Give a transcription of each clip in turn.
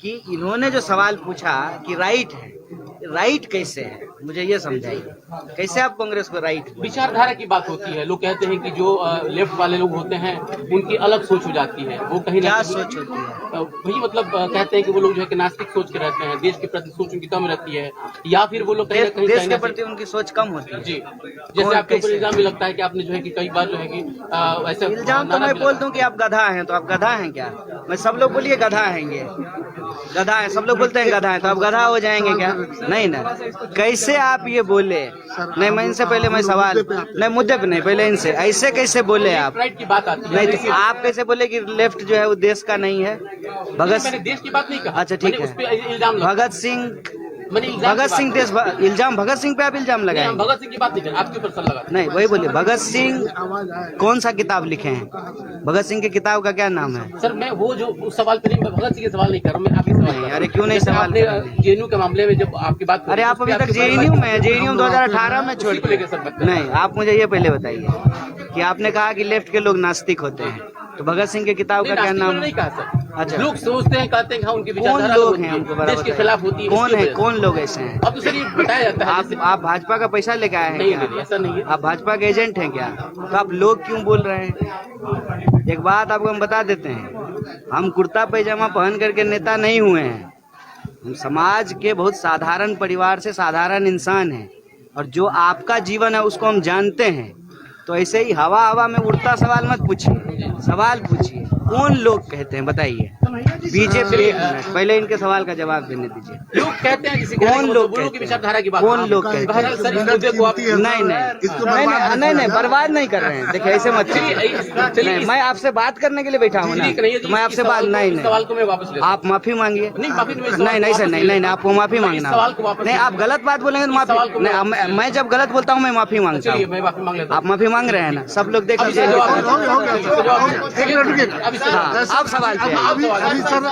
कि इन्होंने जो सवाल पूछा कि राइट है, राइट कैसे है, मुझे ये समझाइए, कैसे आप कांग्रेस को राइट? विचारधारा की बात होती है। लोग कहते हैं कि जो लेफ्ट वाले लोग होते हैं उनकी अलग सोच हो जाती है, वो कहीं क्या ना सोच होती है? वही मतलब कहते हैं कि वो लोग जो है कि नास्तिक सोच के रहते हैं, देश के प्रति सोच उनकी कम रहती है, या फिर वो लोग कहीं ना कहीं देश के प्रति उनकी सोच कम होती है। जी, जैसे आपके ऊपर इल्जाम भी लगता है कि आपने जो है कि कई बार जो है कि ऐसे इल्जाम तो मैं बोल दूं कि आप गधा हैं, तो आप गधा हैं क्या? मैं सब लोग बोलिए गधा हैंगे, गधा है, सब लोग बोलते हैं गधा है, तो आप गधा हो जाएंगे क्या? नहीं ना। कैसे आप ये बोले? नहीं, मैं इनसे पहले मैं सवाल नहीं, मुद्दे पे नहीं, पहले इनसे ऐसे कैसे बोले आप? राइट की बात आती है। नहीं तो आप कैसे बोले कि लेफ्ट जो है वो देश का नहीं है? मैंने देश की बात नहीं कहा। अच्छा ठीक उस पे है। इल्जाम भगत सिंह देश इल्जाम भगत सिंह पे आप इल्जाम लगाए? भगत सिंह की बात नहीं कर, आपके ऊपर सर लगा। नहीं, वही बोलिए। भगत सिंह कौन सा किताब लिखे हैं? भगत सिंह की किताब का क्या नाम है? सर मैं वो जो उस सवाल पे नहीं, मैं भगत सिंह के सवाल नहीं कर रहा हूँ, मैं आपके सवाल कर रहा हूँ। अरे क्यों नहीं सवाल? जेएनयू के मामले में जब आपकी बात, अरे आप अभी तक जेएनयू में, जेएनयू 2018 में छोड़ के नहीं। आप मुझे ये पहले बताइए कि आपने कहा कि लेफ्ट के लोग नास्तिक होते हैं, तो भगत सिंह की किताब का क्या नाम? नहीं कहा सर। अच्छा, लोग सोचते हैं, कहते हैं कि हाँ उनकी कौन विचारधारा लोग हैं हमको देश के खिलाफ होती है। कौन है? कौन लोग ऐसे हैं? अब तो सर ये बताया जाता है। आप भाजपा का पैसा लेके आए हैं नहीं, क्या? नहीं, ऐसा नहीं है। आप भाजपा के एजेंट हैं क्या? तो आप लोग क्यों बोल रहे हैं? एक बात आपको हम बता देते हैं, हम कुर्ता पैजामा पहन करके नेता नहीं हुए हैं। हम समाज के बहुत साधारण परिवार से साधारण इंसान हैं, और जो आपका जीवन है उसको हम जानते हैं। तो ऐसे ही हवा हवा में उड़ता सवाल मत पूछिए, सवाल पूछिए। कौन लोग कहते हैं बताइए? बीजेपी। पहले इनके सवाल का जवाब देने दीजिए। लोग कहते हैं किसी कौन लोग की विचारधारा की बात, कौन लोग कहते हैं? सर इस मुद्दे को आप नहीं, बर्बाद नहीं कर रहे हैं। देखिए ऐसे मत कीजिए। मैं आपसे बात करने के लिए बैठा हूँ ना, तो मैं आपसे बात नहीं, सवाल को मैं वापस ले, आप माफी मांगिए। नहीं माफी नहीं सर, नहीं, आपको माफी मांगना। नहीं, आप गलत बात बोलेंगे तो माफी नहीं। मैं जब गलत बोलता हूँ मैं माफी मांगता हूँ। मैं माफी मांग लेता हूँ। आप माफी मांग रहे हैं ना, सब लोग देख लीजिए। अब सवाल पे सर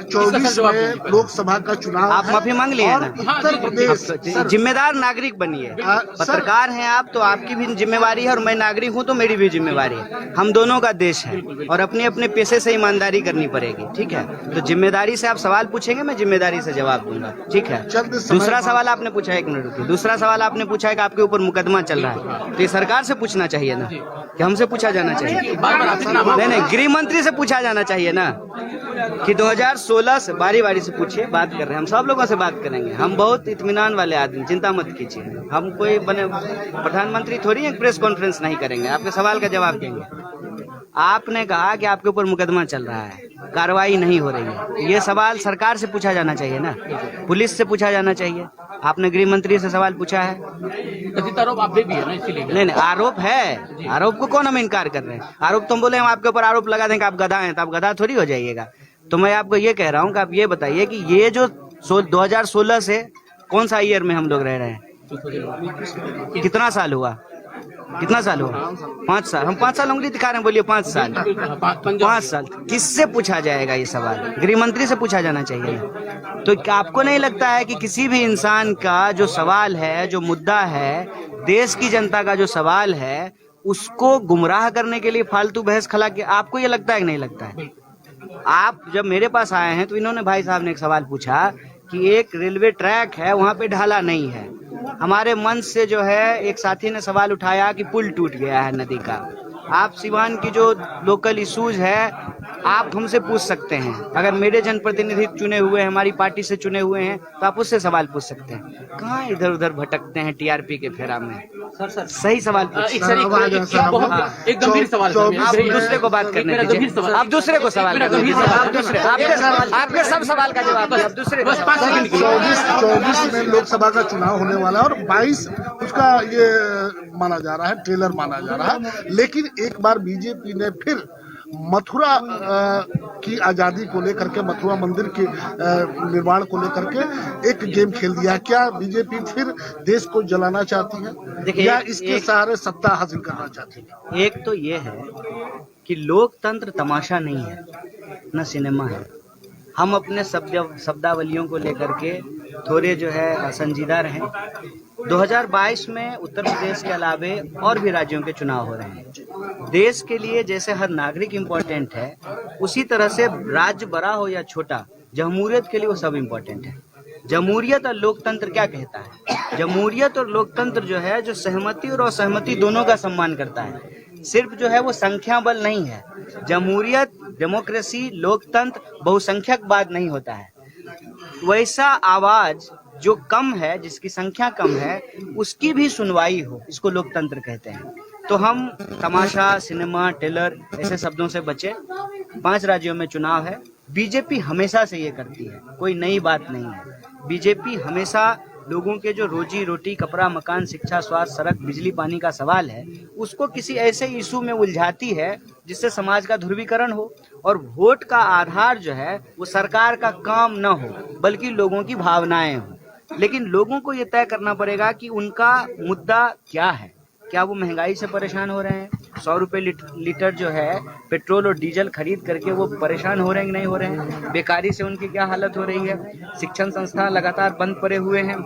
24 में लोकसभा का चुनाव, आप माफी मांग लिए ना। उत्तर प्रदेश जिम्मेदार नागरिक बनिए। पत्रकार हैं आप, तो आपकी भी जिम्मेवारी है, और मैं नागरिक हूं तो मेरी भी जिम्मेवारी है। हम दोनों का देश है, और अपने अपने पेशे से ईमानदारी करनी पड़ेगी। ठीक है, तो जिम्मेदारी से आप सवाल पूछेंगे, मैं जिम्मेदारी से जवाब दूंगा। ठीक है। दूसरा सवाल आपने पूछा, एक मिनट रुकिए। दूसरा सवाल आपने पूछा है कि आपके ऊपर मुकदमा चल रहा है, तो ये सरकार से पूछना चाहिए ना, कि हमसे पूछा जाना चाहिए? नहीं, गृह मंत्री से पूछा जाना चाहिए ना, कि 2016 से बारी बारी से पूछिए। बात कर रहे हैं हम, सब लोगों से बात करेंगे। हम बहुत इत्मीनान वाले आदमी, चिंता मत कीजिए। हम कोई बने प्रधानमंत्री थोड़ी एक प्रेस कॉन्फ्रेंस नहीं करेंगे, आपके सवाल का जवाब देंगे। आपने कहा कि आपके ऊपर मुकदमा चल रहा है, कार्रवाई नहीं हो रही है, ये सवाल सरकार से पूछा जाना चाहिए ना, पुलिस से पूछा जाना चाहिए। आपने गृह मंत्री से सवाल पूछा है? आरोप आप भी है ना, इसलिए नहीं, आरोप है। आरोप को कौन हम इनकार कर रहे हैं? आरोप तुम बोले हम आपके ऊपर आरोप लगा दें कि आप गधा हैं, तो आप गधा थोड़ी हो जाइएगा। तो मैं आपको ये कह रहा हूँ कि आप ये बताइए कि ये जो 2016 से कौन सा ईयर में हम लोग रह रहे हैं? कितना साल हुआ? कितना साल हुआ? 5 साल। हम 5 साल उंगली दिखा रहे हैं, बोलिए 5 साल। 5 साल किससे पूछा जाएगा ये सवाल? गृह मंत्री से पूछा जाना चाहिए। तो क्या आपको नहीं लगता है कि किसी भी इंसान का जो सवाल है, जो मुद्दा है, देश की जनता का जो सवाल है, उसको गुमराह करने के लिए फालतू बहस खला के, आपको ये लगता है कि नहीं लगता है? आप जब मेरे पास आए हैं तो इन्होंने, भाई साहब ने एक सवाल पूछा कि एक रेलवे ट्रैक है, वहाँ पे ढाला नहीं है। हमारे मंच से जो है एक साथी ने सवाल उठाया कि पुल टूट गया है नदी का। आप सिवान की जो लोकल इश्यूज है, आप हमसे पूछ सकते हैं। अगर मेरे जनप्रतिनिधि चुने हुए हैं, हमारी पार्टी से चुने हुए हैं, तो आप उससे सवाल पूछ सकते हैं। कहाँ इधर उधर भटकते हैं टीआरपी के फेरा में? सर सही सवाल पूछिए। एक गंभीर सवाल, आप दूसरे को बात करने दीजिए। आप दूसरे को सवाल, आप दूसरे, आपके सब सवाल का जवाब आप दूसरे। 24 में लोकसभा का चुनाव होने वाला है, और 22 उसका ये माना जा रहा है, ट्रेलर माना जा रहा है। लेकिन एक बार बीजेपी ने फिर मथुरा की आजादी को लेकर के, मथुरा मंदिर के निर्माण को लेकर के एक गेम खेल दिया। क्या बीजेपी फिर देश को जलाना चाहती है, या इसके सहारे सत्ता हासिल करना चाहती है? एक तो ये है कि लोकतंत्र तमाशा नहीं है, न सिनेमा है। हम अपने शब्दावलियों को लेकर के थोड़े जो है संजीदा रहें, 2022 में उत्तर प्रदेश के अलावे और भी राज्यों के चुनाव हो रहे हैं। देश के लिए जैसे हर नागरिक इम्पोर्टेंट है, उसी तरह से राज्य बड़ा हो या छोटा, जमहूरियत के लिए वो सब इम्पोर्टेंट है। जमहूरियत और लोकतंत्र क्या कहता है? जमहूरियत और लोकतंत्र जो है, जो सहमति और असहमति दोनों का सम्मान करता है। सिर्फ जो है वो संख्या बल नहीं है। जमहूरियत, डेमोक्रेसी, लोकतंत्र बहुसंख्यकवाद नहीं होता है। वैसा आवाज जो कम है, जिसकी संख्या कम है, उसकी भी सुनवाई हो, इसको लोकतंत्र कहते हैं। तो हम तमाशा, सिनेमा, टेलर ऐसे शब्दों से बचे। 5 राज्यों में चुनाव है। बीजेपी हमेशा से ये करती है, कोई नई बात नहीं है। बीजेपी हमेशा लोगों के जो रोजी रोटी, कपड़ा, मकान, शिक्षा, स्वास्थ्य, सड़क, बिजली, पानी का सवाल है, उसको किसी ऐसे इशू में उलझाती है जिससे समाज का ध्रुवीकरण हो। और वोट का आधार जो है वो सरकार का काम न हो, बल्कि लोगों की भावनाएं हो। लेकिन लोगों को ये तय करना पड़ेगा कि उनका मुद्दा क्या है। क्या वो महंगाई से परेशान हो रहे हैं? 100 रुपये लीटर जो है पेट्रोल और डीजल खरीद करके वो परेशान हो रहे हैं कि नहीं हो रहे हैं? बेकारी से उनकी क्या हालत हो रही है? शिक्षण संस्थान लगातार बंद पड़े हुए हैं,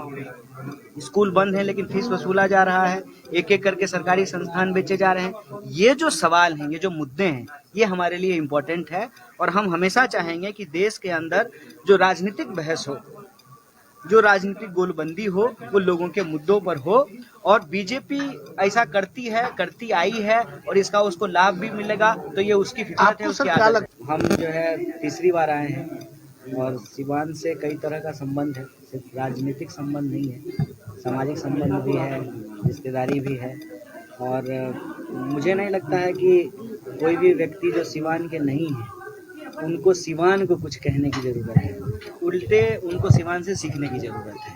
स्कूल बंद हैं लेकिन फीस वसूला जा रहा है, एक एक करके सरकारी संस्थान बेचे जा रहे हैं। ये जो सवाल हैं, ये जो मुद्दे हैं, ये हमारे लिए इम्पोर्टेंट है। और हम हमेशा चाहेंगे कि देश के अंदर जो राजनीतिक बहस हो, जो राजनीतिक गोलबंदी हो, वो लोगों के मुद्दों पर हो। और बीजेपी ऐसा करती है, करती आई है, और इसका उसको लाभ भी मिलेगा, तो ये उसकी फितरत है, उसकी आदत है। हम जो है तीसरी बार आए हैं और सिवान से कई तरह का संबंध है। सिर्फ राजनीतिक संबंध नहीं है, सामाजिक संबंध भी है, रिश्तेदारी भी है। और मुझे नहीं लगता है कि कोई भी व्यक्ति जो सिवान के नहीं है, उनको सिवान को कुछ कहने की जरूरत है। उल्टे उनको सिवान से सीखने की जरूरत है।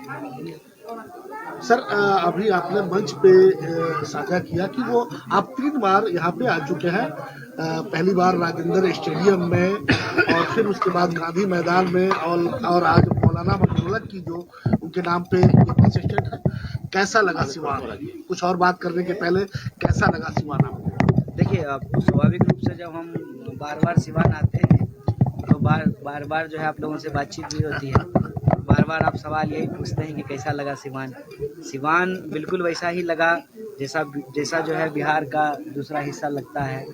सर, अभी आपने मंच पे साझा किया कि वो आप 3 बार यहाँ पे आ चुके हैं। पहली बार राजेंद्र स्टेडियम में, और फिर उसके बाद गांधी मैदान में, और आज मौलाना मकबूल की जो उनके नाम पे बस स्टैंड है। कैसा लगा सिवान? कुछ और बात करने के पहले कैसा लगा सिवान आपको? देखिए, स्वाभाविक रूप से जब हम बार बार सिवान आते हैं तो बार बार जो है आप लोगों से बातचीत भी होती है। बार बार आप सवाल यही पूछते हैं कि कैसा लगा सिवान। सिवान बिल्कुल वैसा ही लगा जैसा जो है बिहार का दूसरा हिस्सा लगता है।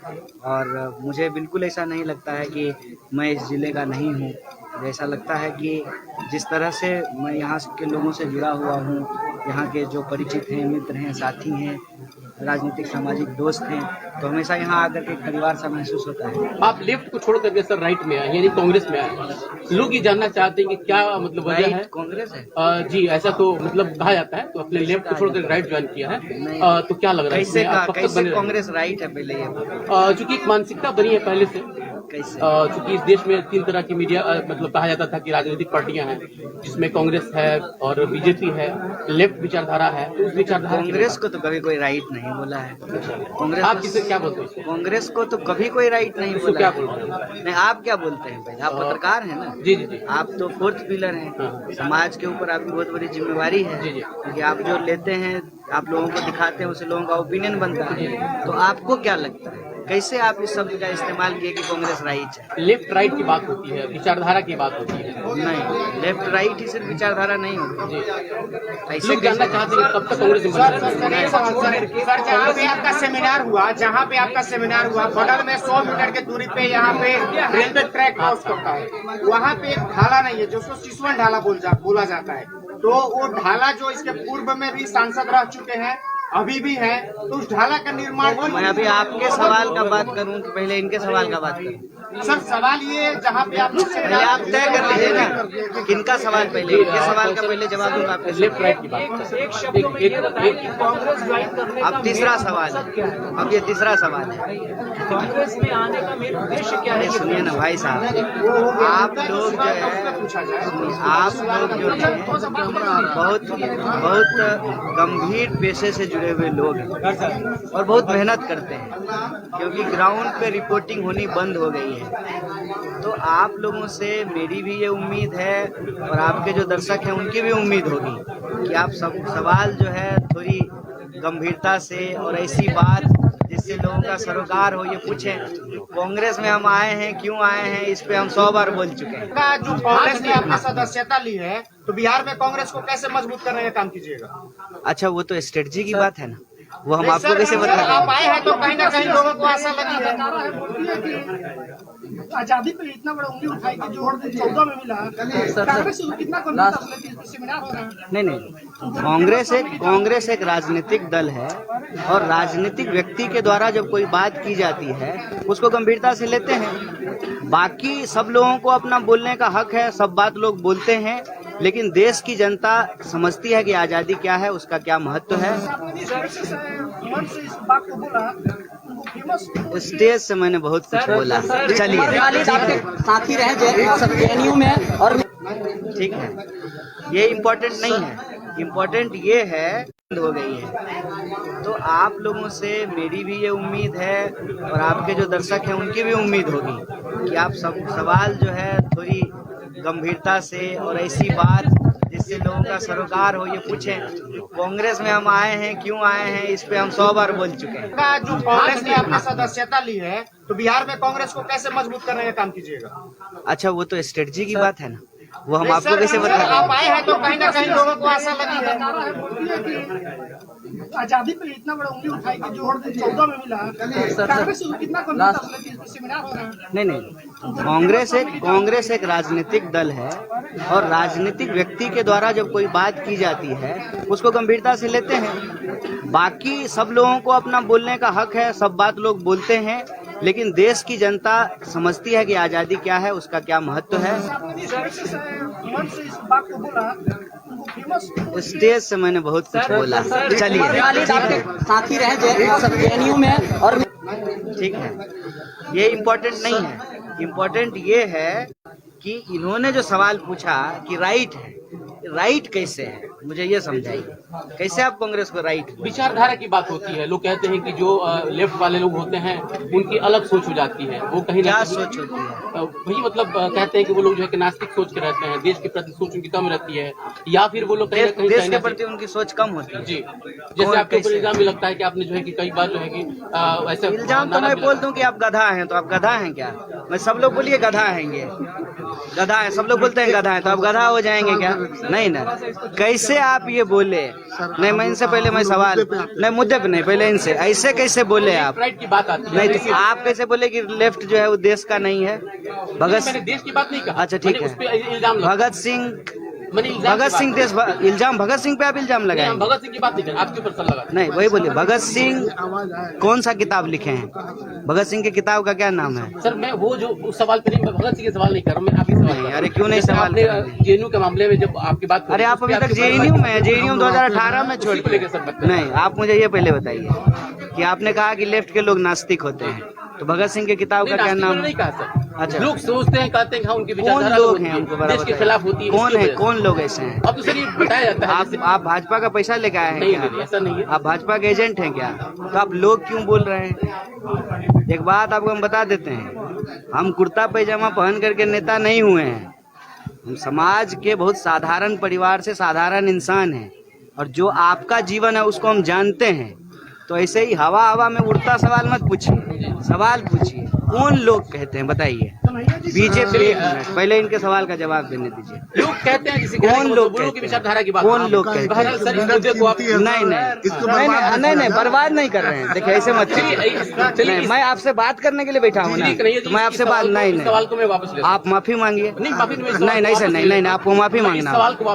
और मुझे बिल्कुल ऐसा नहीं लगता है कि मैं इस ज़िले का नहीं हूँ। ऐसा लगता है कि जिस तरह से मैं यहाँ के लोगों से जुड़ा हुआ हूँ, यहाँ के जो परिचित हैं, मित्र हैं, साथी हैं, राजनीतिक सामाजिक दोस्त हैं, तो हमेशा यहाँ आकर के परिवार सा महसूस होता है। आप लेफ्ट को छोड़ करके सर राइट में आए, यानी कांग्रेस में आए। लोग ये जानना चाहते हैं कि क्या मतलब वजह है? कांग्रेस है जी, ऐसा तो मतलब कहा जाता है। तो अपने लेफ्ट को छोड़कर राइट ज्वाइन किया है, तो क्या लग रहा है? कैसे कांग्रेस राइट है? पहले ये चूंकि एक मानसिकता बनी है पहले से, चूंकि इस देश में 3 तरह की मीडिया मतलब कहा जाता था कि राजनीतिक पार्टियां हैं, जिसमें कांग्रेस है और बीजेपी है, लेफ्ट विचारधारा है। तो उस विचारधारा कांग्रेस को तो कभी कोई राइट नहीं बोला है। कांग्रेस, आप किसे क्या बोलते हैं? कांग्रेस को तो कभी कोई राइट नहीं बोला। क्या बोलते हैं? नहीं, आप क्या बोलते हैं? पहले आप पत्रकार हैं ना। जी जी जी। आप तो 4th पिलर हैं। समाज के ऊपर आपकी बहुत बड़ी जिम्मेवारी है। जी जी। क्योंकि आप जो लेते हैं, आप लोगों को दिखाते हैं, उससे लोगों का ओपिनियन बनता है। तो आपको क्या लगता है, कैसे आप इस शब्द का इस्तेमाल किए कि कांग्रेस राइट है? लेफ्ट राइट की बात होती है, विचारधारा की बात होती है। नहीं, लेफ्ट राइट ही सिर्फ विचारधारा नहीं होती। ऐसे लोग जानना चाहते हैं कब तक कांग्रेस में सर, जहाँ पे आपका सेमिनार हुआ, बगल में 100 मीटर की दूरी पे यहाँ पे रेलवे ट्रैक क्रॉस करता है। वहाँ पे एक ढाला नहीं है, जिसको सिसवन ढाला बोला जाता है। तो वो ढाला जो इसके पूर्व में भी सांसद रह चुके हैं, अभी भी है, तो उस ढाला का निर्माण। मैं अभी आपके सवाल का बात करूं कि पहले इनके सवाल का बात करूं? सर, सवाल ये जहाँ पे आप पहले आप तय कर लीजिए ना, किनका सवाल पहले? इनके सवाल का पहले जवाब दूंगा आपके। लेफ्ट राइट की बात। अब तीसरा सवाल है। अब ये तीसरा सवाल है। कांग्रेस में आने का मेन उद्देश्य क्या है? सुनिए ना भाई साहब, आप लोग जो है, आप लोग जो है बहुत गंभीर पेशे से जुड़े हुए लोग हैं और बहुत मेहनत करते हैं, क्योंकि ग्राउंड पे रिपोर्टिंग होनी बंद हो गई है। तो आप लोगों से मेरी भी ये उम्मीद है और आपके जो दर्शक हैं उनकी भी उम्मीद होगी कि आप सब सवाल जो है थोड़ी गंभीरता से, और ऐसी बात जिससे लोगों का सरोकार हो, ये पूछें कांग्रेस में हम आए हैं, क्यों आए हैं, इस पे हम 100 बार बोल चुके हैं। का जो कांग्रेस ने आपने सदस्यता ली है, तो बिहार में कांग्रेस को कैसे मजबूत करने का काम कीजिएगा? अच्छा, वो तो स्ट्रेटजी की बात है ना, वो हम आपको कैसे आप बताएं? आए हैं तो कहीं ना कहीं लोगों को आशा लगी है। आजादी पे इतना बड़ा उंगली उठाई कि जो 14 में मिला, कांग्रेस से कितना सेमिनार हो रहा है। नहीं, कांग्रेस एक राजनीतिक दल है और राजनीतिक व्यक्ति के द्वारा जब कोई बात की जाती है उसको गंभीरता से लेते हैं। बाकी सब लोगों को अपना बोलने का हक है, सब बात लोग बोलते हैं, लेकिन देश की जनता समझती है कि आजादी क्या है, उसका क्या महत्व है। स्टेज से मैंने बहुत कुछ बोला, चलिए साथी रहे जेएनयू में और ठीक है, ये इम्पोर्टेंट नहीं है। इम्पोर्टेंट ये है हो गई है, तो आप लोगों से मेरी भी ये उम्मीद है और आपके जो दर्शक हैं उनकी भी उम्मीद होगी कि आप सब सवाल जो है थोड़ी गंभीरता से और ऐसी बात जिससे लोगों का सरोकार हो, ये पूछें कांग्रेस में हम आए हैं, क्यों आए हैं, इस पे हम 100 बार बोल चुके हैं। का जो कांग्रेस ने आपने सदस्यता ली है, तो बिहार में कांग्रेस को कैसे मजबूत करने का काम कीजिएगा? अच्छा, वो तो स्ट्रेटजी की बात है ना, वो हम आपको कैसे बताएं? आप आए हैं तो कहीं ना कहीं लोगों को आशा लगी है। आजादी पे इतना बड़ा उंगली उठाई कि जो 14 में मिला, कांग्रेस से कितना सेमिनार हो रहा है। नहीं, कांग्रेस एक राजनीतिक दल है और राजनीतिक व्यक्ति के द्वारा जब कोई बात की जाती है उसको गंभीरता से लेते हैं। बाकी सब लोगों को अपना बोलने का हक है, सब बात लोग बोलते हैं, लेकिन देश की जनता समझती है कि आजादी क्या है, उसका क्या महत्व है। स्टेज से मैंने बहुत कुछ बोला, चलिए साथी रहे जेएनयू में और ठीक है, ये इम्पोर्टेंट नहीं है। इम्पोर्टेंट ये है कि इन्होंने जो सवाल पूछा कि राइट है, राइट कैसे है, मुझे ये समझाइए, कैसे आप कांग्रेस को राइट? विचारधारा की बात होती है। लोग कहते हैं कि जो लेफ्ट वाले लोग होते हैं उनकी अलग सोच हो जाती है, वो कहीं ना क्या कहीं सोच होती है? वही मतलब कहते हैं कि वो लोग जो है कि नास्तिक सोच के रहते हैं, देश के प्रति सोच उनकी कम रहती है, या फिर वो लोग कहीं ना कहीं देश चाइना के प्रति उनकी सोच कम होती है। जी, जैसे कौन आपके ऊपर कैसे? इल्जाम भी लगता है कि आपने जो है कि कई बार जो है कि ऐसे इल्जाम तो मैं बोल दूं कि आप गधा हैं, तो आप गधा हैं क्या? मैं सब लोग बोलिए गधा हैं, ये गधा है, सब लोग बोलते हैं गधा है, तो आप गधा हो जाएंगे क्या? नहीं ना, कैसे आप ये बोले? नहीं, मैं इनसे पहले मैं सवाल नहीं, मुद्दे पे नहीं, पहले इनसे ऐसे कैसे बोले आप? राइट की बात आती है। नहीं, तो आप कैसे बोले कि लेफ्ट जो है वो देश का नहीं है? मैंने देश की बात नहीं कहा। अच्छा, ठीक मैंने है। उस पे इल्जाम लगाया। भगत सिंह मैंने इल्जाम भगत की सिंह बात देश इल्जाम भगत सिंह पे आप इल्जाम नहीं, हम लगाएंगे? भगत सिंह की बात नहीं कर, आपके ऊपर सर लगा। नहीं, वही बोलिए, भगत सिंह कौन सा किताब लिखे हैं? भगत सिंह की किताब का क्या नाम है? सर मैं वो जो उस सवाल पे नहीं, मैं भगत सिंह के सवाल नहीं कर रहा हूँ, मैं आपके सवाल कर रहा हूँ। अरे क्यों नहीं सवाल कर रहे? जेएनयू के मामले में जब आपकी बात अरे आप अभी तक जेएनयू में है, जेएनयू 2018 में छोड़ के। नहीं, आप मुझे ये पहले बताइए कि आपने कहा कि लेफ्ट के लोग नास्तिक होते हैं, तो भगत सिंह की किताब का क्या नाम? नहीं कहा सर। अच्छा, लोग सोचते हैं, कहते हैं कि हाँ उनकी कौन विचारधारा लोग होती हैं है, हमको बड़ा देश के बताइए। खिलाफ होती है। कौन इसकी है, वजह से। कौन लोग ऐसे हैं? अब तो सर ये बताया जाता है। आप भाजपा का पैसा लेके आए हैं नहीं, क्या? नहीं, ऐसा नहीं है। आप भाजपा के एजेंट हैं क्या? तो आप लोग क्यों बोल रहे हैं? एक बात आपको हम बता देते हैं, हम कुर्ता पैजामा पहन करके नेता नहीं हुए हैं। हम समाज के बहुत साधारण परिवार से साधारण इंसान हैं, और जो आपका जीवन है उसको हम जानते हैं। तो ऐसे ही हवा हवा में उड़ता सवाल मत पूछिए, सवाल पूछिए कौन लोग कहते हैं, बताइए। बीजेपी, पहले इनके सवाल का जवाब देने दीजिए। लोग कहते हैं जिसे कौन लोग की कहते विचारधारा की हैं? बात। कौन लोग कहते हैं? बहरहाल सर इस मुद्दे को आप नहीं, बर्बाद नहीं कर रहे हैं। देखिए, ऐसे मत कीजिए। नहीं, मैं आपसे बात करने के लिए बैठा हूँ ना, तो मैं आपसे बात नहीं सवाल को मैं वापस ले आप माफी मांगिए। नहीं, माफी नहीं सर, नहीं, आपको माफी मांगना।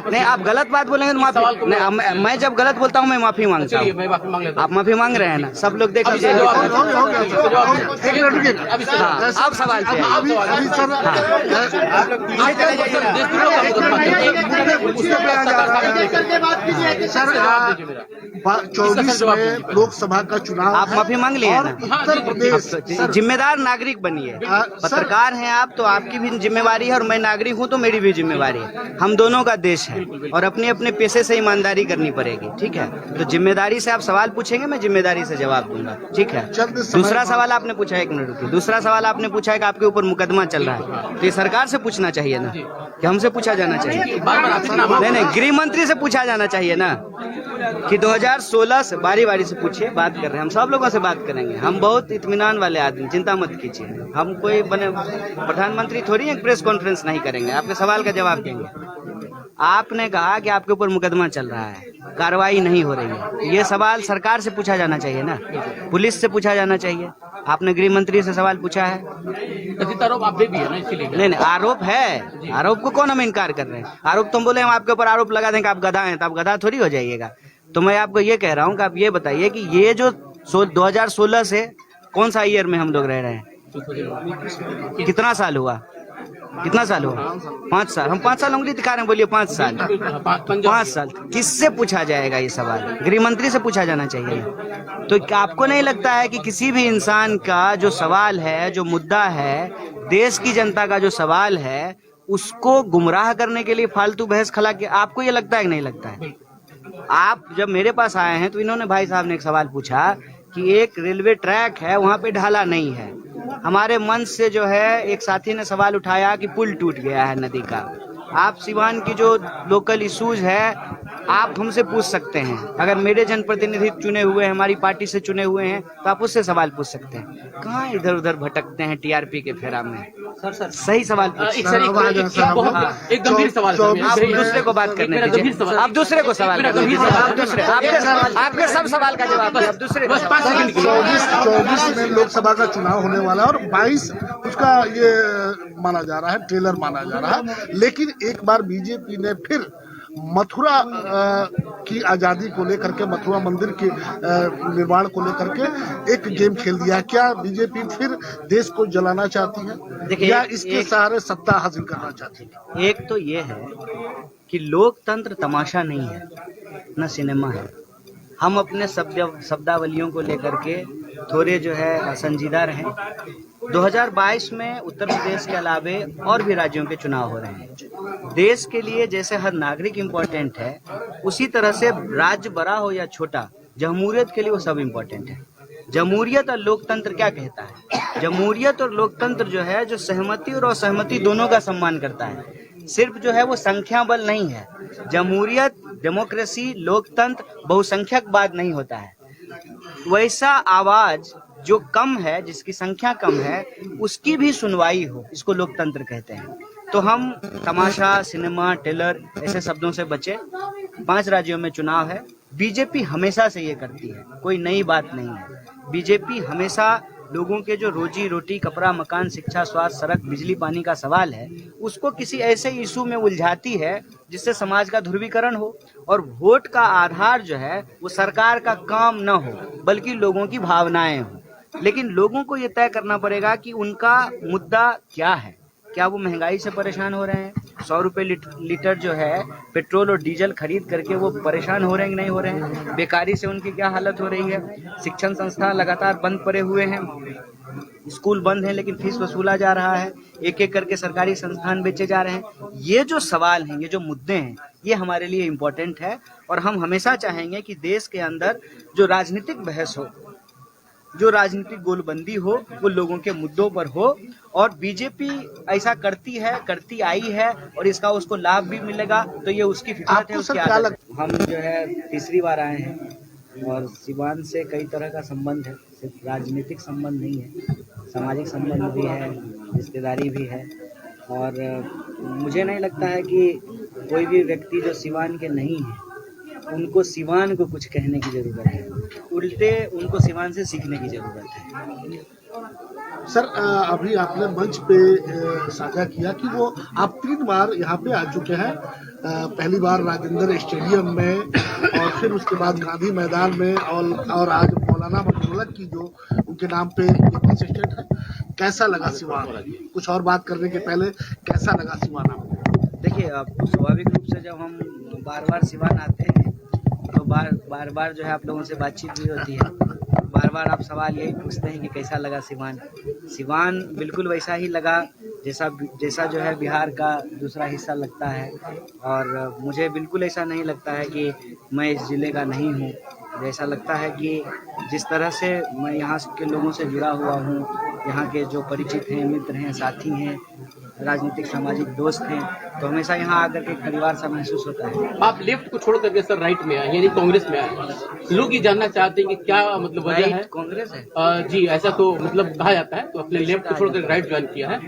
नहीं, आप गलत बात बोलेंगे तो माफी नहीं, मैं जब गलत बोलता हूँ मैं माफी मांगता हूँ। मैं माफी मांग लेता आप माफी मांग रहे हैं ना, सब लोग देख लीजिए। अब सवाल पे सर 24 में लोकसभा का चुनाव आप माफी मांग लिए और ना? उत्तर प्रदेश जिम्मेदार नागरिक बनिए। पत्रकार हैं आप, तो आपकी भी जिम्मेवारी है, और मैं नागरिक हूं तो मेरी भी जिम्मेवारी है। हम दोनों का देश है और अपने अपने पेशे से ईमानदारी करनी पड़ेगी, ठीक है? तो जिम्मेदारी से आप सवाल पूछेंगे, मैं जिम्मेदारी से जवाब दूंगा, ठीक है? दूसरा सवाल आपने पूछा, 1 मिनट रुकिए। दूसरा सवाल आपने पूछा है कि आपके ऊपर मुकदमा चल रहा है, तो ये सरकार से पूछना चाहिए ना, कि हमसे पूछा जाना चाहिए? नहीं, गृह मंत्री से पूछा जाना चाहिए ना कि 2016 से बारी बारी से पूछिए, बात कर रहे हैं हम, सब लोगों से बात करेंगे। हम बहुत इत्मीनान वाले आदमी, चिंता मत कीजिए। हम कोई बने प्रधानमंत्री थोड़ी हैं, प्रेस कॉन्फ्रेंस नहीं करेंगे, आपके सवाल का जवाब देंगे। आपने कहा कि आपके ऊपर मुकदमा चल रहा है, कार्रवाई नहीं हो रही है, ये सवाल सरकार से पूछा जाना चाहिए ना, पुलिस से पूछा जाना चाहिए। आपने गृह मंत्री से सवाल पूछा है? कथित आरोप आप पे भी है ना, इसीलिए नहीं, आरोप है, आरोप को कौन हम इनकार कर रहे हैं? आरोप तुम बोले हम आपके ऊपर आरोप लगा दें कि आप गधा हैं, तो आप गधा थोड़ी हो जाइएगा। तो मैं आपको ये कह रहा हूँ कि आप ये बताइए कि ये जो 2016 से कौन सा ईयर में हम लोग रह रहे हैं? कितना साल हुआ? कितना साल हुआ? 5 साल। हम 5 साल उंगली दिखा रहे हैं, बोलिए 5 साल। 5 साल किससे पूछा जाएगा ये सवाल? गृह मंत्री से पूछा जाना चाहिए। तो क्या आपको नहीं लगता है कि किसी भी इंसान का जो सवाल है, जो मुद्दा है, देश की जनता का जो सवाल है, उसको गुमराह करने के लिए फालतू बहस खला के, आपको ये लगता है कि नहीं लगता है? आप जब मेरे पास आए हैं तो इन्होंने, भाई साहब ने एक सवाल पूछा कि एक रेलवे ट्रैक है, वहां पे ढाला नहीं है। हमारे मंच से जो है एक साथी ने सवाल उठाया कि पुल टूट गया है नदी का। आप सिवान की जो लोकल इश्यूज है, आप हमसे पूछ सकते हैं। अगर मेरे जनप्रतिनिधि चुने हुए हैं, हमारी पार्टी से चुने हुए हैं, तो आप उससे सवाल पूछ सकते हैं। कहाँ इधर उधर भटकते हैं टीआरपी के फेरा में? सर सही सवाल पूछिए। एक गंभीर सवाल है। आप दूसरे को बात करने दीजिए, आप दूसरे को सवाल करिए। आप दूसरे, आपके सब सवाल का जवाब है, आप दूसरे। 24 में लोकसभा का चुनाव होने वाला है और 22 उसका ये माना जा रहा है, ट्रेलर माना जा रहा है। लेकिन एक बार बीजेपी ने फिर मथुरा की आजादी को लेकर के, मथुरा मंदिर के निर्माण को लेकर के एक गेम खेल दिया। क्या बीजेपी फिर देश को जलाना चाहती है या इसके सहारे सत्ता हासिल करना चाहती है? एक तो ये है कि लोकतंत्र तमाशा नहीं है, न सिनेमा है। हम अपने शब्दावलियों को लेकर के थोड़े जो है संजीदा रहें। 2022 में उत्तर प्रदेश के अलावे और भी राज्यों के चुनाव हो रहे हैं। देश के लिए जैसे हर नागरिक इम्पोर्टेंट है, उसी तरह से राज्य बड़ा हो या छोटा, जमहूरियत के लिए वो सब इम्पोर्टेंट है। जमहूरियत और लोकतंत्र क्या कहता है? जमहूरियत और लोकतंत्र जो है, जो सहमति और असहमति दोनों का सम्मान करता है। सिर्फ जो है वो संख्या बल नहीं है। जमहूरियत, डेमोक्रेसी, लोकतंत्र बहुसंख्यकवाद नहीं होता है। वैसा आवाज जो कम है, जिसकी संख्या कम है, उसकी भी सुनवाई हो, इसको लोकतंत्र कहते हैं। तो हम तमाशा, सिनेमा, टेलर ऐसे शब्दों से बचे। 5 राज्यों में चुनाव है। बीजेपी हमेशा से ये करती है, कोई नई बात नहीं है। बीजेपी हमेशा लोगों के जो रोजी रोटी, कपड़ा, मकान, शिक्षा, स्वास्थ्य, सड़क, बिजली, पानी का सवाल है, उसको किसी ऐसे इशू में उलझाती है जिससे समाज का ध्रुवीकरण हो और वोट का आधार जो है वो सरकार का काम न हो, बल्कि लोगों की भावनाएं हो। लेकिन लोगों को ये तय करना पड़ेगा कि उनका मुद्दा क्या है। क्या वो महंगाई से परेशान हो रहे हैं? 100 रुपए लीटर जो है पेट्रोल और डीजल खरीद करके वो परेशान हो रहे हैं कि नहीं हो रहे हैं? बेकारी से उनकी क्या हालत हो रही है? शिक्षण संस्थान लगातार बंद पड़े हुए हैं, स्कूल बंद हैं लेकिन फीस वसूला जा रहा है, एक एक करके सरकारी संस्थान बेचे जा रहे हैं। ये जो सवाल हैं, ये जो मुद्दे हैं, ये हमारे लिए इम्पोर्टेंट है। और हम हमेशा चाहेंगे कि देश के अंदर जो राजनीतिक बहस हो, जो राजनीतिक गोलबंदी हो, वो लोगों के मुद्दों पर हो। और बीजेपी ऐसा करती है, करती आई है और इसका उसको लाभ भी मिलेगा, तो ये उसकी फितरत है, उसकी आदत है। हम जो है तीसरी बार आए हैं और सिवान से कई तरह का संबंध है, सिर्फ राजनीतिक संबंध नहीं है, सामाजिक संबंध भी है, रिश्तेदारी भी है। और मुझे नहीं लगता है कि कोई भी व्यक्ति जो सिवान के नहीं है, उनको सिवान को कुछ कहने की जरूरत है, उल्टे उनको सिवान से सीखने की जरूरत है। सर, अभी आपने मंच पे साझा किया कि वो आप 3 बार यहाँ पे आ चुके हैं। पहली बार राजेंद्र स्टेडियम में और फिर उसके बाद गांधी मैदान में और आज मौलाना मखदूम की जो उनके नाम पे ये बस स्टैंड है। कैसा लगा सिवान? कुछ और बात करने के पहले कैसा लगा सिवान आपको? देखिए, अब स्वाभाविक रूप से जब हम बार बार सिवान आते हैं तो बार बार जो है आप लोगों से बातचीत भी होती है। बार बार आप सवाल यही पूछते हैं कि कैसा लगा सिवान। सिवान बिल्कुल वैसा ही लगा जैसा जो है बिहार का दूसरा हिस्सा लगता है। और मुझे बिल्कुल ऐसा नहीं लगता है कि मैं इस जिले का नहीं हूँ। ऐसा लगता है कि जिस तरह से मैं यहाँ के लोगों से जुड़ा हुआ हूँ, यहाँ के जो परिचित हैं, मित्र हैं, साथी हैं, राजनीतिक सामाजिक दोस्त हैं, तो हमेशा यहाँ आकर के परिवार सा महसूस होता है। आप लेफ्ट को छोड़ करके सर राइट में आए, यानी कांग्रेस में आए। लोग ये जानना चाहते हैं कि क्या मतलब वजह है। राइट कांग्रेस है? जी ऐसा तो मतलब कहा जाता है, तो अपने लेफ्ट को छोड़कर राइट ज्वाइन किया है।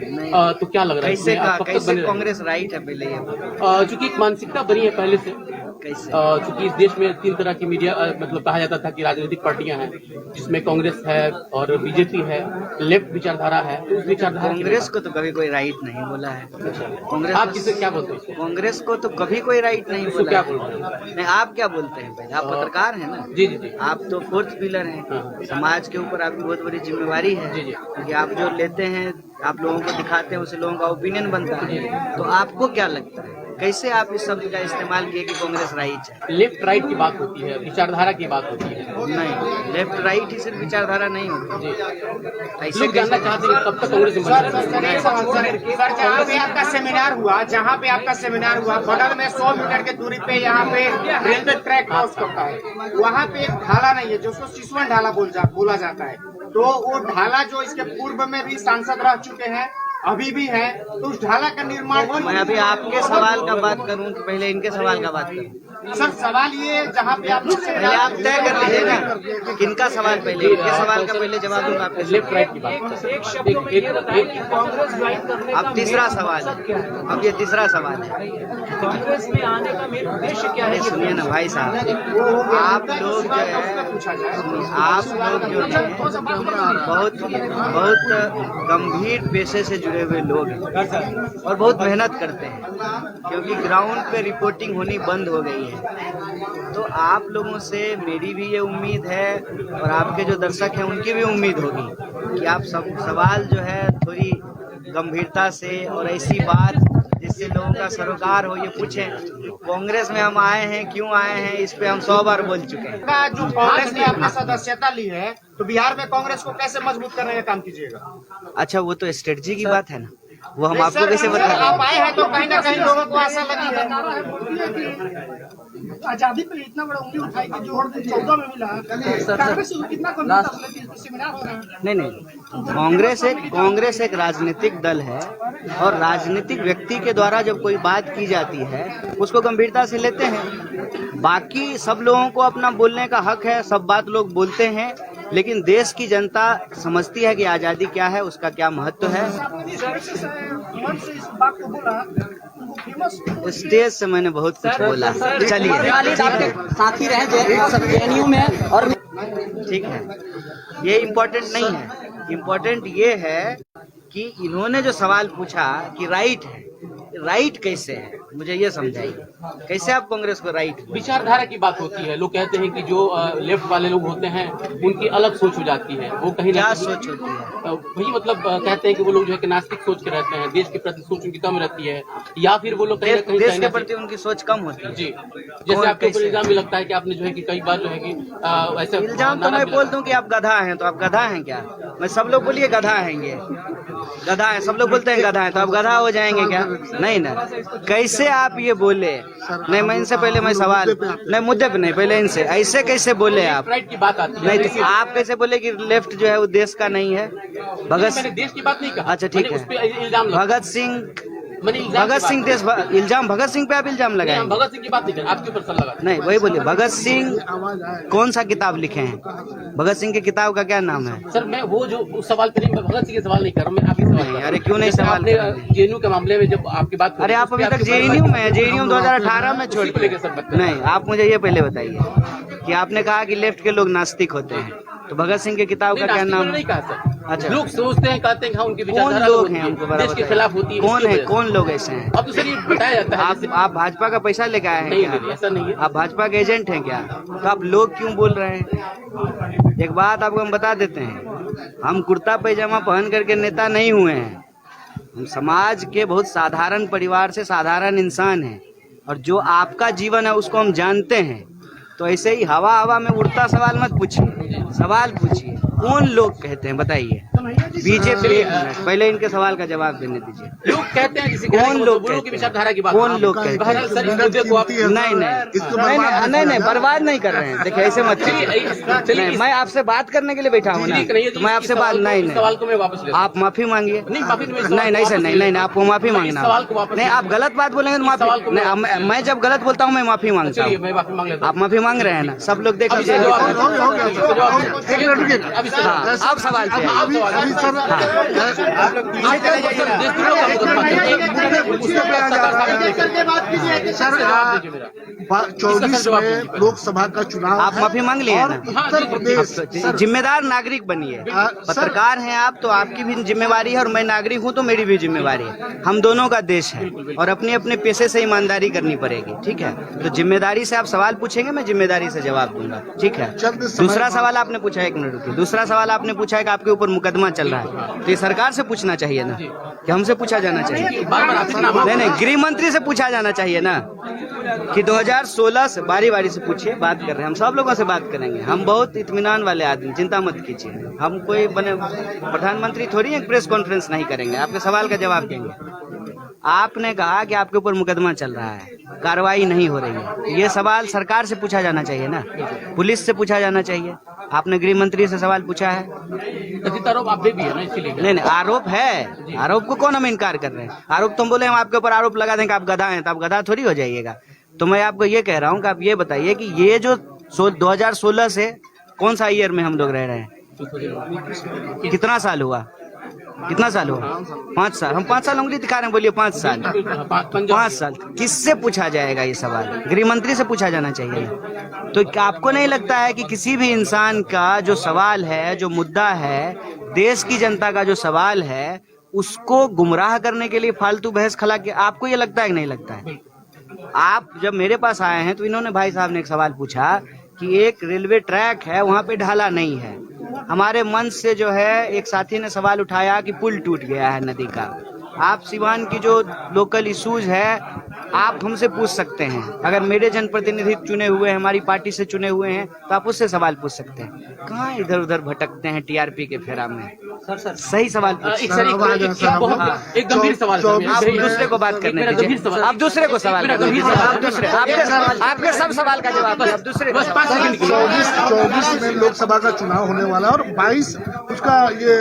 तो क्या लग रहा है कैसे इसमें आप कब तक कैसे बने कांग्रेस राइट है पहले ये बताओ। रहेंगे? चूंकि एक मानसिकता बनी है पहले से, कैसे? चूंकि इस देश में 3 तरह की मीडिया मतलब कहा जाता था कि राजनीतिक पार्टियां हैं, जिसमें कांग्रेस है और बीजेपी है, लेफ्ट विचारधारा है। तो उस विचारधारा कांग्रेस को तो कभी कोई राइट नहीं बोला है। कांग्रेस आप किसे क्या बोलते हैं? कांग्रेस को तो कभी कोई राइट नहीं उसको बोला क्या है। बोलते हैं? नहीं, आप क्या बोलते हैं पहले? आप पत्रकार हैं ना? जी जी जी। आप तो फोर्थ पिलर हैं, हाँ। समाज के ऊपर आपकी बहुत बड़ी जिम्मेवारी है। जी, जी। क्योंकि आप जो लेते हैं, आप लोगों को दिखाते हैं, उससे लोगों का ओपिनियन बनता है। तो आपको क्या लगता है, कैसे आप इस शब्द का इस्तेमाल किए कि कांग्रेस राइट है? लेफ्ट राइट की बात होती है, विचारधारा की बात होती है। नहीं, लेफ्ट राइट ही सिर्फ विचारधारा नहीं होती। जी ऐसे लोग जानना चाहते हैं कि कब तक कांग्रेस में बने रहेंगे। सर जहाँ पे आपका सेमिनार हुआ बगल में 100 मीटर की दूरी पे यहाँ पे रेलवे ट्रैक क्रॉस करता है। वहाँ पे एक ढाला नहीं है, जो उसको सिसवन ढाला बोला जाता है। तो वो ढाला जो इसके पूर्व में भी सांसद रह चुके हैं, अभी भी है, तो उस ढाला का निर्माण। मैं अभी आपके सवाल का बात करूं कि पहले इनके सवाल का बात करूं? सर सवाल ये जहाँ पे आप पहले आप तय कर लीजिए ना किनका सवाल पहले, इनके सवाल का पहले जवाब दूंगा आपके। लेफ्ट राइट की बात। अब तीसरा सवाल है, अब ये तीसरा सवाल है। कांग्रेस में आने का मेन उद्देश्य क्या है? सुनिए ना भाई साहब, आप लोग जो है, आप लोग जो है बहुत गंभीर पेशे से जुड़े हुए लोग हैं और बहुत मेहनत करते हैं, क्योंकि ग्राउंड पे रिपोर्टिंग होनी बंद हो गई है। तो आप लोगों से मेरी भी ये उम्मीद है और आपके जो दर्शक हैं उनकी भी उम्मीद होगी कि आप सब सवाल जो है थोड़ी गंभीरता से और ऐसी बात जिससे लोगों का सरोकार हो ये पूछें। कांग्रेस में हम आए हैं, क्यों आए हैं, इस पे हम 100 बार बोल चुके हैं। जो कांग्रेस ने अपनी सदस्यता ली है, तो बिहार में कांग्रेस को कैसे मजबूत करने का काम कीजिएगा? अच्छा, वो तो स्ट्रेटजी की बात है ना, वो हम आपको कैसे बता आप दें? आए हैं तो कहीं ना कहीं लोगों को आशा लगी है। आजादी पे इतना बड़ा उंगली उठाई कि जो 14 में मिला, कांग्रेस को कितना सेमिनार हो रहा है? नहीं, कांग्रेस एक राजनीतिक दल है और राजनीतिक व्यक्ति के द्वारा जब कोई बात की जाती है उसको गंभीरता से लेते हैं। बाकी सब लोगों को अपना बोलने का हक है, सब बात लोग बोलते हैं, लेकिन देश की जनता समझती है कि आजादी क्या है, उसका क्या महत्व है। स्टेज से मैंने बहुत कुछ बोला। चलिए आपके साथी रहे जेएनयू में और ठीक है, ये इम्पोर्टेंट नहीं है। इम्पोर्टेंट ये है कि इन्होंने जो सवाल पूछा कि राइट है, राइट कैसे है, मुझे ये समझाइए, कैसे आप कांग्रेस को राइट? विचारधारा की बात होती है। लोग कहते हैं कि जो लेफ्ट वाले लोग होते हैं उनकी अलग सोच हो जाती है, वो कहीं ना क्या कहीं सोच होती है? वही मतलब कहते हैं कि वो लोग जो है कि नास्तिक सोच के रहते हैं, देश के प्रति सोच उनकी कम रहती है, या फिर वो लोग कहीं ना कहीं देश चाइना के प्रति उनकी सोच कम होती है। जी जैसे आपके ऊपर कैसे? इल्जाम भी लगता है कि आपने जो है कि कई बार जो है कि ऐसा इल्जाम तो मैं बोल दूं कि आप गधा हैं, तो आप गधा हैं क्या? मैं सब लोग बोलिए गधा हैं, ये गधा है, सब लोग बोलते हैं गधा है, तो आप गधा हो जाएंगे क्या? नहीं ना। कैसे आप ये बोले? नहीं, मैं इनसे पहले मैं सवाल नहीं, मुद्दे पे नहीं, पहले इनसे ऐसे कैसे बोले आप? राइट की बात आती है। नहीं, तो आप कैसे बोले कि लेफ्ट जो है वो देश का नहीं है? मैंने देश की बात नहीं कहा। अच्छा ठीक मैंने है। उस पे इल्जाम लगा। भगत सिंह मैंने इल्जाम की भगत बात सिंह की। देश इल्जाम भगत सिंह पे आप इल्जाम नहीं, लगाए? हम भगत सिंह की बात नहीं कर, आपके ऊपर सर लगा। नहीं, वही बोलिए। भगत सिंह कौन सा किताब लिखे हैं? भगत सिंह की किताब का क्या नाम है? सर मैं वो जो उस सवाल पे नहीं, मैं भगत सिंह के सवाल नहीं कर रहा हूँ, मैं आपके सवाल कर रहा हूँ। अरे क्यों नहीं सवाल कर रहे? जेएनयू के मामले में जब आपकी बात अरे आप अभी तक जेएनयू में है, जेएनयू 2018 में छोड़ के। नहीं, आप मुझे ये पहले बताइए कि आपने कहा कि लेफ्ट के लोग नास्तिक होते हैं, तो भगत सिंह की किताब का क्या नाम नहीं है? कहा सर। अच्छा, लोग सोचते हैं, कहते हैं कि हाँ उनकी कौन विचारधारा लोग होती हैं है, हमको बड़ा देश के बताइए। खिलाफ होती है। कौन इसकी है, वजह से। कौन लोग ऐसे हैं? अब तो सर ये बताया जाता है। आप भाजपा का पैसा लेके आए हैं नहीं, क्या? नहीं, ऐसा नहीं है। आप भाजपा के एजेंट हैं क्या? तो आप लोग क्यों बोल रहे हैं? एक बात आपको हम बता देते हैं, हम कुर्ता पैजामा पहन करके नेता नहीं हुए हैं। हम समाज के बहुत साधारण परिवार से साधारण इंसान हैं, और जो आपका जीवन है उसको हम जानते हैं। तो ऐसे ही हवा हवा में उड़ता सवाल मत पूछिए, सवाल पूछिए। कौन लोग कहते हैं बताइए? बीजेपी पहले इनके सवाल का जवाब देने दीजिए। लोग कहते हैं किसी कौन लोग बोलो की कहते विचारधारा की हैं? बात कौन लोग कहते हैं? बहरहाल सर इस मुद्दे को आप नहीं बर्बाद नहीं कर रहे हैं। देखिए ऐसे मत चलिए, मैं आपसे बात करने के लिए बैठा हूँ ना, तो मैं आपसे बात नहीं सवाल को मैं वापस ले आप माफी मांगिए। नहीं, माफी नहीं, नहीं सर, नहीं आपको माफी मांगना। सवाल को वापस नहीं, आप गलत बात बोलेंगे तो माफी नहीं, मैं जब गलत बोलता हूँ मैं माफी मांगता चलिए हूँ। मैं माफी मांग लेता हूँ। आप माफी मांग रहे हैं ना, सब लोग देख लीजिए। अब सवाल पे सर 24 में लोकसभा का चुनाव आप माफी मांग लिए और ना। उत्तर प्रदेश जिम्मेदार नागरिक बनिए। पत्रकार हैं आप तो आपकी भी जिम्मेवारी है और मैं नागरिक हूं तो मेरी भी जिम्मेवारी है। हम दोनों का देश है और अपने अपने पेशे से ईमानदारी करनी पड़ेगी। ठीक है, तो जिम्मेदारी से आप सवाल पूछेंगे, मैं जिम्मेदारी से जवाब दूंगा। ठीक है। दूसरा सवाल आपने पूछा, एक मिनट रुकिए, दूसरा सवाल आपने पूछा है कि आपके ऊपर मुकदमा चल रहा है, तो ये सरकार से पूछना चाहिए ना कि हमसे पूछा जाना चाहिए? नहीं, गृह मंत्री से पूछा जाना चाहिए ना कि 2016 से बारी बारी से पूछिए। बात कर रहे हैं, हम सब लोगों से बात करेंगे। हम बहुत इत्मीनान वाले आदमी, चिंता मत कीजिए। हम कोई बने प्रधानमंत्री थोड़ी एक प्रेस कॉन्फ्रेंस नहीं करेंगे, आपके सवाल का जवाब देंगे। आपने कहा कि आपके ऊपर मुकदमा चल रहा है, कार्रवाई नहीं हो रही है, ये सवाल सरकार से पूछा जाना चाहिए ना, पुलिस से पूछा जाना चाहिए। आपने गृह मंत्री से सवाल पूछा है? आरोप आप भी है ना, इसीलिए नहीं, आरोप है। आरोप को कौन हम इनकार कर रहे हैं? आरोप तुम बोले हम आपके ऊपर आरोप लगा दें कि आप गधा हैं, तो आप गधा थोड़ी हो जाइएगा। तो मैं आपको ये कह रहा हूँ कि आप ये बताइए कि ये जो 2016 से कौन सा ईयर में हम लोग रह रहे हैं? कितना साल हुआ? कितना साल हुआ? 5 साल। हम 5 साल उंगली दिखा रहे हैं, बोलिए 5 साल। 5 साल किससे पूछा जाएगा ये सवाल? गृह मंत्री से पूछा जाना चाहिए। तो क्या आपको नहीं लगता है कि किसी भी इंसान का जो सवाल है, जो मुद्दा है, देश की जनता का जो सवाल है, उसको गुमराह करने के लिए फालतू बहस खला के, आपको ये लगता है कि नहीं लगता है? आप जब मेरे पास आए हैं तो इन्होंने, भाई साहब ने एक सवाल पूछा कि एक रेलवे ट्रैक है वहां पे ढाला नहीं है। हमारे मंच से जो है एक साथी ने सवाल उठाया कि पुल टूट गया है नदी का। आप सिवान की जो लोकल इश्यूज है आप हमसे पूछ सकते हैं। अगर मेरे जनप्रतिनिधि चुने हुए हैं, हमारी पार्टी से चुने हुए हैं, तो आप उससे सवाल पूछ सकते हैं। कहाँ इधर उधर भटकते हैं टीआरपी के फेरा में? सर सही सवाल एक गंभीर सवाल, आप दूसरे को बात करने दीजिए। आप दूसरे को सवाल आपके सब सवाल का जवाब आप दूसरे। 24 में लोकसभा का चुनाव होने वाला है और 22 उसका ये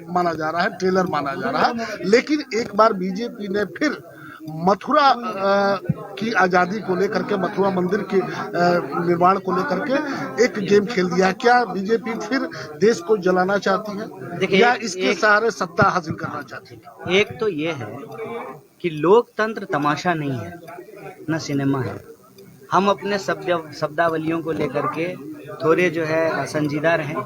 माना जा रहा है, ट्रेलर माना जा रहा है। लेकिन एक बार बीजेपी ने फिर मथुरा की आजादी को लेकर के, मथुरा मंदिर के निर्माण को लेकर के एक गेम खेल दिया। क्या बीजेपी फिर देश को जलाना चाहती है या इसके सहारे सत्ता हासिल करना चाहती है? एक तो ये है कि लोकतंत्र तमाशा नहीं है, न सिनेमा है। हम अपने शब्दावलियों को लेकर के थोड़े जो है संजीदा रहें।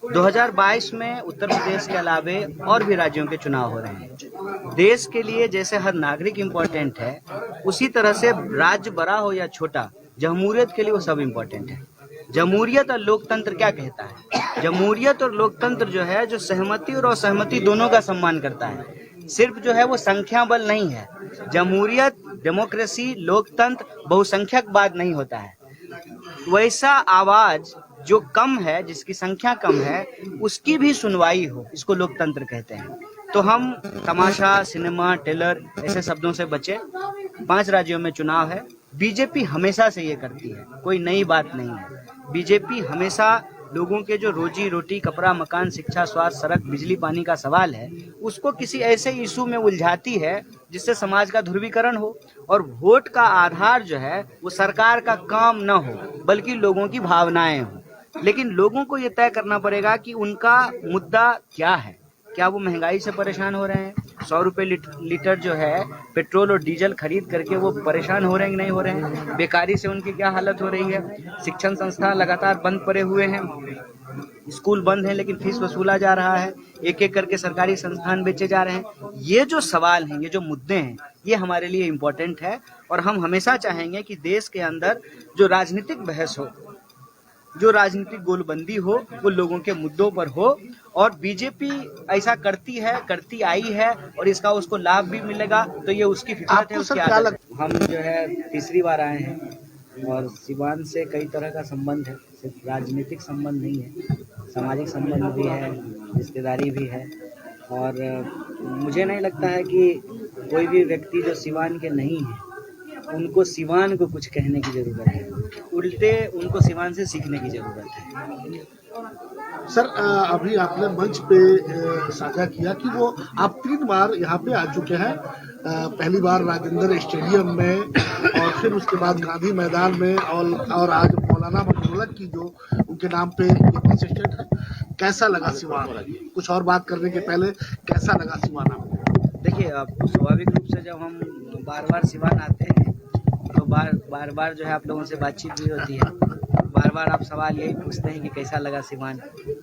2022 में उत्तर प्रदेश के अलावे और भी राज्यों के चुनाव हो रहे हैं। देश के लिए जैसे हर नागरिक इम्पोर्टेंट है, उसी तरह से राज्य बड़ा हो या छोटा, जमहूरियत के लिए वो सब इम्पोर्टेंट है। जमहूरियत और लोकतंत्र क्या कहता है? जमहूरियत और लोकतंत्र जो है, जो सहमति और असहमति दोनों का सम्मान करता है। सिर्फ जो है वो संख्या बल नहीं है। जमहूरियत, डेमोक्रेसी, लोकतंत्र बहुसंख्यकवाद नहीं होता है। वैसा आवाज जो कम है, जिसकी संख्या कम है, उसकी भी सुनवाई हो, इसको लोकतंत्र कहते हैं। तो हम तमाशा, सिनेमा, टेलर ऐसे शब्दों से बचे। 5 राज्यों में चुनाव है। बीजेपी हमेशा से ये करती है, कोई नई बात नहीं है। बीजेपी हमेशा लोगों के जो रोजी रोटी, कपड़ा, मकान, शिक्षा, स्वास्थ्य, सड़क, बिजली, पानी का सवाल है, उसको किसी ऐसे इशू में उलझाती है जिससे समाज का ध्रुवीकरण हो और वोट का आधार जो है वो सरकार का काम न हो, बल्कि लोगों की भावनाएं हो। लेकिन लोगों को ये तय करना पड़ेगा कि उनका मुद्दा क्या है। क्या वो महंगाई से परेशान हो रहे हैं? 100 रुपए लीटर जो है पेट्रोल और डीजल खरीद करके वो परेशान हो रहे हैं कि नहीं हो रहे हैं? बेकारी से उनकी क्या हालत हो रही है? शिक्षण संस्थान लगातार बंद पड़े हुए हैं, स्कूल बंद हैं लेकिन फीस वसूला जा रहा है, एक एक करके सरकारी संस्थान बेचे जा रहे हैं। ये जो सवाल हैं, ये जो मुद्दे हैं, ये हमारे लिए इम्पोर्टेंट है। और हम हमेशा चाहेंगे कि देश के अंदर जो राजनीतिक बहस हो, जो राजनीतिक गोलबंदी हो, वो लोगों के मुद्दों पर हो। और बीजेपी ऐसा करती है, करती आई है और इसका उसको लाभ भी मिलेगा, तो ये उसकी फितरत है, उसकी आदत है। हम जो है तीसरी बार आए हैं और सिवान से कई तरह का संबंध है, सिर्फ राजनीतिक संबंध नहीं है। सामाजिक संबंध भी है, रिश्तेदारी भी है। और मुझे नहीं लगता है कि कोई भी व्यक्ति जो सिवान के नहीं है उनको सिवान को कुछ कहने की ज़रूरत है, उल्टे उनको सिवान से सीखने की ज़रूरत है। सर अभी आपने मंच पे साझा किया कि वो आप 3 बार यहाँ पे आ चुके हैं, पहली बार राजेंद्र स्टेडियम में और फिर उसके बाद गांधी मैदान में और आज मौलाना मखदूम की जो उनके नाम पे बस स्टैंड है। कैसा लगा सिवान? कुछ और बात करने के पहले कैसा लगा सिवान आपको? देखिए, अब स्वाभाविक रूप से जब हम बार बार सिवान आते हैं तो बार बार जो है आप लोगों से बातचीत भी होती है, बार बार आप सवाल यही पूछते हैं कि कैसा लगा सिवान।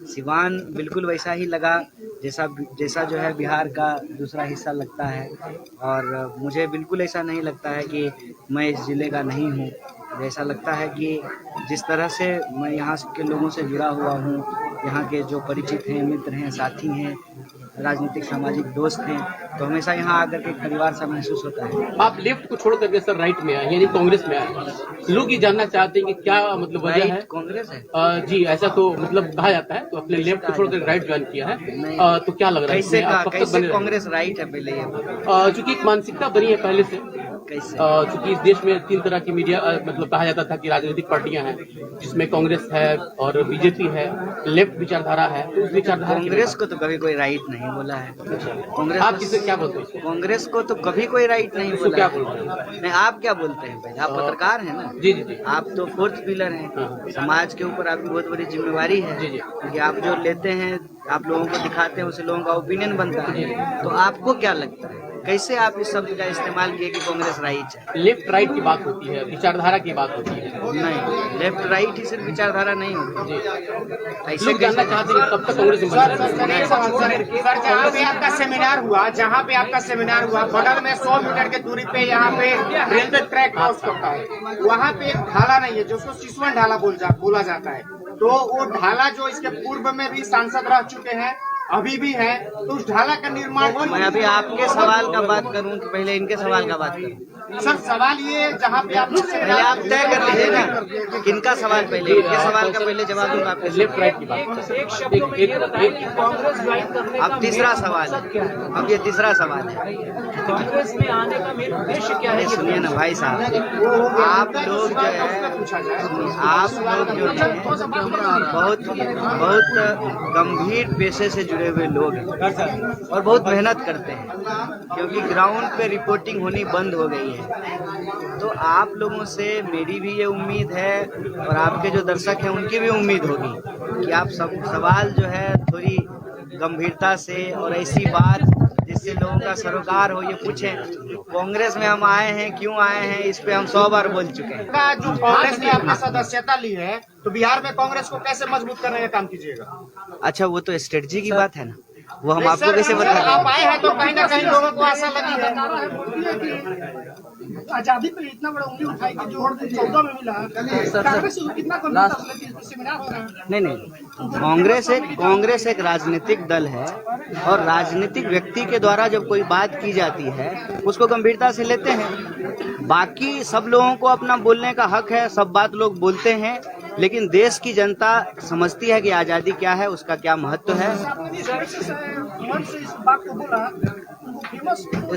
सिवान बिल्कुल वैसा ही लगा जैसा जो है बिहार का दूसरा हिस्सा लगता है। और मुझे बिल्कुल ऐसा नहीं लगता है कि मैं इस ज़िले का नहीं हूँ। ऐसा लगता है कि जिस तरह से मैं यहाँ के लोगों से जुड़ा हुआ हूँ, यहाँ के जो परिचित हैं, मित्र हैं, साथी हैं, राजनीतिक सामाजिक दोस्त हैं, तो हमेशा यहाँ आकर के एक परिवार सा महसूस होता है। आप लेफ्ट को छोड़ करके सर राइट में आए, यानी कांग्रेस में आए। लोग ये जानना चाहते हैं कि क्या मतलब वजह है? कांग्रेस है जी, ऐसा तो मतलब कहा जाता है। तो अपने लेफ्ट को छोड़कर राइट ज्वाइन किया है, तो क्या लग रहा है कैसे आप कब तक बने कांग्रेस राइट है? पहले ये चूंकि एक मानसिकता बनी है पहले से। कैसे? चूंकि इस देश में 3 तरह की मीडिया मतलब कहा जाता था कि राजनीतिक पार्टियां हैं, जिसमें कांग्रेस है और बीजेपी है, लेफ्ट विचारधारा है। तो उस विचारधारा कांग्रेस को तो कभी कोई राइट नहीं बोला है। कांग्रेस आप किसे क्या बोलते हैं? कांग्रेस को तो कभी कोई राइट नहीं बोला क्या है। बोल रहे हैं? नहीं, आप क्या बोलते हैं? पहले आप पत्रकार हैं ना? जी जी जी। आप तो 4th पिलर हैं। समाज के ऊपर आपकी बहुत बड़ी जिम्मेवारी है। जी, जी। क्योंकि आप जो लेते हैं, आप लोगों को दिखाते हैं, उससे लोगों का ओपिनियन बनता है। तो आपको क्या लगता है, कैसे आप इस शब्द का इस्तेमाल किए कि कांग्रेस राइट है? लेफ्ट राइट की बात होती है, विचारधारा की बात होती है। नहीं, लेफ्ट राइट ही सिर्फ विचारधारा नहीं होती। ऐसे लोग जानना चाहते हैं कब तक कांग्रेस में सर जहाँ पे आपका सेमिनार हुआ, बगल में 100 मीटर की दूरी पे यहाँ पे रेलवे ट्रैक क्रॉस करता है। वहाँ पे एक ढाला नहीं है, जिसको सिसवन ढाला बोला जाता है। तो वो ढाला जो इसके पूर्व में भी सांसद रह चुके हैं, अभी भी है, तो उस ढाला का निर्माण मैं अभी आपके सवाल का बात करूं कि पहले इनके सवाल का बात करूं? सर सवाल ये जहाँ पे आप पहले आप तय कर लीजिए ना किनका सवाल पहले, इनके सवाल का पहले जवाब दूंगा आपके। लेफ्ट राइट की बात। अब तीसरा सवाल है, अब ये तीसरा सवाल है। कांग्रेस में आने का मेन उद्देश्य क्या है? सुनिए ना भाई साहब, आप लोग जो है, आप लोग जो है बहुत गंभीर पेशे से जुड़े हुए लोग हैं और बहुत मेहनत करते हैं, क्योंकि ग्राउंड पे रिपोर्टिंग होनी बंद हो गई है। तो आप लोगों से मेरी भी ये उम्मीद है और आपके जो दर्शक हैं उनकी भी उम्मीद होगी कि आप सब सवाल जो है थोड़ी गंभीरता से और ऐसी बात जिससे लोगों का सरोकार हो ये पूछें। कांग्रेस में हम आए हैं, क्यों आए हैं, इस पे हम 100 बार बोल चुके हैं। जो कांग्रेस ने अपनी सदस्यता ली है, तो बिहार में कांग्रेस को कैसे मजबूत करने का काम कीजिएगा? अच्छा, वो तो स्ट्रेटजी की बात है ना, वो हम आपको कैसे बता आप आए हैं तो कहीं ना कहीं लोगों को आशा लगी है। आजादी पे इतना बड़ा उंगली उठाई कि जो 14 में मिला, कांग्रेस से कितना सेमिनार हो रहा है? नहीं, कांग्रेस एक राजनीतिक दल है और राजनीतिक व्यक्ति के द्वारा जब कोई बात की जाती है उसको गंभीरता से लेते हैं। बाकी सब लोगों को अपना बोलने का हक है, सब बात लोग बोलते हैं, लेकिन देश की जनता समझती है कि आजादी क्या है, उसका क्या महत्व है।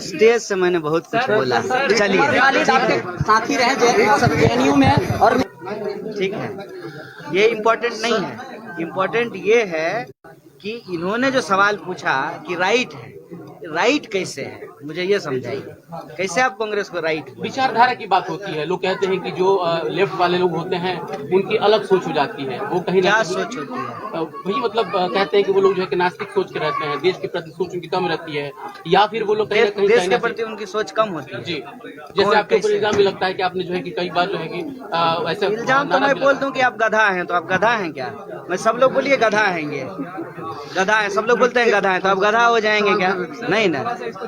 स्टेज से मैंने बहुत कुछ बोला, चलिए आपके साथी रहे जेएनयू में और ठीक है, ये इम्पोर्टेंट नहीं है। इम्पोर्टेंट ये है कि इन्होंने जो सवाल पूछा कि राइट है, राइट कैसे है, मुझे ये समझाइए, कैसे आप कांग्रेस को राइट? विचारधारा की बात होती है। लोग कहते हैं कि जो लेफ्ट वाले लोग होते हैं उनकी अलग सोच हो जाती है, वो कहीं क्या ना सोच होती है? वही मतलब कहते हैं कि वो लोग जो है कि नास्तिक सोच के रहते हैं, देश के प्रति सोच उनकी कम रहती है, या फिर वो लोग कहीं ना कहीं देश के प्रति उनकी सोच कम होती है। जी, जैसे आपके ऊपर इल्जाम भी लगता है कि आपने जो है कि कई बार जो है कि ऐसे इल्जाम तो मैं बोल दूं कि आप गधा हैं, तो आप गधा हैं क्या? मैं सब लोग बोलिए गधा हैं, ये गधा है, सब लोग बोलते हैं गधा है, तो आप गधा हो जाएंगे क्या? नहीं ना,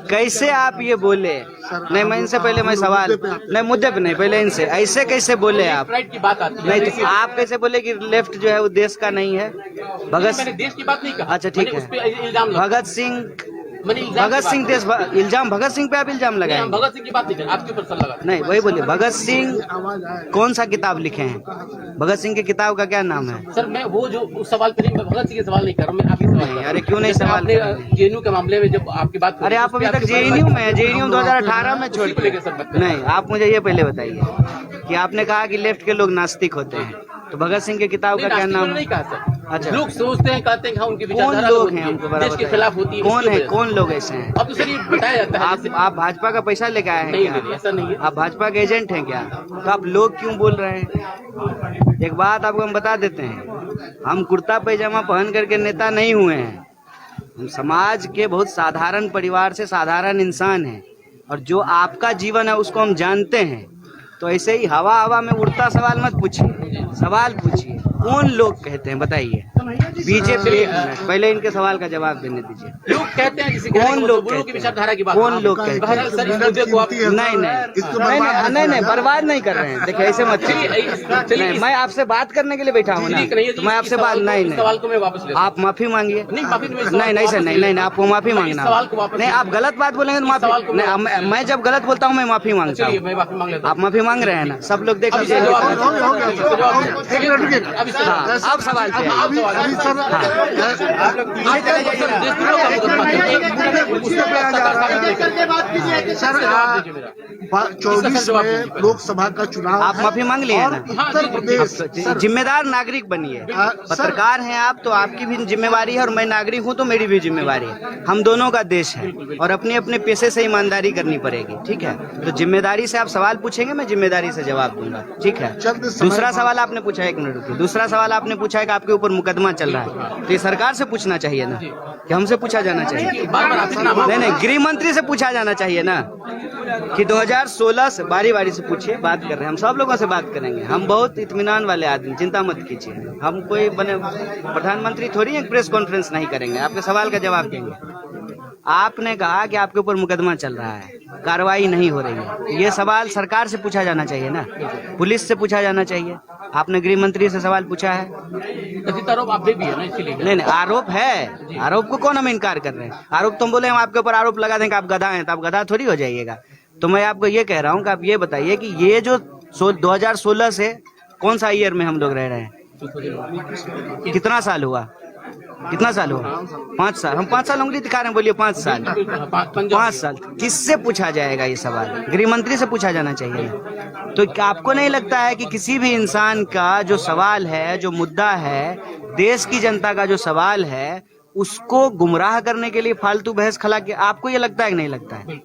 कैसे आप ये बोले? नहीं, मैं इनसे पहले मैं सवाल नहीं, मुद्दे पे नहीं, पहले इनसे ऐसे कैसे बोले आप? राइट की बात आती है। नहीं, तो आप कैसे बोले कि लेफ्ट जो है वो देश का नहीं है? मैंने देश की बात नहीं कहा। अच्छा ठीक उस है, पे इल्जाम लगा। भगत सिंह मैंने इल्जाम भगत की सिंह बात देश इल्जाम भगत सिंह पे आप इल्जाम नहीं, लगाए? हम भगत सिंह की बात नहीं कर, आपके ऊपर सर लगा। नहीं वही बोलिए, भगत सिंह कौन सा किताब लिखे हैं? भगत सिंह की किताब का क्या नाम है? सर मैं वो जो उस सवाल पे नहीं, मैं भगत सिंह के सवाल नहीं कर रहा हूँ, मैं आपके सवाल कर रहा हूँ। अरे क्यों नहीं जैसे सवाल आपने कर रहे हैं? जेएनयू के मामले में जब आपकी बात अरे आप अभी तक जेएनयू में है, जेएनयू 2018 में छोड़ को लेकर सर बात कर रहे हैं। नहीं, आप मुझे ये पहले बताइए कि आपने कहा कि लेफ्ट के लोग नास्तिक होते हैं, तो भगत सिंह की किताब का क्या नास्तिक नाम मैंने है? नहीं कहा सर। अच्छा। लोग सोचते हैं, कहते हैं कि हाँ उनकी कौन विचारधारा लोग होती हैं है, हमको बड़ा देश के बताइए। खिलाफ होती है। कौन इसकी है, वजह से। कौन लोग ऐसे हैं? अब तो सर ये बताया जाता है जैसे- आप भाजपा का पैसा लेके आए हैं नहीं, क्या? नहीं, ऐसा नहीं है। आप भाजपा के एजेंट हैं क्या? तो आप लोग क्यों बोल रहे हैं? एक बात आपको हम बता देते हैं, हम कुर्ता पैजामा पहन करके नेता नहीं हुए हैं। हम समाज के बहुत साधारण परिवार से साधारण इंसान हैं, और जो आपका जीवन है उसको हम जानते हैं। तो ऐसे ही हवा हवा में उड़ता सवाल मत पूछिए, सवाल पूछिए कौन लोग कहते हैं, बताइए। बीजेपी, पहले इनके सवाल का जवाब देने दीजिए। लोग कहते हैं किसी कौन लोग की कहते विचारधारा की हैं? बात कौन लोग कहते हैं? बहरहाल सर इस मुद्दे को आप नहीं नहीं नहीं नहीं, बर्बाद नहीं कर रहे हैं। देखिए ऐसे मत कीजिए। नहीं, मैं आपसे बात करने के लिए बैठा हूँ ना, तो मैं आपसे बात नहीं सवाल को मैं वापस ले आप माफी मांगिए। नहीं, माफी नहीं, नहीं नहीं सर, नहीं नहीं, आपको माफी मांगना। सवाल को वापस नहीं, आप गलत बात बोलेंगे तो सवाल को माफी नहीं, मैं जब गलत बोलता हूँ मैं माफी मांगता चलिए हूँ। मैं माफी मांग लेता हूँ। आप माफी मांग रहे हैं ना, सब लोग देख लीजिए। जवाब हाँ, अब अब सवाल पे आइए। अभी सर सर 24 में लोकसभा का चुनाव आप है माफी मांग लिए और ना? उत्तर प्रदेश सर, जिम्मेदार नागरिक बनिए। पत्रकार हैं आप, तो आपकी भी जिम्मेवारी है, और मैं नागरिक हूं तो मेरी भी जिम्मेवारी है। हम दोनों का देश है, और अपने अपने पेशे से ईमानदारी करनी पड़ेगी, ठीक है? तो जिम्मेदारी से आप सवाल पूछेंगे, मैं जिम्मेदारी से जवाब दूंगा, ठीक है? दूसरा सवाल आपने पूछा, 1 मिनट रुकिए। दूसरा सवाल आपने पूछा है कि आपके ऊपर मुकदमा चल रहा है, तो ये सरकार से पूछना चाहिए ना, कि हमसे पूछा जाना चाहिए? नहीं नहीं, गृह मंत्री से पूछा जाना चाहिए ना, कि 2016 से बारी बारी से पूछिए। बात कर रहे हैं हम, सब लोगों से बात करेंगे। हम बहुत इत्मीनान वाले आदमी, चिंता मत कीजिए। हम कोई बने प्रधानमंत्री थोड़ी एक प्रेस कॉन्फ्रेंस नहीं करेंगे, आपके सवाल का जवाब देंगे। आपने कहा कि आपके ऊपर मुकदमा चल रहा है, कार्रवाई नहीं हो रही है, ये सवाल सरकार से पूछा जाना चाहिए ना, पुलिस से पूछा जाना चाहिए। आपने गृह मंत्री से सवाल पूछा है? कथित आरोप आप पे भी है ना, इसलिए नहीं नहीं, आरोप है, आरोप को कौन हम इनकार कर रहे हैं? आरोप तुम बोले हम आपके ऊपर आरोप लगा दें कि आप गधा हैं, तो आप गधा थोड़ी हो जाइएगा। तो मैं आपको ये कह रहा हूँ कि आप ये बताइए कि ये जो 2016 से कौन सा ईयर में हम लोग रह रहे हैं? कितना साल हुआ? कितना साल हुआ? 5 साल। हम 5 साल उंगली दिखा रहे हैं, बोलिए 5 साल। 5 साल किससे पूछा जाएगा ये सवाल? गृह मंत्री से पूछा जाना चाहिए। तो क्या आपको नहीं लगता है कि किसी भी इंसान का जो सवाल है, जो मुद्दा है, देश की जनता का जो सवाल है, उसको गुमराह करने के लिए फालतू बहस खला के, आपको ये लगता है कि नहीं लगता है?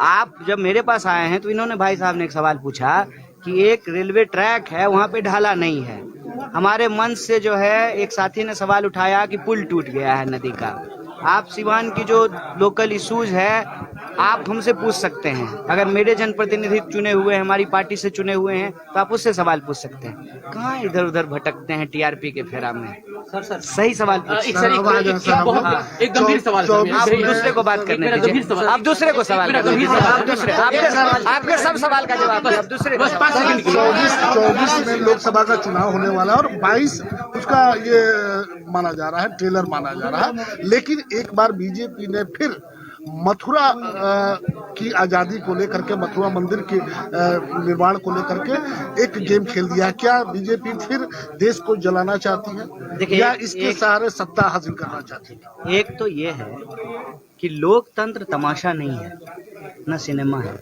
आप जब मेरे पास आए हैं तो इन्होंने, भाई साहब ने एक सवाल पूछा कि एक रेलवे ट्रैक है, वहां पे ढाला नहीं है। हमारे मंच से जो है एक साथी ने सवाल उठाया कि पुल टूट गया है नदी का। आप सिवान की जो लोकल इश्यूज है, आप हमसे पूछ सकते हैं। अगर मेरे जनप्रतिनिधि चुने हुए हैं, हमारी पार्टी से चुने हुए हैं, तो आप उससे सवाल पूछ सकते हैं। कहाँ इधर उधर भटकते हैं टीआरपी के फेरा में? सही सवाल पूछिए। एक गंभीर सवाल है। आप दूसरे को बात करने दीजिए, आप दूसरे को सवाल करने दीजिए। आप दूसरे, आपके सब सवाल का जवाब आप दूसरे। 24 में लोकसभा का चुनाव होने वाला है, और 22 उसका ये माना जा रहा है, ट्रेलर माना जा रहा है। लेकिन एक बार बीजेपी ने फिर मथुरा की आजादी को लेकर के, मथुरा मंदिर के निर्माण को लेकर के एक गेम खेल दिया। क्या बीजेपी फिर देश को जलाना चाहती है, या इसके सहारे सत्ता हासिल करना चाहती है? एक तो ये है कि लोकतंत्र तमाशा नहीं है, न सिनेमा है।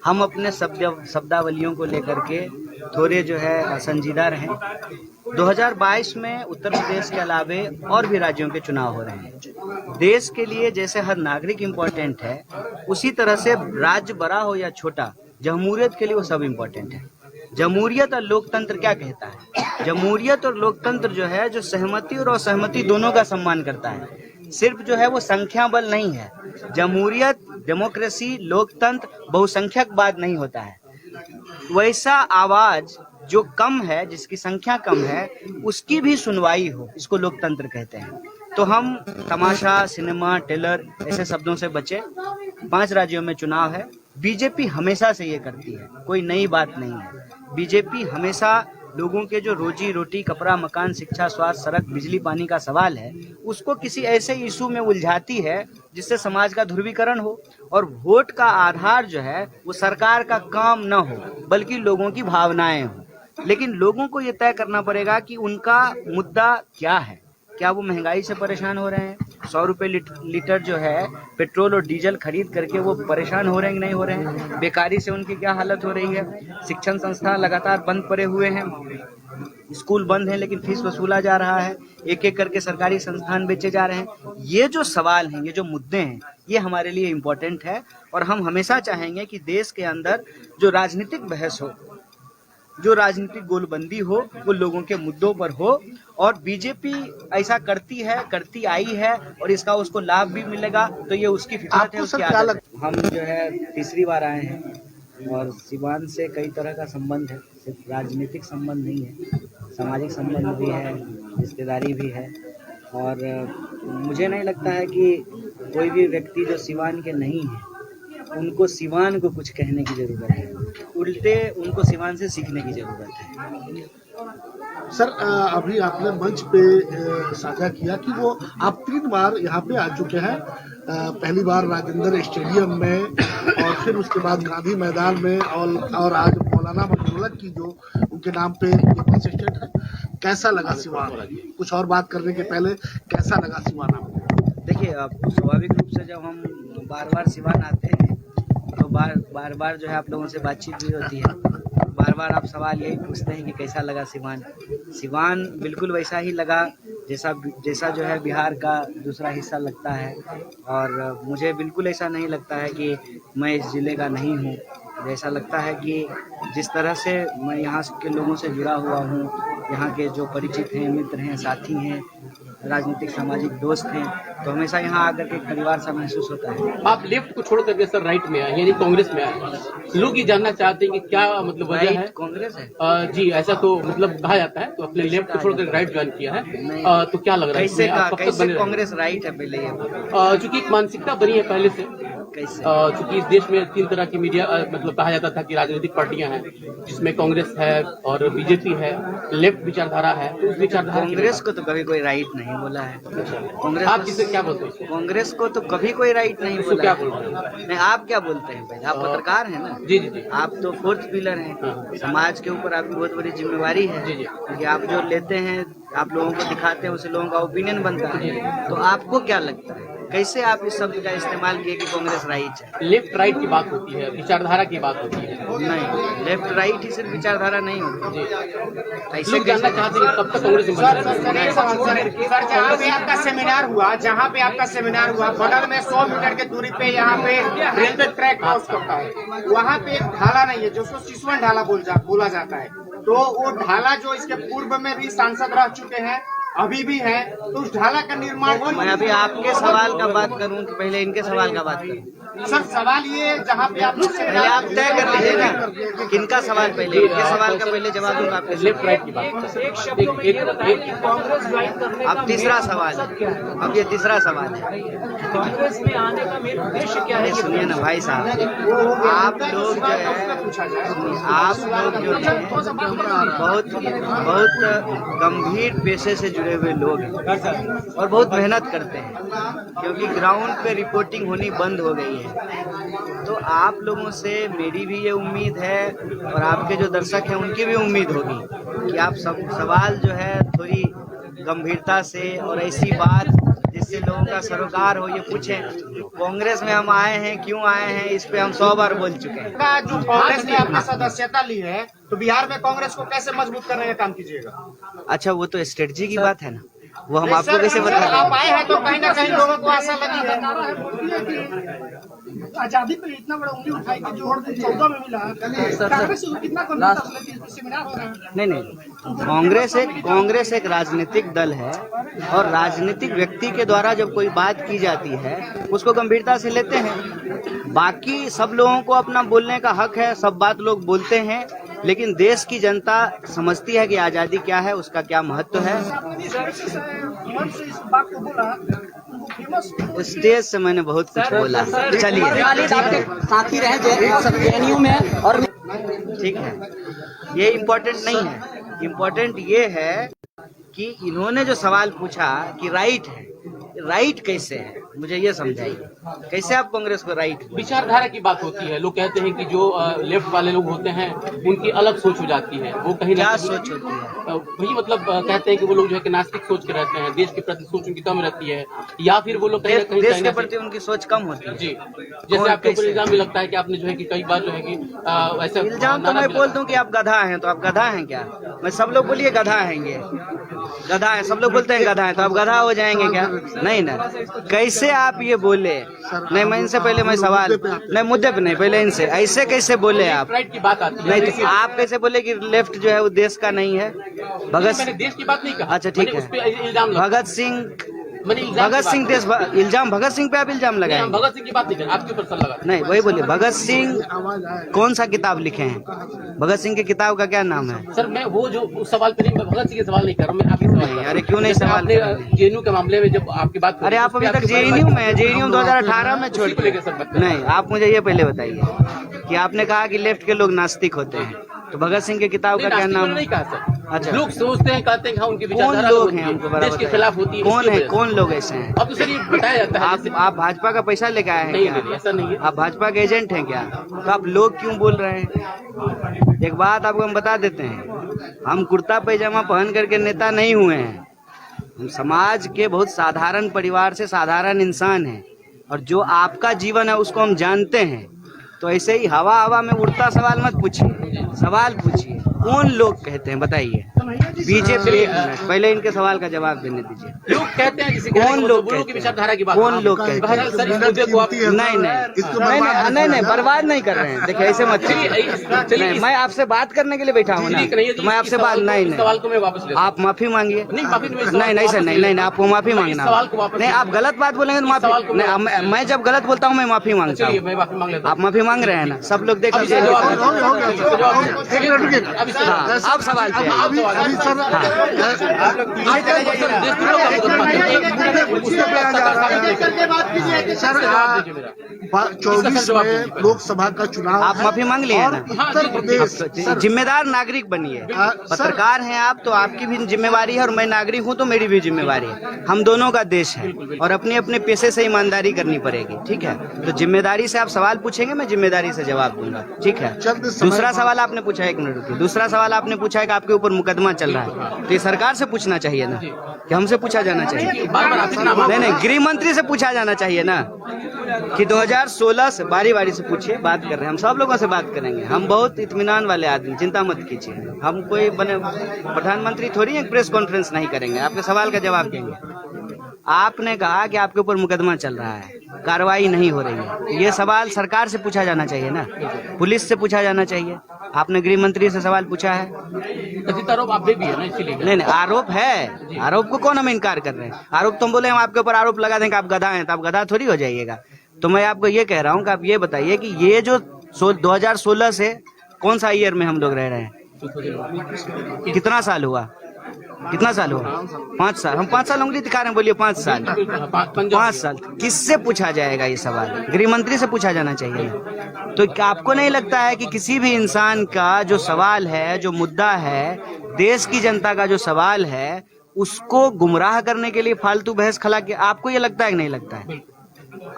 हम अपने शब्दावलियों को लेकर के थोड़े जो है संजीदा रहें। 2022 में उत्तर प्रदेश के अलावे और भी राज्यों के चुनाव हो रहे हैं। देश के लिए जैसे हर नागरिक इम्पोर्टेंट है, उसी तरह से राज्य बड़ा हो या छोटा, जमहूरियत के लिए वो सब इम्पोर्टेंट है। जमहूरियत और लोकतंत्र क्या कहता है? जमहूरियत और लोकतंत्र जो है, जो सहमति और असहमति दोनों का सम्मान करता है। सिर्फ जो है वो संख्या बल नहीं है। जमहूरियत, डेमोक्रेसी, लोकतंत्र बहुसंख्यकवाद नहीं होता है। वैसा आवाज जो कम है, जिसकी संख्या कम है, उसकी भी सुनवाई हो, इसको लोकतंत्र कहते हैं। तो हम तमाशा, सिनेमा, टेलर ऐसे शब्दों से बचे। 5 राज्यों में चुनाव है। बीजेपी हमेशा से ये करती है, कोई नई बात नहीं है। बीजेपी हमेशा लोगों के जो रोजी रोटी, कपड़ा, मकान, शिक्षा, स्वास्थ्य, सड़क, बिजली, पानी का सवाल है, उसको किसी ऐसे इशू में उलझाती है जिससे समाज का ध्रुवीकरण हो, और वोट का आधार जो है वो सरकार का काम न हो बल्कि लोगों की भावनाएं हो। लेकिन लोगों को ये तय करना पड़ेगा कि उनका मुद्दा क्या है। क्या वो महंगाई से परेशान हो रहे हैं? 100 रुपये लीटर जो है पेट्रोल और डीजल खरीद करके वो परेशान हो रहे हैं कि नहीं हो रहे हैं? बेकारी से उनकी क्या हालत हो रही है? शिक्षण संस्थान लगातार बंद पड़े हुए हैं, स्कूल बंद हैं लेकिन फीस वसूला जा रहा है, एक एक करके सरकारी संस्थान बेचे जा रहे हैं। ये जो सवाल हैं, ये जो मुद्दे हैं, ये हमारे लिए इम्पोर्टेंट है। और हम हमेशा चाहेंगे कि देश के अंदर जो राजनीतिक बहस हो, जो राजनीतिक गोलबंदी हो, वो लोगों के मुद्दों पर हो। और बीजेपी ऐसा करती है, करती आई है, और इसका उसको लाभ भी मिलेगा, तो ये उसकी फितरत है, उसकी आदत है। हम जो है तीसरी बार आए हैं और सिवान से कई तरह का संबंध है, सिर्फ राजनीतिक संबंध नहीं है, सामाजिक संबंध भी है, रिश्तेदारी भी है। और मुझे नहीं लगता है कि कोई भी व्यक्ति जो सिवान के नहीं है उनको सिवान को कुछ कहने की जरूरत है, उल्टे उनको सिवान से सीखने की जरूरत है। सर, अभी आपने मंच पे साझा किया कि वो आप 3 बार यहाँ पे आ चुके हैं। पहली बार राजेंद्र स्टेडियम में, और फिर उसके बाद गांधी मैदान में, और आज मौलाना मकबूल की जो उनके नाम पे बस स्टैंड है। कैसा लगा सिवान? कुछ और बात करने के पहले कैसा लगा सिवान आपको? देखिए, स्वाभाविक रूप से जब हम बार बार सिवान आते हैं तो बार बार जो है आप लोगों से बातचीत भी होती है, बार बार आप सवाल यही पूछते हैं कि कैसा लगा सिवान। सिवान बिल्कुल वैसा ही लगा जैसा जो है बिहार का दूसरा हिस्सा लगता है। और मुझे बिल्कुल ऐसा नहीं लगता है कि मैं इस ज़िले का नहीं हूँ। ऐसा लगता है कि जिस तरह से मैं यहाँ के लोगों से जुड़ा हुआ हूँ, यहाँ के जो परिचित हैं, मित्र हैं, साथी हैं, राजनीतिक सामाजिक दोस्त हैं, तो हमेशा यहाँ आकर के एक परिवार सा महसूस होता है। आप लेफ्ट को छोड़ करके सर राइट में आए, यानी कांग्रेस में आए। लोग ये जानना चाहते हैं कि क्या मतलब वजह है? कांग्रेस है जी, ऐसा तो मतलब कहा जाता है। तो अपने लेफ्ट को छोड़कर राइट ज्वाइन किया है, तो क्या लग रहा है? कैसे कांग्रेस राइट है? पहले चूंकि एक मानसिकता बनी है पहले से, चूंकि इस देश में 3 तरह की मीडिया मतलब कहा जाता था कि राजनीतिक पार्टियां हैं, जिसमें कांग्रेस है और बीजेपी है, लेफ्ट विचारधारा है। तो उस विचारधारा कांग्रेस को तो कभी कोई राइट नहीं बोला है। कांग्रेस, आप जिसे क्या बोलते हैं? कांग्रेस को तो कभी कोई राइट नहीं बोला। क्या बोल रहे हैं? नहीं, आप क्या बोलते हैं? पहले आप पत्रकार हैं ना? जी जी जी। आप तो 4th पिलर हैं। समाज के ऊपर आपकी बहुत बड़ी जिम्मेवारी है। जी जी। क्योंकि आप जो लेते हैं, आप लोगों को दिखाते हैं, उससे लोगों का ओपिनियन बनता है। तो आपको क्या लगता है, कैसे आप इस शब्द का इस्तेमाल किए कि कांग्रेस राइट है? लेफ्ट राइट की बात होती है, विचारधारा की बात होती है। नहीं, लेफ्ट राइट ही सिर्फ विचारधारा नहीं होती। ऐसे लोग जानना चाहते हैं कब तक कांग्रेस में सर, जहाँ पे आपका सेमिनार हुआ, बगल में 100 मीटर की दूरी पे यहाँ पे रेलवे ट्रैक क्रॉस करता है, वहाँ पे एक ढाला नहीं है जिसको सिसवन ढाला बोला जाता है। तो वो ढाला जो इसके पूर्व में भी सांसद रह चुके हैं, अभी भी है, तो उस ढाला का निर्माण। मैं अभी आपके सवाल का बात करूं कि पहले इनके सवाल का बात करूं? सर, सवाल ये जहाँ पे आप पहले आप तय कर लीजिए ना, किनका सवाल पहले? इनके सवाल का पहले जवाब दूंगा आपके। लेफ्ट राइट की बात। अब तीसरा सवाल है, अब ये तीसरा सवाल है। कांग्रेस में आने का मेरा उद्देश्य क्या है? सुनिए ना भाई साहब, आप लोग जो है, आप लोग जो है बहुत गंभीर पेशे से जुड़े हुए लोग हैं और बहुत मेहनत करते हैं, क्योंकि ग्राउंड पे रिपोर्टिंग होनी बंद हो गई है। तो आप लोगों से मेरी भी ये उम्मीद है और आपके जो दर्शक हैं उनकी भी उम्मीद होगी कि आप सब सवाल जो है थोड़ी गंभीरता से और ऐसी बात जिससे लोगों का सरोकार हो ये पूछें। कांग्रेस में हम आए हैं, क्यों आए हैं, इस पे हम 100 बार बोल चुके हैं। जो कांग्रेस ने अपनी सदस्यता ली है, तो बिहार में कांग्रेस को कैसे मजबूत करने का काम कीजिएगा? अच्छा, वो तो स्ट्रेटजी की बात है ना, वो हम आपको कैसे आप बताएं? आए हैं तो कहीं ना कहीं लोगों को आशा लगी है। आजादी पे इतना बड़ा उंगली उठाई कि जो 14 में मिला, कांग्रेस से कितना सेमिनार हो रहा है? नहीं, कांग्रेस एक राजनीतिक दल है और राजनीतिक व्यक्ति के द्वारा जब कोई बात की जाती है उसको गंभीरता से लेते हैं। बाकी सब लोगों को अपना बोलने का हक है, सब बात लोग बोलते हैं, लेकिन देश की जनता समझती है कि आजादी क्या है, उसका क्या महत्व है। स्टेज से मैंने बहुत कुछ बोला, चलिए साथी रहे जेएनयू में। और ठीक है, ये इम्पोर्टेंट नहीं है। इम्पोर्टेंट ये है कि इन्होंने जो सवाल पूछा कि राइट है, राइट कैसे है, मुझे ये समझाइए, कैसे आप कांग्रेस को राइट? विचारधारा की बात होती है। लोग कहते हैं कि जो लेफ्ट वाले लोग होते हैं उनकी अलग सोच हो जाती है, वो कहीं ना क्या कहीं सोच होती है? वही मतलब कहते हैं कि वो लोग जो है कि नास्तिक सोच के रहते हैं, देश के प्रति सोच उनकी कम रहती है, या फिर वो लोग कहीं ना कहीं देश कहीं के ना प्रति उनकी सोच कम होती है। जी, जैसे कौन, आपके ऊपर कैसे? इल्जाम भी लगता है कि आपने जो है कि कई बार जो है कि ऐसे इल्जाम तो नारा मैं भी बोल लगा- दूं कि आप गधा हैं, तो आप गधा हैं क्या? मैं सब लोग बोलिए गधा हैं, ये गधा है, सब लोग बोलते हैं गधा है, तो आप गधा हो जाएंगे क्या? नहीं ना। कैसे आप ये बोले? नहीं, मैं इनसे पहले मैं सवाल नहीं, मुद्दे पे नहीं, पहले इनसे ऐसे कैसे बोले आप? राइट की बात आती है। नहीं देखिए, तो आप कैसे बोले कि लेफ्ट जो है वो देश का नहीं है? भगत मैंने देश की बात नहीं कहा। अच्छा, ठीक मैंने है। उस पे इल्जाम लगा- भगत सिंह, मैंने इल्जाम की भगत बात सिंह की। देश इल्जाम भगत सिंह पे आप इल्जाम नहीं, हम लगाएंगे? भगत सिंह की बात नहीं कर, आपके ऊपर सर लगा। नहीं, वही बोलिए, भगत सिंह कौन सा किताब लिखे हैं? भगत सिंह की किताब का क्या नाम है? सर मैं वो जो उस सवाल पे नहीं, मैं भगत सिंह के सवाल नहीं कर रहा हूँ, मैं आपके सवाल कर रहा हूँ। अरे क्यों नहीं जैसे सवाल आपने कर रहे हैं? जेएनयू के मामले में जब आपकी बात अरे आप अभी तक जेएनयू में है, जेएनयू 2018 में छोड़ उसी को के। लेकर सर बात कर रहे हैं। नहीं, आप मुझे ये पहले बताइए कि आपने कहा कि लेफ्ट के लोग नास्तिक होते हैं, तो भगत सिंह की किताब का नहीं, क्या नास्तिक नाम? मैंने नहीं कहा सर। अच्छा। लोग सोचते हैं, कहते हैं कि हाँ उनकी कौन विचारधारा लोग होती हैं है, हमको बड़ा देश के बताइए। खिलाफ होती है, कौन इसकी है, वजह से। कौन लोग ऐसे हैं? अब तो सर ये बताया जाता है जैसे- आप भाजपा का पैसा लेके आए हैं नहीं, क्या? नहीं, ऐसा नहीं है। आप भाजपा के एजेंट हैं क्या? तो आप लोग क्यों बोल रहे हैं? एक बात आपको हम बता देते हैं, हम कुर्ता पैजामा पहन करके नेता नहीं हुए हैं। हम समाज के बहुत साधारण परिवार से साधारण इंसान हैं, और जो आपका जीवन है उसको हम जानते हैं। तो ऐसे ही हवा हवा में उड़ता सवाल मत पूछिए, सवाल पूछिए। कौन लोग कहते हैं बताइए? बीजेपी। पहले इनके सवाल का जवाब देने दीजिए। लोग कहते हैं जिसे कौन लोग की कहते विचारधारा की बात। कौन लोग कहते बहरहाल हैं? सर इस मुद्दे को आप नहीं नहीं नहीं नहीं, बर्बाद नहीं कर रहे हैं। देखिए ऐसे मत कीजिए। नहीं, मैं आपसे बात करने के लिए बैठा हूँ ना, तो मैं आपसे बात नहीं सवाल को मैं वापस ले आप माफी मांगिए। नहीं, माफी नहीं, नहीं नहीं सर, नहीं नहीं, आपको माफी मांगना सवाल को वापस नहीं, आप गलत बात बोलेंगे तो सवाल माफी को नहीं। मैं जब गलत बोलता हूँ मैं माफी मांगता चलिए हूँ। मैं माफी मांग लेता आप माफी मांग रहे हैं ना, सब लोग देख हूँ। लीजिए। अब इससे हाँ, अब सवाल पे आइए। अभी अभी सर सर 24 में लोकसभा का चुनाव आप है माफी मांग लिए और ना? उत्तर प्रदेश सर, जिम्मेदार नागरिक बनिए। पत्रकार हैं आप, तो आपकी भी जिम्मेवारी है, और मैं नागरिक हूं तो मेरी भी जिम्मेवारी है। हम दोनों का देश है, और अपने अपने पेशे से ईमानदारी करनी पड़ेगी, ठीक है? तो जिम्मेदारी से आप सवाल पूछेंगे, मैं जिम्मेदारी से जवाब दूंगा, ठीक है? दूसरा सवाल आपने पूछा, एक मिनट रुकिए। दूसरा सवाल आपने पूछा है कि आपके ऊपर मुकदमा चल रहा है, तो ये सरकार से पूछना चाहिए ना, कि हमसे पूछा जाना चाहिए? नहीं नहीं, गृह मंत्री से पूछा जाना चाहिए ना, कि 2016 से बारी बारी से पूछिए। बात कर रहे हैं हम, सब लोगों से बात करेंगे। हम बहुत इत्मीनान वाले आदमी, चिंता मत कीजिए। हम कोई बने प्रधानमंत्री थोड़ी हैं, प्रेस कॉन्फ्रेंस नहीं करेंगे, आपके सवाल का जवाब देंगे। आपने कहा कि आपके ऊपर मुकदमा चल रहा है, कार्रवाई नहीं हो रही है, ये सवाल सरकार से पूछा जाना चाहिए ना, पुलिस से पूछा जाना चाहिए। आपने गृह मंत्री से सवाल पूछा है? कथित आरोप आप पे भी है ना, इसीलिए नहीं नहीं, आरोप है, आरोप को कौन हम इनकार कर रहे हैं? आरोप तुम बोले हम आपके ऊपर आरोप लगा दें कि आप गधा हैं, तो आप गधा थोड़ी हो जाइएगा। तो मैं आपको ये कह रहा हूँ कि आप ये बताइए कि ये जो 2016 से कौन सा ईयर में हम लोग रह रहे हैं? कितना साल हुआ? कितना साल हुआ? 5 साल। हम 5 साल उंगली दिखा रहे हैं, बोलिए 5 साल। 5 साल किससे पूछा जाएगा ये सवाल? गृह मंत्री से पूछा जाना चाहिए ना। तो क्या आपको नहीं लगता है कि किसी भी इंसान का जो सवाल है, जो मुद्दा है, देश की जनता का जो सवाल है, उसको गुमराह करने के लिए फालतू बहस खला के, आपको ये लगता है कि नहीं लगता है?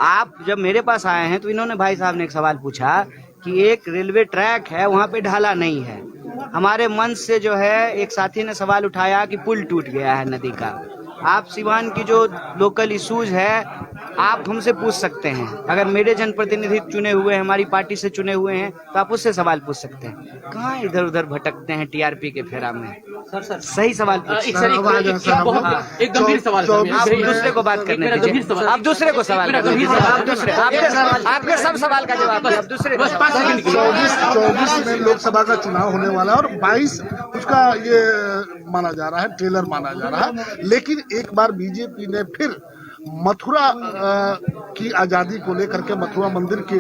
आप जब मेरे पास आए हैं तो इन्होंने, भाई साहब ने एक सवाल पूछा कि एक रेलवे ट्रैक है, वहां पे ढाला नहीं है। हमारे मंच से जो है एक साथी ने सवाल उठाया कि पुल टूट गया है नदी का। आप सिवान की जो लोकल इश्यूज है आप हमसे पूछ सकते हैं। अगर मेरे जनप्रतिनिधि चुने हुए हैं, हमारी पार्टी से चुने हुए हैं, तो आप उससे सवाल पूछ सकते हैं। कहाँ इधर उधर भटकते हैं टीआरपी के फेरा में? सर सही सवाल पूछिए। एक गंभीर सवाल है। आप दूसरे को बात करने दीजिए, आप दूसरे को सवाल करने दीजिए। आप दूसरे, आपके सब सवाल का जवाब आप दूसरे। 24 में लोकसभा का चुनाव होने वाला है और 22 उसका ये माना जा रहा है, ट्रेलर माना जा रहा है। लेकिन एक बार बीजेपी ने फिर मथुरा की आजादी को लेकर के, मथुरा मंदिर के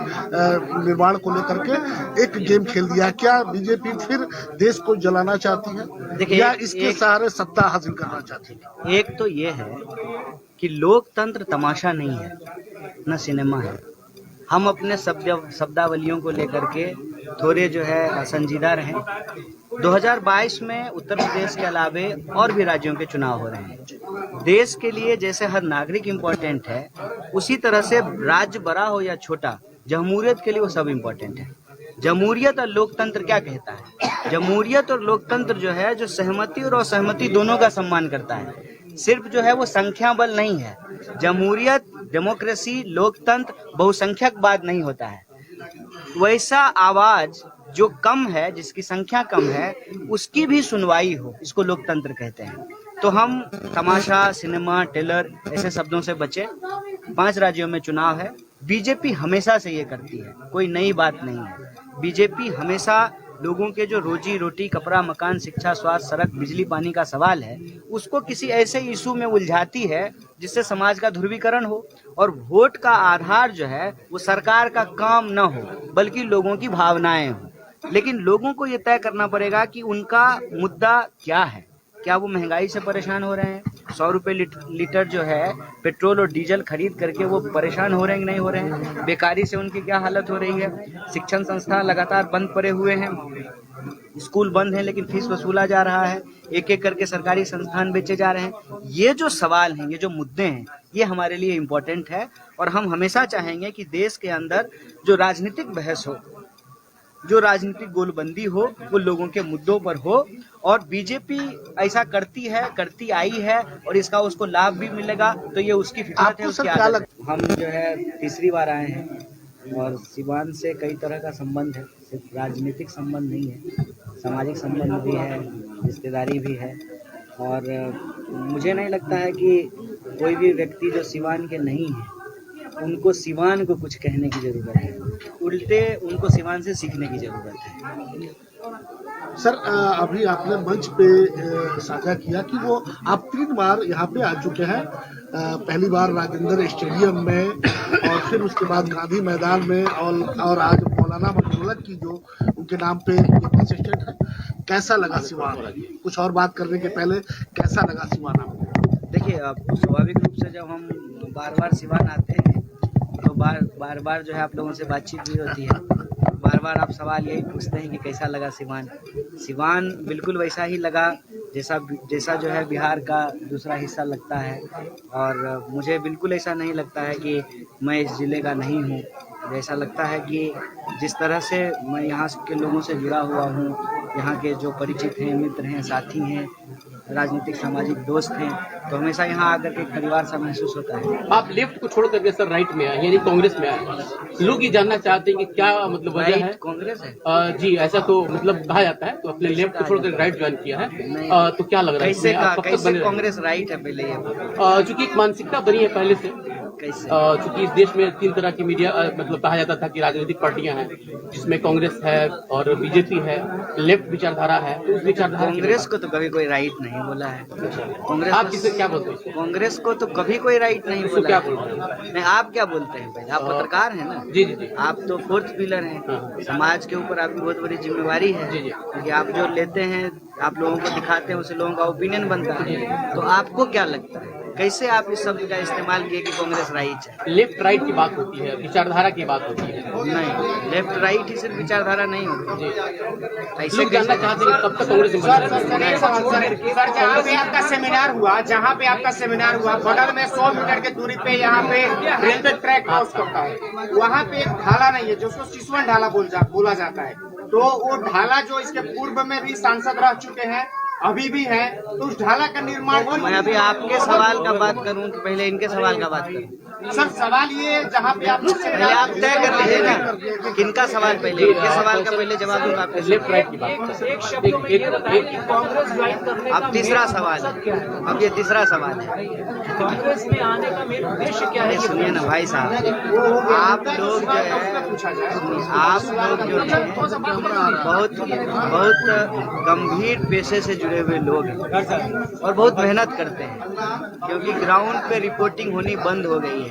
निर्माण को लेकर के एक गेम खेल दिया। क्या बीजेपी फिर देश को जलाना चाहती है या इसके सहारे सत्ता हासिल करना चाहती है? एक तो ये है कि लोकतंत्र तमाशा नहीं है, न सिनेमा है। हम अपने शब्दावलियों को लेकर के थोड़े जो है संजीदा रहें। 2022 में उत्तर प्रदेश के अलावे और भी राज्यों के चुनाव हो रहे हैं। देश के लिए जैसे हर नागरिक इम्पोर्टेंट है, उसी तरह से राज्य बड़ा हो या छोटा, जमहूरियत के लिए वो सब इम्पोर्टेंट है। जमहूरियत और लोकतंत्र क्या कहता है? जमहूरियत और लोकतंत्र जो है, जो सहमति और असहमति दोनों का सम्मान करता है। सिर्फ जो है वो संख्या बल नहीं है। जमहूरियत, डेमोक्रेसी, लोकतंत्र बहुसंख्यकवाद नहीं होता है। वैसा आवाज जो कम है, जिसकी संख्या कम है, उसकी भी सुनवाई हो, इसको लोकतंत्र कहते हैं। तो हम तमाशा, सिनेमा, टेलर ऐसे शब्दों से बचे। 5 राज्यों में चुनाव है। बीजेपी हमेशा से ये करती है, कोई नई बात नहीं है। बीजेपी हमेशा लोगों के जो रोजी रोटी, कपड़ा, मकान, शिक्षा, स्वास्थ्य, सड़क, बिजली, पानी का सवाल है, उसको किसी ऐसे इशू में उलझाती है जिससे समाज का ध्रुवीकरण हो और वोट का आधार जो है वो सरकार का काम न हो, बल्कि लोगों की भावनाएं हो। लेकिन लोगों को ये तय करना पड़ेगा कि उनका मुद्दा क्या है। क्या वो महंगाई से परेशान हो रहे हैं? 100 रुपये लीटर जो है पेट्रोल और डीजल खरीद करके वो परेशान हो रहे हैं कि नहीं हो रहे हैं? बेकारी से उनकी क्या हालत हो रही है? शिक्षण संस्थान लगातार बंद पड़े हुए हैं, स्कूल बंद हैं लेकिन फीस वसूला जा रहा है, एक एक करके सरकारी संस्थान बेचे जा रहे हैं। ये जो सवाल हैं, ये जो मुद्दे हैं, ये हमारे लिए इम्पोर्टेंट है। और हम हमेशा चाहेंगे कि देश के अंदर जो राजनीतिक बहस हो, जो राजनीतिक गोलबंदी हो, वो लोगों के मुद्दों पर हो। और बीजेपी ऐसा करती है, करती आई है और इसका उसको लाभ भी मिलेगा, तो ये उसकी फितरत है, उसकी आदत है। हम जो है तीसरी बार आए हैं और सिवान से कई तरह का संबंध है, सिर्फ राजनीतिक संबंध नहीं है, सामाजिक संबंध भी है, रिश्तेदारी भी है। और मुझे नहीं लगता है कि कोई भी व्यक्ति जो सिवान के नहीं है, उनको सिवान को कुछ कहने की जरूरत है, उल्टे उनको सिवान से सीखने की जरूरत है। सर, अभी आपने मंच पे साझा किया कि वो आप 3 बार यहाँ पे आ चुके हैं। पहली बार राजेंद्र स्टेडियम में और फिर उसके बाद गांधी मैदान में और आज मौलाना मखदूम की जो उनके नाम पे बस स्टैंड है। कैसा लगा सिवान? कुछ और बात करने के पहले कैसा लगा सिवान आपको? देखिए, स्वाभाविक रूप से जब हम बार बार सिवान आते हैं तो बार बार जो है आप लोगों से बातचीत भी होती है। बार बार आप सवाल यही पूछते हैं कि कैसा लगा सिवान। सिवान बिल्कुल वैसा ही लगा जैसा जो है बिहार का दूसरा हिस्सा लगता है। और मुझे बिल्कुल ऐसा नहीं लगता है कि मैं इस ज़िले का नहीं हूँ। ऐसा लगता है कि जिस तरह से मैं यहाँ के लोगों से जुड़ा हुआ हूँ, यहाँ के जो परिचित हैं, मित्र हैं, साथी हैं, राजनीतिक सामाजिक दोस्त हैं, तो हमेशा यहाँ आकर के परिवार सा महसूस होता है। आप लेफ्ट को छोड़ करके सर राइट में आए, यानी कांग्रेस में आए। लोग ये जानना चाहते हैं कि क्या मतलब वजह है? कांग्रेस है जी, ऐसा तो मतलब कहा जाता है। तो अपने लेफ्ट को छोड़कर राइट ज्वाइन किया है, तो क्या लग रहा है? कैसे कांग्रेस राइट है? पहले ये चूंकि एक मानसिकता बनी है पहले से, चूंकि इस देश में 3 तरह की मीडिया मतलब कहा जाता था कि राजनीतिक पार्टियां हैं, जिसमें कांग्रेस है और बीजेपी है, लेफ्ट विचारधारा है। तो उस विचारधारा कांग्रेस को तो कभी कोई राइट नहीं बोला है। कांग्रेस आप किसे क्या बोलते हैं? कांग्रेस को तो कभी कोई राइट नहीं बोला। क्या है। बोलते हैं? नहीं, आप क्या बोलते हैं? पहले आप पत्रकार हैं ना? जी जी जी। आप तो 4th पिलर हैं। समाज के ऊपर आपकी बहुत बड़ी जिम्मेवारी है। जी जी। क्योंकि आप जो लेते हैं, आप लोगों को दिखाते हैं, उससे लोगों का ओपिनियन बनता है। तो आपको क्या लगता है, कैसे आप इस शब्द का इस्तेमाल किए कि कांग्रेस राइट है? लेफ्ट राइट की बात होती है, विचारधारा की बात होती है। नहीं, लेफ्ट राइट ही सिर्फ विचारधारा नहीं होती। ऐसे लोग जानना चाहते हैं कब तक कांग्रेस में सर, जहाँ पे आपका सेमिनार हुआ, बगल में 100 मीटर की दूरी पे यहाँ पे रेलवे ट्रैक क्रॉस करता है। वहाँ पे एक ढाला नहीं है, जिसको सिसवन ढाला बोला जाता है। तो वो ढाला जो इसके पूर्व में भी सांसद रह चुके हैं, अभी भी है, तो उस ढाला का निर्माण। मैं अभी आपके सवाल का बात करूं कि पहले इनके सवाल का बात करूं? सर, सवाल ये जहाँ पे आप पहले आप तय कर लीजिए ना, किनका सवाल पहले? इनके सवाल का पहले जवाब दूंगा आपके। लेफ्ट राइट की बात। अब तीसरा सवाल है, अब ये तीसरा सवाल है। कांग्रेस में आने का मेन उद्देश्य क्या है? सुनिए ना भाई साहब, आप लोग जो है, आप लोग जो है बहुत गंभीर पेशे से जुड़े हुए लोग हैं और बहुत मेहनत करते हैं, क्योंकि ग्राउंड पे रिपोर्टिंग होनी बंद हो गई है।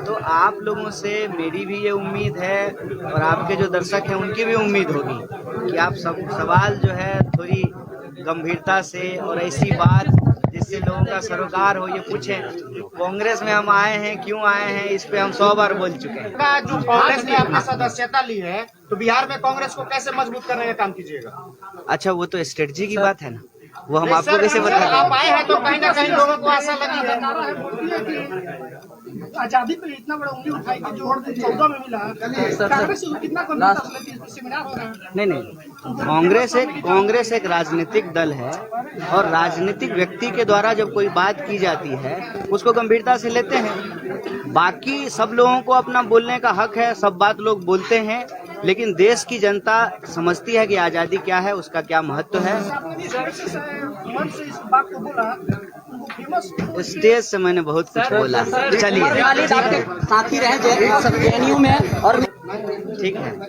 तो आप लोगों से मेरी भी ये उम्मीद है और आपके जो दर्शक हैं उनकी भी उम्मीद होगी कि आप सब सवाल जो है थोड़ी गंभीरता से और ऐसी बात जिससे से लोगों का सरोकार हो, ये पूछें कांग्रेस में हम आए हैं, क्यों आए हैं, इस पे हम 100 बार बोल चुके हैं। का जो कांग्रेस ने अपनी सदस्यता ली है, तो बिहार में कांग्रेस को कैसे मजबूत करने का काम कीजिएगा? अच्छा, वो तो स्ट्रेटजी की बात है ना, वो हम नहीं आपको सर, कैसे आप बताएं? आए हैं तो कहीं ना कहीं लोगों को आशा लगी है। नारा है, बोलती है कि आजादी पे इतना बड़ा उंगली उठाई कि जो 14 में मिला, कांग्रेस से कितना सेमिनार हो रहा है? नहीं, कांग्रेस एक राजनीतिक दल है और राजनीतिक व्यक्ति के द्वारा जब कोई बात की जाती है उसको गंभीरता से लेते हैं। बाकी सब लोगों को अपना बोलने का हक है, सब बात लोग बोलते हैं, लेकिन देश की जनता समझती है कि आजादी क्या है, उसका क्या महत्व है। मन से इस बात को बोला, फेमस स्टेज से मैंने बहुत कुछ बोला। चलिए खालिद आपके साथी रहे जेएनयू में और ठीक है,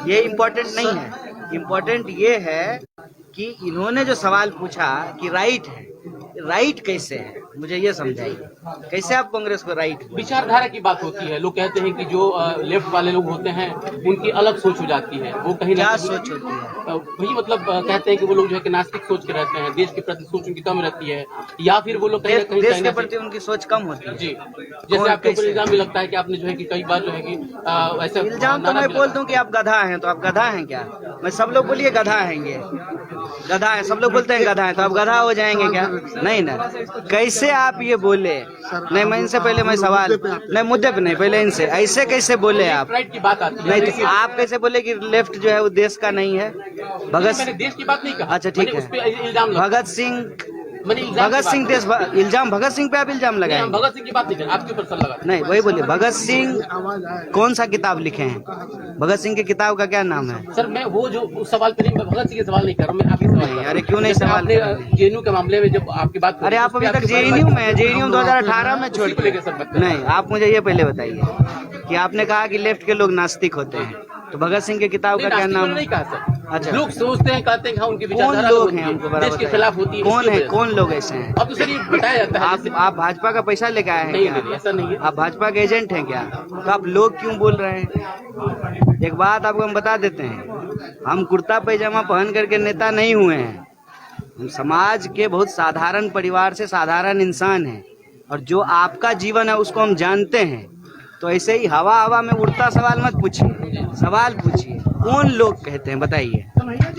ये इम्पोर्टेंट नहीं है। इम्पोर्टेंट ये है कि इन्होंने जो सवाल पूछा कि राइट है, राइट कैसे है, मुझे ये समझाइए, कैसे आप कांग्रेस को राइट? विचारधारा की बात होती है। लोग कहते हैं कि जो लेफ्ट वाले लोग होते हैं उनकी अलग सोच हो जाती है, वो कहीं ना क्या कहीं सोच होती है? वही मतलब कहते हैं कि वो लोग जो है कि नास्तिक सोच के रहते हैं, देश के प्रति सोच उनकी कम रहती है, या फिर वो लोग कहीं ना कहीं देश चाइना के प्रति से- उनकी सोच कम होती है। जी, जैसे आपके ऊपर कैसे? इल्जाम भी लगता है कि आपने जो है कि कई बार जो है कि ऐसा इल्जाम तो नारा मैं भी बोल लगा- दूं कि आप गधा हैं, तो आप गधा हैं क्या? मैं सब लोग बोलिए गधा हैं, ये गधा है, सब लोग बोलते हैं गधा है, तो आप गधा हो जाएंगे क्या? नहीं ना। कैसे आप ये बोले? नहीं, मैं इनसे पहले मैं सवाल नहीं, मुद्दे पे नहीं, पहले इनसे ऐसे कैसे बोले आप? राइट की बात आती है। नहीं, देखिए, तो आप कैसे बोले कि लेफ्ट जो है वो देश का नहीं है? मैंने भगत देश की बात नहीं कहा। अच्छा, ठीक मैंने है। उस पे इल्जाम लगा- भगत सिंह मैंने इल्जाम की भगत बात सिंह की। देश इल्जाम भगत सिंह पे आप इल्जाम नहीं, हम लगाएंगे? भगत सिंह की बात नहीं कर, आपके ऊपर सर लगा। नहीं, वही बोलिए। भगत सिंह कौन सा किताब लिखे हैं? भगत सिंह की किताब का क्या नाम है? सर मैं वो जो उस सवाल पे नहीं, मैं भगत सिंह के सवाल नहीं कर रहा हूँ, मैं आपके सवाल कर रहा हूँ। अरे क्यों नहीं जैसे सवाल आपने कर रहे? जेएनयू के मामले में जब आपकी बात अरे आप अभी तक जेएनयू में है, जेएनयू 2018 में छोड़ उसी को लेकर सब बात कर रहे हैं। नहीं, आप मुझे ये पहले बताइए कि आपने कहा कि लेफ्ट के लोग नास्तिक होते हैं, तो भगत सिंह की किताब का क्या नास्तिक नाम? मैंने नहीं कहा सर। अच्छा। लोग सोचते हैं, कहते हैं कि हाँ उनकी कौन विचारधारा लोग होती हैं है, हमको बड़ा देश के बताइए। खिलाफ होती है। कौन इसकी है, वजह से। कौन लोग ऐसे हैं? अब तो सर ये बताया जाता है जैसे- आप भाजपा का पैसा लेके आए हैं नहीं, क्या? नहीं, ऐसा नहीं है। आप भाजपा के एजेंट हैं क्या? तो आप लोग क्यों बोल रहे हैं? एक बात आपको हम बता देते हैं, हम कुर्ता पैजामा पहन करके नेता नहीं हुए हैं। हम समाज के बहुत साधारण परिवार से साधारण इंसान हैं, और जो आपका जीवन है उसको हम जानते हैं। तो ऐसे ही हवा हवा में उड़ता सवाल मत पूछिए, सवाल पूछिए। कौन लोग कहते हैं, बताइए?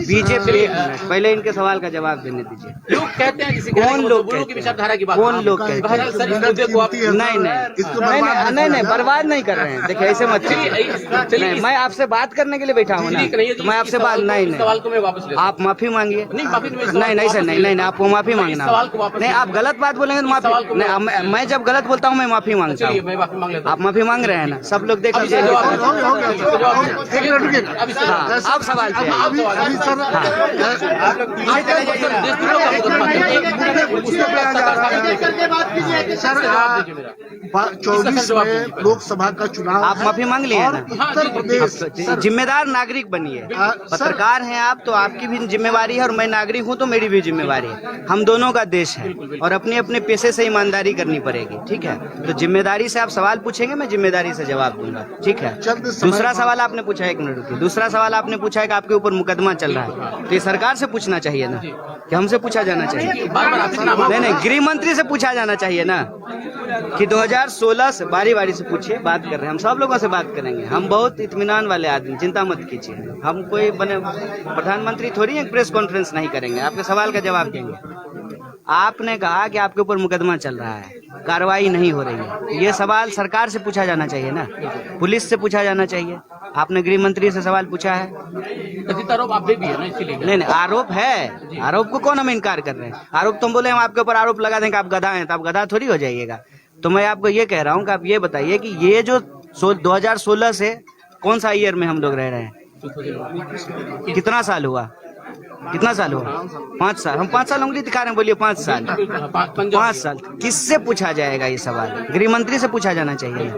बीजेपी। एक मिनट, पहले इनके सवाल का जवाब देने दीजिए। लोग कहते हैं जिसे कौन लोग बोलो की कहते विचारधारा की हैं? बात कौन लोग कहते हैं? बहरहाल सर इस मुद्दे को आप नहीं नहीं नहीं नहीं, बर्बाद नहीं कर रहे हैं। देखिए ऐसे मत कीजिए। नहीं, मैं आपसे बात करने के लिए बैठा हूँ ना, तो मैं आपसे बात नहीं सवाल को नहीं, मैं वापस ले आप माफी मांगिए। नहीं, माफी नहीं, मैं इस सवाल नहीं नहीं को सर, वापस नहीं ले नहीं, लेता आपको माफी हूं। मांगना इस सवाल को वापस नहीं, ले आप गलत बात बोलेंगे तो इस सवाल को मैं वापस माफी। मैं जब गलत बोलता हूँ मैं माफी मांगता चलिए हूँ। मैं माफी मांग लेता हूँ। आप माफी मांग रहे हैं ना, सब लोग देख अब इसका लीजिए। जवाब इसका जवाब एक मिनट रुकिए। अब इसका जवाब- हाँ, अब सवाल पे आइए। अभी अभी सर आप लोग पीछे चले जाइए ना। देश विरोध का मुकदमा है। मुद्दे पे आ जा रहा है। करके बात कीजिए। सर जवाब दीजिए मेरा। 24 में लोकसभा का चुनाव आप है माफी मांग लिए और ना? उत्तर प्रदेश आप जिम्मेदार नागरिक बनिए। सर- पत्रकार हैं आप, तो आपकी भी जिम्मेवारी है, और मैं नागरिक हूं तो मेरी भी जिम्मेवारी है। हम दोनों का देश है, और अपने अपने पेशे से ईमानदारी करनी पड़ेगी, ठीक है? तो जिम्मेदारी से आप सवाल पूछेंगे, मैं जिम्मेदारी से जवाब दूंगा, ठीक है? जल्द समय- दूसरा सवाल आपने पूछा, एक मिनट रुकिए। दूसरा सवाल आपने पूछा है कि आपके ऊपर मुकदमा चल रहा है, तो ये सरकार से पूछना चाहिए ना, कि हमसे पूछा जाना चाहिए? बार-बार आप इतना नहीं नहीं, गृह मंत्री से पूछा जाना चाहिए ना, कि 2016 से बारी बारी से पूछिए। बात कर रहे हैं, हम सब लोगों से बात करेंगे। हम बहुत इत्मीनान वाले आदमी, चिंता मत कीजिए। हम कोई बने प्रधानमंत्री थोड़ी एक प्रेस कॉन्फ्रेंस नहीं करेंगे, आपके सवाल का जवाब देंगे। आपने कहा कि आपके ऊपर मुकदमा चल रहा है, कार्रवाई नहीं हो रही है, ये सवाल सरकार से पूछा जाना चाहिए ना, पुलिस से पूछा जाना चाहिए। आपने गृह मंत्री से सवाल पूछा है? कथित आरोप आप पे भी है ना, इसीलिए नहीं नहीं, आरोप है, आरोप को कौन हम इनकार कर रहे हैं? आरोप तुम बोले हम आपके ऊपर आरोप लगा दें कि आप गधा हैं, तो आप गधा थोड़ी हो जाइएगा। तो मैं आपको ये कह रहा हूँ कि आप ये बताइए कि ये जो 2016 से कौन सा ईयर में हम लोग रह रहे हैं? कितना साल हुआ? कितना साल हुआ? 5 साल। हम 5 साल उंगली दिखा रहे हैं, बोलिए 5 साल। 5 साल किससे पूछा जाएगा ये सवाल? गृह मंत्री से पूछा जाना चाहिए ना।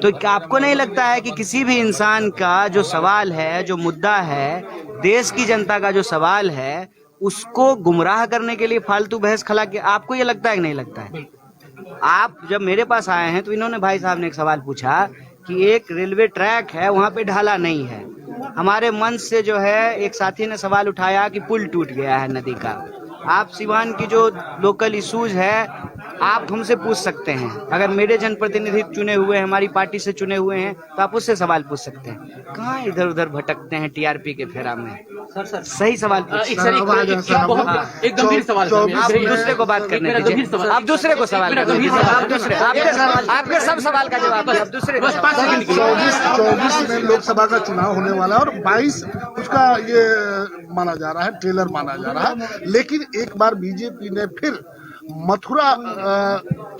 तो क्या आपको नहीं लगता है कि किसी भी इंसान का जो सवाल है, जो मुद्दा है, देश की जनता का जो सवाल है, उसको गुमराह करने के लिए फालतू बहस खला के, आपको ये लगता है कि नहीं लगता है? आप जब मेरे पास आए हैं तो इन्होंने, भाई साहब ने एक सवाल पूछा कि एक रेलवे ट्रैक है, वहाँ पे ढाला नहीं है। हमारे मंच से जो है एक साथी ने सवाल उठाया कि पुल टूट गया है नदी का, आप सिवान की जो लोकल इश्यूज है आप हमसे पूछ सकते हैं। अगर मेरे जनप्रतिनिधि चुने हुए हैं, हमारी पार्टी से चुने हुए हैं, तो आप उससे सवाल पूछ सकते हैं। कहाँ इधर उधर भटकते हैं टीआरपी के फेरा में। सर सही सवाल एक गंभीर सवाल आप दूसरे को बात करने दीजिए। आप दूसरे को सवाल करने दीजिए। आप दूसरे आपके सब सवाल का जवाब आप दूसरे 24 में लोकसभा का चुनाव होने वाला है और 22 उसका ये माना जा रहा है, ट्रेलर माना जा रहा है। लेकिन एक बार बीजेपी ने फिर मथुरा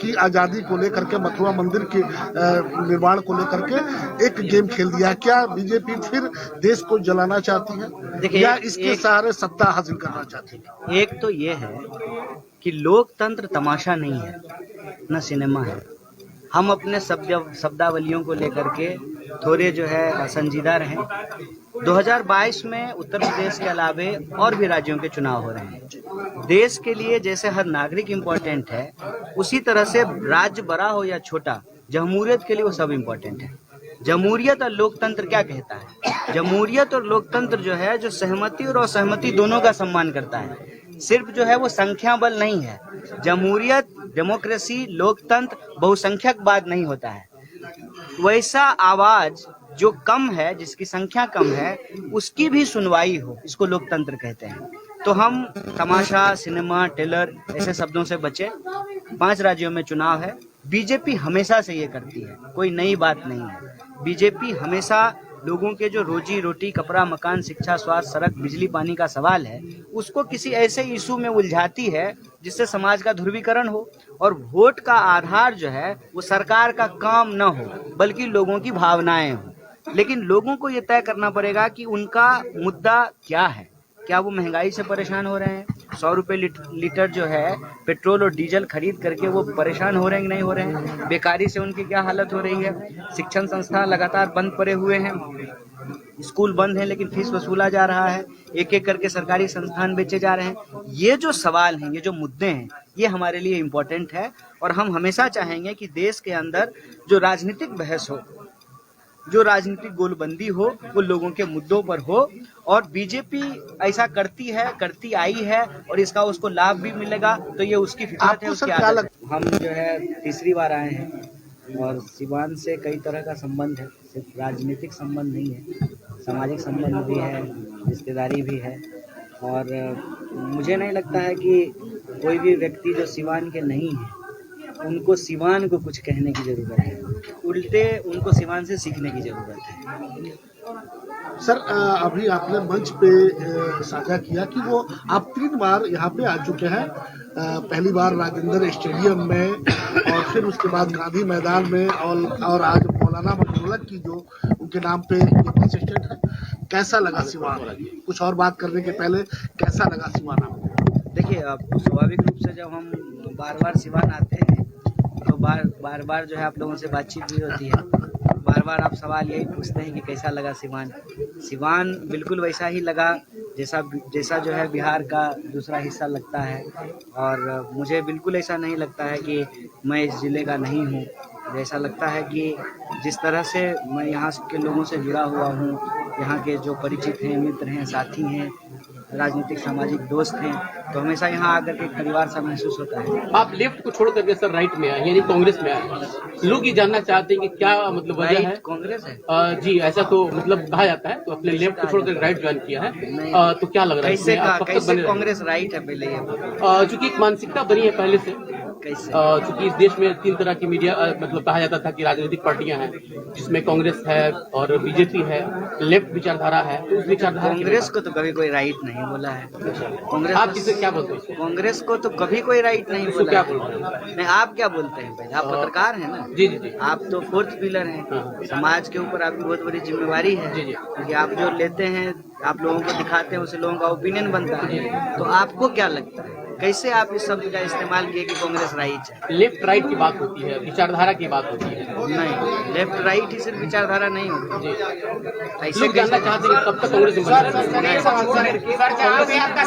की आजादी को लेकर के, मथुरा मंदिर के निर्माण को लेकर के एक गेम खेल दिया। क्या बीजेपी फिर देश को जलाना चाहती है या इसके सहारे सत्ता हासिल करना चाहती है? एक तो ये है कि लोकतंत्र तमाशा नहीं है, न सिनेमा है। हम अपने शब्दावलियों को लेकर के थोड़े जो है संजीदा रहें। 2022 में उत्तर प्रदेश के अलावे और भी राज्यों के चुनाव हो रहे हैं। देश के लिए जैसे हर नागरिक इम्पोर्टेंट है, उसी तरह से राज्य बड़ा हो या छोटा, जमहूरियत के लिए वो सब इम्पोर्टेंट है। जमहूरियत और लोकतंत्र क्या कहता है? जमहूरियत और लोकतंत्र जो है, जो सहमति और असहमति दोनों का सम्मान करता है। सिर्फ जो है वो संख्या बल नहीं है। जमहूरियत, डेमोक्रेसी, लोकतंत्र बहुसंख्यकवाद नहीं होता है। वैसा आवाज जो कम है, जिसकी संख्या कम है, उसकी भी सुनवाई हो, इसको लोकतंत्र कहते हैं। तो हम तमाशा, सिनेमा, टेलर ऐसे शब्दों से बचे। 5 राज्यों में चुनाव है। बीजेपी हमेशा से ये करती है, कोई नई बात नहीं है। बीजेपी हमेशा लोगों के जो रोजी रोटी, कपड़ा, मकान, शिक्षा, स्वास्थ्य, सड़क, बिजली, पानी का सवाल है, उसको किसी ऐसे इशू में उलझाती है जिससे समाज का ध्रुवीकरण हो और वोट का आधार जो है वो सरकार का काम न हो, बल्कि लोगों की भावनाएं हो। लेकिन लोगों को ये तय करना पड़ेगा कि उनका मुद्दा क्या है। क्या वो महंगाई से परेशान हो रहे हैं? 100 रुपए लीटर जो है पेट्रोल और डीजल खरीद करके वो परेशान हो रहे हैं कि नहीं हो रहे हैं? बेकारी से उनकी क्या हालत हो रही है? शिक्षण संस्थान लगातार बंद पड़े हुए हैं, स्कूल बंद है लेकिन फीस वसूला जा रहा है, एक एक करके सरकारी संस्थान बेचे जा रहे हैं। ये जो सवाल हैं, ये जो मुद्दे हैं, ये हमारे लिए इम्पोर्टेंट है। और हम हमेशा चाहेंगे कि देश के अंदर जो राजनीतिक बहस हो, जो राजनीतिक गोलबंदी हो, वो लोगों के मुद्दों पर हो। और बीजेपी ऐसा करती है, करती आई है और इसका उसको लाभ भी मिलेगा, तो ये उसकी फितरत है, उसकी आदत है। हम जो है तीसरी बार आए हैं और सिवान से कई तरह का संबंध है, सिर्फ राजनीतिक संबंध नहीं है, सामाजिक संबंध भी है, रिश्तेदारी भी है। और मुझे नहीं लगता है कि कोई भी व्यक्ति जो सिवान के नहीं है उनको सिवान को कुछ कहने की जरूरत है, उल्टे उनको सिवान से सीखने की जरूरत है। सर, अभी आपने मंच पे साझा किया कि वो आप 3 बार यहाँ पे आ चुके हैं। पहली बार राजेंद्र स्टेडियम में और फिर उसके बाद गांधी मैदान में और आज मौलाना मजरूल की जो उनके नाम पे बस स्टैंड है। कैसा लगा सिवान? कुछ और बात करने के पहले कैसा लगा सिवान आपको? देखिए, अब स्वाभाविक रूप से जब हम बार बार सिवान आते हैं तो बार बार जो है आप लोगों से बातचीत भी होती है। बार बार आप सवाल यही पूछते हैं कि कैसा लगा सिवान। सिवान बिल्कुल वैसा ही लगा जैसा जो है बिहार का दूसरा हिस्सा लगता है। और मुझे बिल्कुल ऐसा नहीं लगता है कि मैं इस ज़िले का नहीं हूँ। ऐसा लगता है कि जिस तरह से मैं यहाँ के लोगों से जुड़ा हुआ हूँ, यहाँ के जो परिचित हैं, मित्र हैं, साथी हैं, राजनीतिक सामाजिक दोस्त हैं, तो हमेशा यहाँ आकर के एक परिवार सा महसूस होता है। आप लेफ्ट को छोड़ करके सर राइट में आए, यानी कांग्रेस में आए। लोग ये जानना चाहते हैं कि क्या मतलब वजह है? कांग्रेस है जी, ऐसा तो मतलब कहा जाता है। तो अपने लेफ्ट को छोड़कर राइट ज्वाइन किया है, तो क्या लग रहा है? कैसे कांग्रेस राइट है? पहले ये चूंकि एक मानसिकता बनी है पहले से, चूंकि इस देश में 3 तरह की मीडिया मतलब कहा जाता था कि राजनीतिक पार्टियां हैं, जिसमें कांग्रेस है और बीजेपी है, लेफ्ट विचारधारा है। तो उस विचारधारा कांग्रेस को तो कभी कोई राइट नहीं बोला है। कांग्रेस, आप किसे क्या बोलते हैं? कांग्रेस को तो कभी कोई राइट नहीं बोला। क्या बोल रहे हैं? नहीं, आप क्या बोलते हैं? पहले आप पत्रकार हैं ना। जी जी जी। आप तो 4th पिलर हैं। समाज के ऊपर आपकी बहुत बड़ी जिम्मेवारी है। जी जी। क्योंकि आप जो लेते हैं, आप लोगों को दिखाते हैं, उससे लोगों का ओपिनियन बनता है। तो आपको क्या लगता है, कैसे आप इस शब्द का इस्तेमाल किए कि कांग्रेस राइट है? लेफ्ट राइट की बात होती है, विचारधारा की बात होती है। नहीं, लेफ्ट राइट ही सिर्फ विचारधारा नहीं होती। ऐसे लोग जानना चाहते हैं कब तक कांग्रेस में सर, जहाँ पे आपका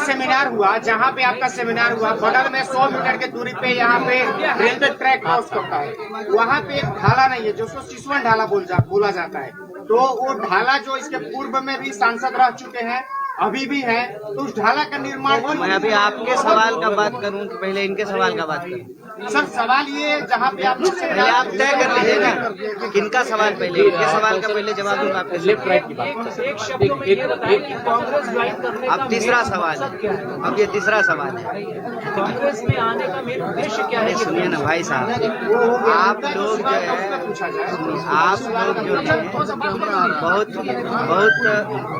सेमिनार हुआ, बगल में 100 मीटर की दूरी पे यहाँ पे रेलवे ट्रैक क्रॉस करता है। वहाँ पे एक ढाला नहीं है, जिसको सिसवन ढाला बोला जाता है। तो वो ढाला जो इसके पूर्व में भी सांसद रह चुके हैं, अभी भी है, तो उस ढाला का निर्माण क्यों मैं अभी आपके सवाल का बात करूं कि पहले इनके सवाल का बात करूं? सर सवाल ये जहाँ पे आप पहले आप तय कर लीजिए ना किनका सवाल पहले, इनके सवाल का पहले जवाब दूंगा आपके लेफ्ट राइट की बात। अब तीसरा सवाल है, अब ये तीसरा सवाल है। कांग्रेस में आने का मेन उद्देश्य क्या है? सुनिए ना भाई साहब, आप लोग जो है, आप लोग जो है बहुत बहुत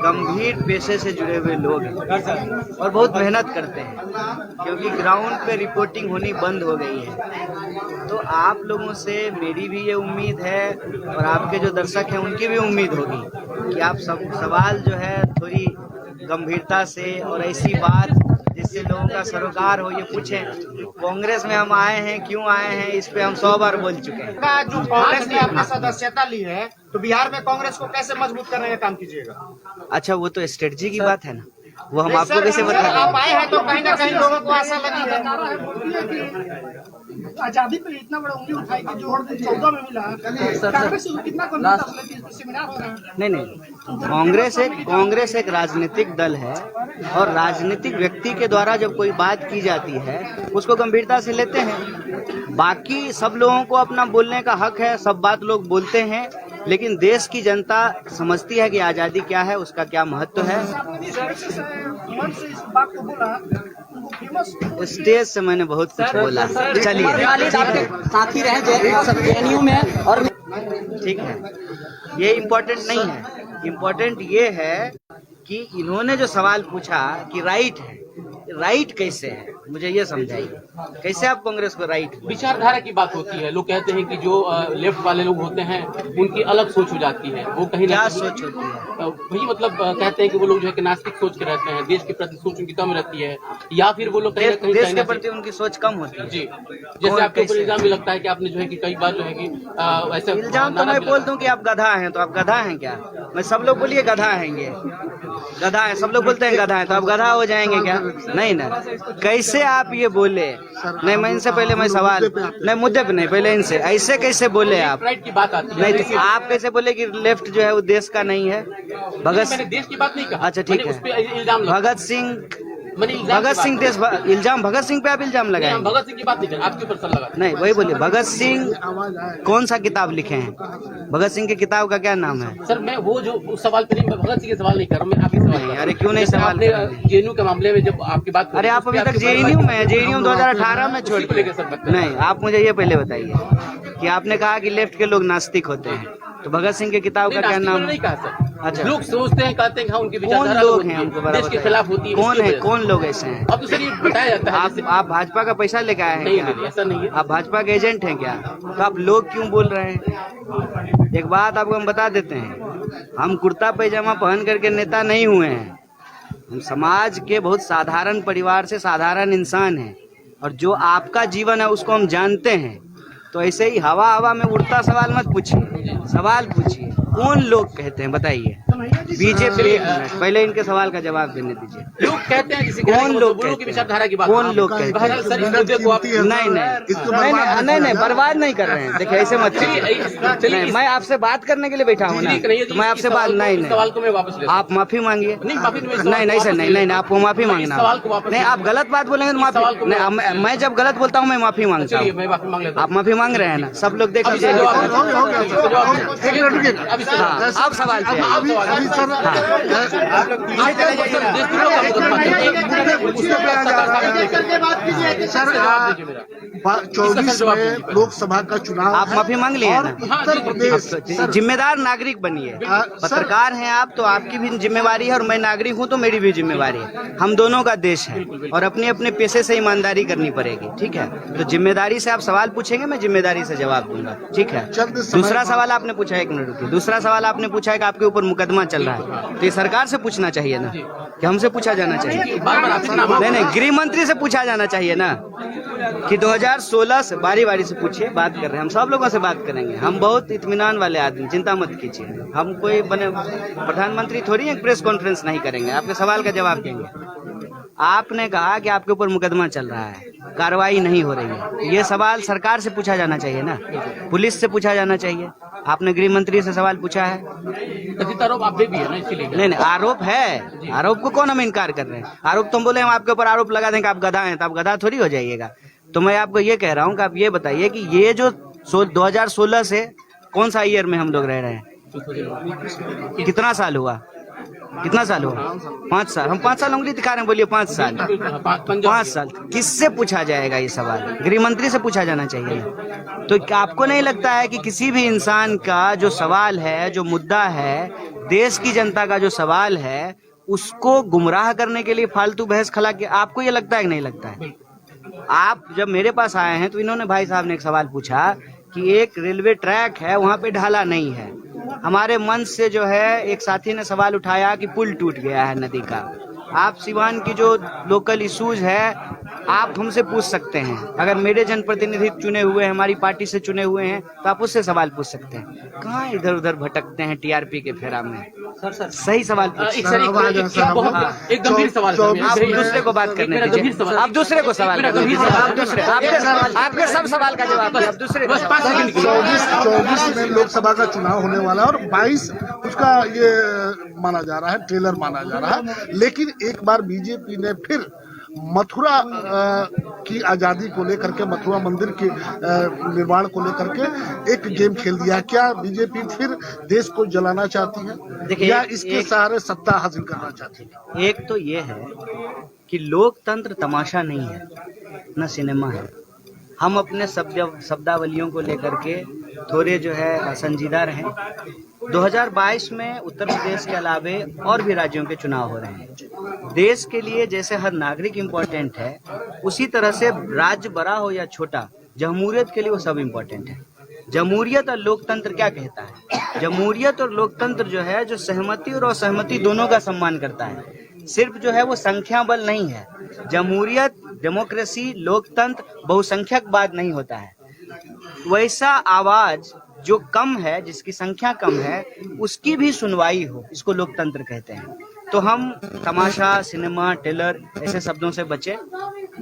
गंभीर पेशे से जुड़े हुए लोग हैं और बहुत मेहनत करते हैं, क्योंकि ग्राउंड पे रिपोर्टिंग होनी बंद हो गई है। तो आप लोगों से मेरी भी ये उम्मीद है और आपके जो दर्शक हैं उनकी भी उम्मीद होगी कि आप सब सवाल जो है थोड़ी गंभीरता से और ऐसी बात जिससे लोगों का सरोकार हो ये पूछें। कांग्रेस में हम आए हैं, क्यों आए हैं, इस पे हम 100 बार बोल चुके हैं। जो कांग्रेस ने अपनी सदस्यता ली है, तो बिहार में कांग्रेस को कैसे मजबूत करने का काम कीजिएगा? अच्छा, वो तो स्ट्रेटजी की बात है ना, वो हम आपको कैसे बता आप आए हैं तो कहीं ना कहीं लोगों को आशा लगी है। नारा है बोलती है कि आजादी पे इतना बड़ा उंगली उठाई कि जो 14 में मिला, कांग्रेस कितना सेमिनार हो रहा है? नहीं, कांग्रेस एक राजनीतिक दल है और राजनीतिक व्यक्ति के द्वारा जब कोई बात की जाती है उसको गंभीरता से लेते हैं। बाकी सब लोगों को अपना बोलने का हक है, सब बात लोग बोलते हैं, लेकिन देश की जनता समझती है कि आजादी क्या है, उसका क्या महत्व है। स्टेज से मैंने बहुत कुछ बोला, चलिए आपके साथी रहे जेएनयू में और ठीक है, ये इम्पोर्टेंट नहीं है। इम्पोर्टेंट ये है कि इन्होंने जो सवाल पूछा कि राइट है, राइट कैसे है, मुझे ये समझाइए, कैसे आप कांग्रेस को राइट? विचारधारा की बात होती है। लोग कहते हैं कि जो लेफ्ट वाले लोग होते हैं उनकी अलग सोच हो जाती है, वो कहीं क्या ना सोच होती है? वही मतलब कहते हैं कि वो लोग जो है कि नास्तिक सोच के रहते हैं, देश के प्रति सोच उनकी कम रहती है, या फिर वो लोग कहीं ना कहीं देश के प्रति उनकी सोच कम होती है। जी, जैसे आपके ऊपर इल्जाम भी लगता है कि आपने जो है कि कई बार जो है कि ऐसे इल्जाम तो मैं बोल दूं कि आप गधा हैं, तो आप गधा हैं क्या? मैं सब लोग बोलिए गधा हैंगे, गधा है, सब लोग बोलते हैं गधा है, तो आप गधा हो जाएंगे क्या? नहीं ना। कैसे आप ये बोले? नहीं, मैं इनसे पहले मैं सवाल नहीं, मुद्दे पे नहीं, पहले इनसे ऐसे कैसे बोले आप? राइट की बात आती है। नहीं, तो आप कैसे बोले कि लेफ्ट जो है वो देश का नहीं है? मैंने देश की बात नहीं कहा। अच्छा ठीक उस पे है, इल्जाम लगा। भगत सिंह मैंने इल्जाम भगत की सिंह बात देश इल्जाम भगत सिंह पे आप इल्जाम नहीं, लगाए? हम भगत सिंह की बात नहीं कर, आपके ऊपर सर लगा। नहीं, वही बोलिए, भगत सिंह कौन सा किताब लिखे हैं? भगत सिंह की किताब का क्या नाम है? सर मैं वो जो उस सवाल पे नहीं, मैं भगत सिंह के सवाल नहीं कर रहा हूँ, मैं आपके सवाल कर रहा हूँ। अरे क्यों नहीं सवाल कर रहे? जेएनयू के मामले में जब आपकी बात, अरे आप अभी तक जेएनयू में है, जेएनयू 2018 में छोड़ के। नहीं, आप मुझे ये पहले बताइए कि आपने कहा कि लेफ्ट के लोग नास्तिक होते हैं, तो भगत सिंह की किताब का क्या नाम? नहीं कहा सर। अच्छा, लोग सोचते हैं, कहते हैं कि हाँ उनकी कौन विचारधारा लोग होती हैं है, हमको देश के खिलाफ होती है। कौन है, कौन लोग ऐसे हैं? अब तो सर ये बताया जाता है। आप भाजपा का पैसा लेके आए हैं नहीं, क्या? नहीं, ऐसा नहीं है। आप भाजपा के एजेंट हैं क्या? तो आप लोग क्यों बोल रहे हैं? एक बात आपको हम बता देते हैं, हम कुर्ता पैजामा पहन करके नेता नहीं हुए हैं। हम समाज के बहुत साधारण परिवार से साधारण इंसान हैं, और जो आपका जीवन है उसको हम जानते हैं। तो ऐसे ही हवा हवा में उड़ता सवाल मत पूछिए, सवाल पूछिए। कौन लोग कहते हैं बताइए? बीजेपी। पहले इनके सवाल का जवाब देने दीजिए। लोग कहते हैं किसी कौन लोग की विचारधारा की बात, कौन लोग कहते हैं? सर इस मुद्दे को आप नहीं, बर्बाद नहीं कर रहे हैं। देखिए ऐसे मत कीजिए। मैं आपसे बात करने के लिए बैठा हूँ ना, तो मैं आपसे बात नहीं, सवाल को मैं वापस ले, आप माफी मांगिए। नहीं माफी नहीं सर, नहीं, आपको माफी मांगना। नहीं, आप गलत बात बोलेंगे तो माफी नहीं। मैं जब गलत बोलता हूँ मैं माफी मांगता हूँ। मैं माफी मांग लेता हूँ। आप माफी मांग रहे हैं ना, सब लोग देख लीजिए। अब सवाल पे सर 24 में लोकसभा का चुनाव आप माफी मांग लिए ना। उत्तर प्रदेश जिम्मेदार नागरिक बनिए। पत्रकार हैं आप, तो आपकी भी जिम्मेवारी है, और मैं नागरिक हूं तो मेरी भी जिम्मेवारी है। हम दोनों का देश है और अपने अपने पेशे से ईमानदारी करनी पड़ेगी, ठीक है? तो जिम्मेदारी से आप सवाल पूछेंगे, मैं जिम्मेदारी से जवाब दूंगा, ठीक है? दूसरा सवाल आपने पूछा है, 1 मिनट रुकिए। दूसरा सवाल आपने पूछा है कि आपके ऊपर मुकदमा चल रहा है, तो ये सरकार से पूछना चाहिए ना, कि हमसे पूछा जाना चाहिए? नहीं, गृह मंत्री से पूछा जाना चाहिए ना, कि 2016 से बारी बारी से पूछिए। बात कर रहे हैं हम, सब लोगों से बात करेंगे। हम बहुत इत्मीनान वाले आदमी, चिंता मत कीजिए। हम कोई बने प्रधानमंत्री थोड़ी एक प्रेस कॉन्फ्रेंस नहीं करेंगे, आपके सवाल का जवाब देंगे। आपने कहा कि आपके ऊपर मुकदमा चल रहा है, कार्रवाई नहीं हो रही है। ये सवाल सरकार से पूछा जाना चाहिए ना, पुलिस से पूछा जाना चाहिए। आपने गृह मंत्री से सवाल पूछा है? कथित आरोप आप पे भी है ना, इसीलिए नहीं, आरोप है। आरोप को कौन हम इनकार कर रहे हैं? आरोप तो हम बोले हम आपके ऊपर आरोप लगा दें कि आप गधा हैं, तो आप गधा थोड़ी हो जाइएगा। तो मैं आपको ये कह रहा हूँ कि आप ये बताइए कि ये जो 2016 से कौन सा ईयर में हम लोग रह रहे हैं? कितना साल हुआ? 5 साल। हम 5 साल उंगली दिखा रहे हैं, बोलिए 5 साल। 5 साल किससे पूछा जाएगा ये सवाल? गृह मंत्री से पूछा जाना चाहिए। तो क्या आपको नहीं लगता है कि किसी भी इंसान का जो सवाल है, जो मुद्दा है, देश की जनता का जो सवाल है, उसको गुमराह करने के लिए फालतू बहस खला के, आपको ये लगता है कि नहीं लगता है? आप जब मेरे पास आए हैं तो इन्होंने, भाई साहब ने एक सवाल पूछा कि एक रेलवे ट्रैक है, वहां पे ढाला नहीं है। हमारे मंच से जो है एक साथी ने सवाल उठाया कि पुल टूट गया है नदी का। आप सिवान की जो लोकल इश्यूज है, आप हमसे पूछ सकते हैं। अगर मेरे जनप्रतिनिधि चुने हुए हैं, हमारी पार्टी से चुने हुए हैं, तो आप उससे सवाल पूछ सकते हैं। कहाँ इधर उधर भटकते हैं टीआरपी के फेरा में? सर सही सवाल एक गंभीर सवाल है। आप दूसरे को बात करने दीजिए। आप दूसरे को सवाल, आपके सब सवाल का जवाब आप दूसरे। 24 में लोकसभा का चुनाव होने वाला है और 22 उसका ये माना जा रहा है, ट्रेलर माना जा रहा है। लेकिन एक बार बीजेपी ने फिर मथुरा की आजादी को लेकर के, मथुरा मंदिर के निर्माण को लेकर के एक गेम खेल दिया। क्या बीजेपी फिर देश को जलाना चाहती है या इसके सहारे सत्ता हासिल करना चाहती है? एक तो ये है कि लोकतंत्र तमाशा नहीं है, न सिनेमा है। हम अपने शब्दावलियों को लेकर के थोड़े जो है संजीदा रहें। 2022 में उत्तर प्रदेश के अलावे और भी राज्यों के चुनाव हो रहे हैं। देश के लिए जैसे हर नागरिक इम्पोर्टेंट है, उसी तरह से राज्य बड़ा हो या छोटा, जमहूरियत के लिए वो सब इम्पोर्टेंट है। जमहूरियत और लोकतंत्र क्या कहता है? जमहूरियत और लोकतंत्र जो है, जो सहमति और असहमति दोनों का सम्मान करता है। सिर्फ जो है वो संख्या बल नहीं है। जमहूरियत, डेमोक्रेसी, लोकतंत्र बहुसंख्यकवाद नहीं होता है। वैसा आवाज जो कम है, जिसकी संख्या कम है, उसकी भी सुनवाई हो, इसको लोकतंत्र कहते हैं। तो हम तमाशा, सिनेमा, टेलर ऐसे शब्दों से बचे।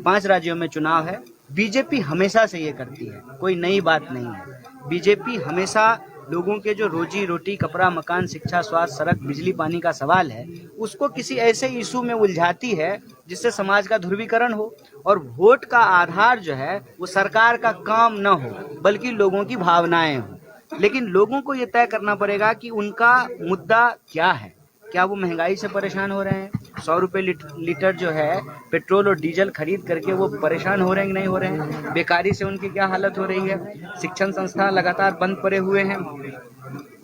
5 राज्यों में चुनाव है। बीजेपी हमेशा से ये करती है, कोई नई बात नहीं है। बीजेपी हमेशा लोगों के जो रोजी रोटी, कपड़ा, मकान, शिक्षा, स्वास्थ्य, सड़क, बिजली, पानी का सवाल है, उसको किसी ऐसे इशू में उलझाती है जिससे समाज का ध्रुवीकरण हो और वोट का आधार जो है वो सरकार का काम न हो, बल्कि लोगों की भावनाएं हो। लेकिन लोगों को ये तय करना पड़ेगा कि उनका मुद्दा क्या है। क्या वो महंगाई से परेशान हो रहे हैं? 100 रुपए लीटर जो है पेट्रोल और डीजल खरीद करके वो परेशान हो रहे हैं कि नहीं हो रहे हैं? बेकारी से उनकी क्या हालत हो रही है? शिक्षण संस्थान लगातार बंद पड़े हुए हैं,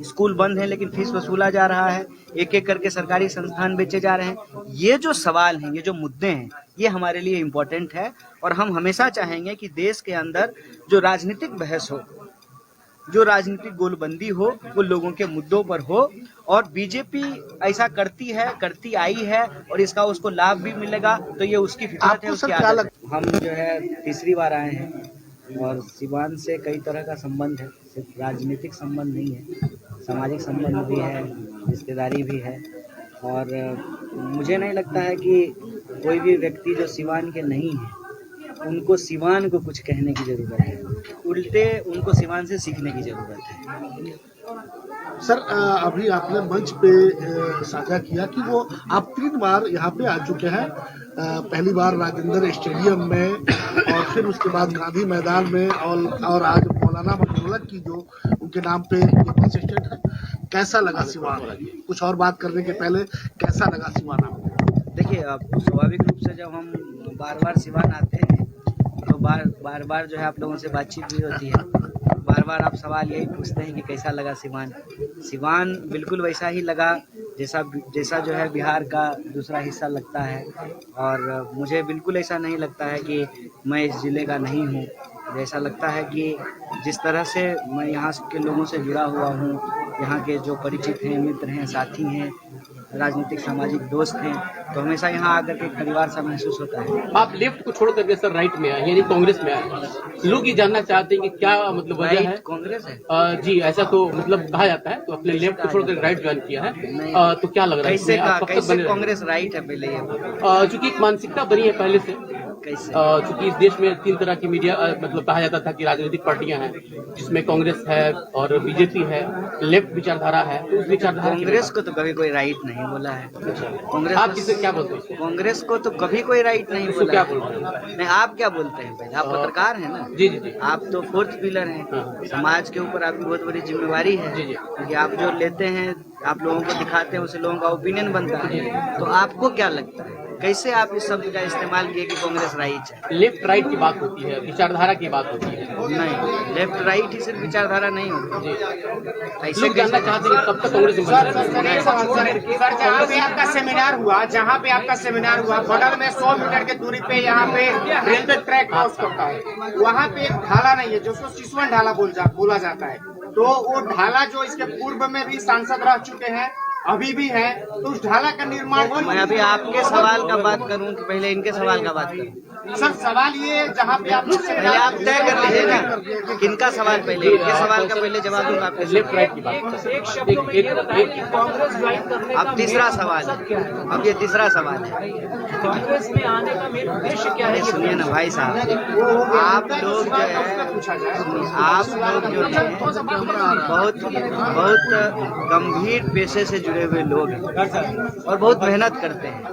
स्कूल बंद हैं लेकिन फीस वसूला जा रहा है, एक एक करके सरकारी संस्थान बेचे जा रहे हैं। ये जो सवाल हैं, ये जो मुद्दे हैं, ये हमारे लिए इम्पोर्टेंट है। और हम हमेशा चाहेंगे कि देश के अंदर जो राजनीतिक बहस हो, जो राजनीतिक गोलबंदी हो, वो लोगों के मुद्दों पर हो। और बीजेपी ऐसा करती है, करती आई है और इसका उसको लाभ भी मिलेगा, तो ये उसकी फितरत है, उसकी आदत है। हम जो है तीसरी बार आए हैं और सिवान से कई तरह का संबंध है, सिर्फ राजनीतिक संबंध नहीं है, सामाजिक संबंध भी है, रिश्तेदारी भी है। और मुझे नहीं लगता है कि कोई भी व्यक्ति जो सिवान के नहीं है, उनको सिवान को कुछ कहने की जरूरत है, उल्टे उनको सिवान से सीखने की जरूरत है। सर, अभी आपने मंच पे साझा किया कि वो आप 3 बार यहाँ पे आ चुके हैं। पहली बार राजेंद्र स्टेडियम में और फिर उसके बाद गांधी मैदान में और आज मौलाना मकबूल की जो उनके नाम पे बस स्टैंड है। कैसा लगा सिवान? कुछ और बात करने के पहले कैसा लगा सिवान आपको? देखिए, स्वाभाविक रूप से जब हम बार बार सिवान आते हैं तो बार बार जो है आप लोगों से बातचीत भी होती है। बार बार आप सवाल यही पूछते हैं कि कैसा लगा सिवान। सिवान बिल्कुल वैसा ही लगा जैसा जो है बिहार का दूसरा हिस्सा लगता है। और मुझे बिल्कुल ऐसा नहीं लगता है कि मैं इस ज़िले का नहीं हूँ। ऐसा लगता है कि जिस तरह से मैं यहाँ के लोगों से जुड़ा हुआ हूँ, यहाँ के जो परिचित हैं, मित्र हैं, साथी हैं, राजनीतिक सामाजिक दोस्त हैं, तो हमेशा यहाँ आकर के एक परिवार सा महसूस होता है। आप लेफ्ट को छोड़ करके सर राइट में आए, यानी कांग्रेस में आए। लोग ये जानना चाहते हैं कि क्या मतलब वजह है? कांग्रेस है जी, ऐसा तो मतलब कहा जाता है। तो अपने लेफ्ट को छोड़कर राइट ज्वाइन किया है, तो क्या लग रहा है? कैसे कांग्रेस राइट है? पहले ये चूंकि एक मानसिकता बनी है पहले से कैसे? चूंकि इस देश में 3 तरह की मीडिया मतलब कहा जाता था कि राजनीतिक पार्टियां हैं, जिसमें कांग्रेस है और बीजेपी है, लेफ्ट विचारधारा है। तो उस विचारधारा कांग्रेस को तो कभी कोई राइट नहीं बोला है। कांग्रेस आप किसे क्या बोलते हैं? कांग्रेस को तो कभी कोई राइट नहीं उसको बोला क्या है। बोल रहे हैं? नहीं, आप क्या बोलते हैं? पहले आप पत्रकार हैं ना। जी जी जी। आप तो 4th पिलर हैं। हाँ। समाज के ऊपर आपकी बहुत बड़ी जिम्मेवारी है। जी जी। क्योंकि आप जो लेते हैं, आप लोगों को दिखाते हैं, उससे लोगों का ओपिनियन बनता है। तो आपको क्या लगता है, कैसे आप इस शब्द का इस्तेमाल किए कि कांग्रेस राइट है? लेफ्ट राइट की बात होती है, विचारधारा की बात होती है। नहीं, लेफ्ट राइट ही सिर्फ विचारधारा नहीं होती। ऐसे लोग जानना चाहते हैं कि कब तक कांग्रेस में बना रहेगा। सर जहाँ पे आपका सेमिनार हुआ, जहाँ पे आपका सेमिनार हुआ, बगल में 100 मीटर की दूरी पे यहाँ पे रेलवे ट्रैक क्रॉस करता है। वहाँ पे एक ढाला नहीं है, जिसको सिसवन ढाला बोला जाता है। तो वो ढाला जो इसके पूर्व में भी सांसद रह चुके हैं, अभी भी है, तो उस ढाला का निर्माण मैं अभी आपके सवाल का बात करूं कि पहले इनके सवाल का बात करूं? सर सवाल ये जहाँ पे आप पहले आप तय कर लीजिए ना, किनका सवाल पहले? इनके सवाल का पहले जवाब दूंगा आपके लेफ्ट राइट की बात। एक शब्दों में ये बताएं कि कांग्रेस ज्वाइन करने का अब तीसरा मेन सवाल मकसद क्या है? अब ये तीसरा सवाल है। कांग्रेस में आने का मेन उद्देश्य क्या है? अरे सुनिए ना भाई साहब, आप लोग जो है, पूछा जाए। आप लोग जो है बहुत बहुत गंभीर पेशे से जुड़े हुए लोग हैं और बहुत मेहनत करते हैं,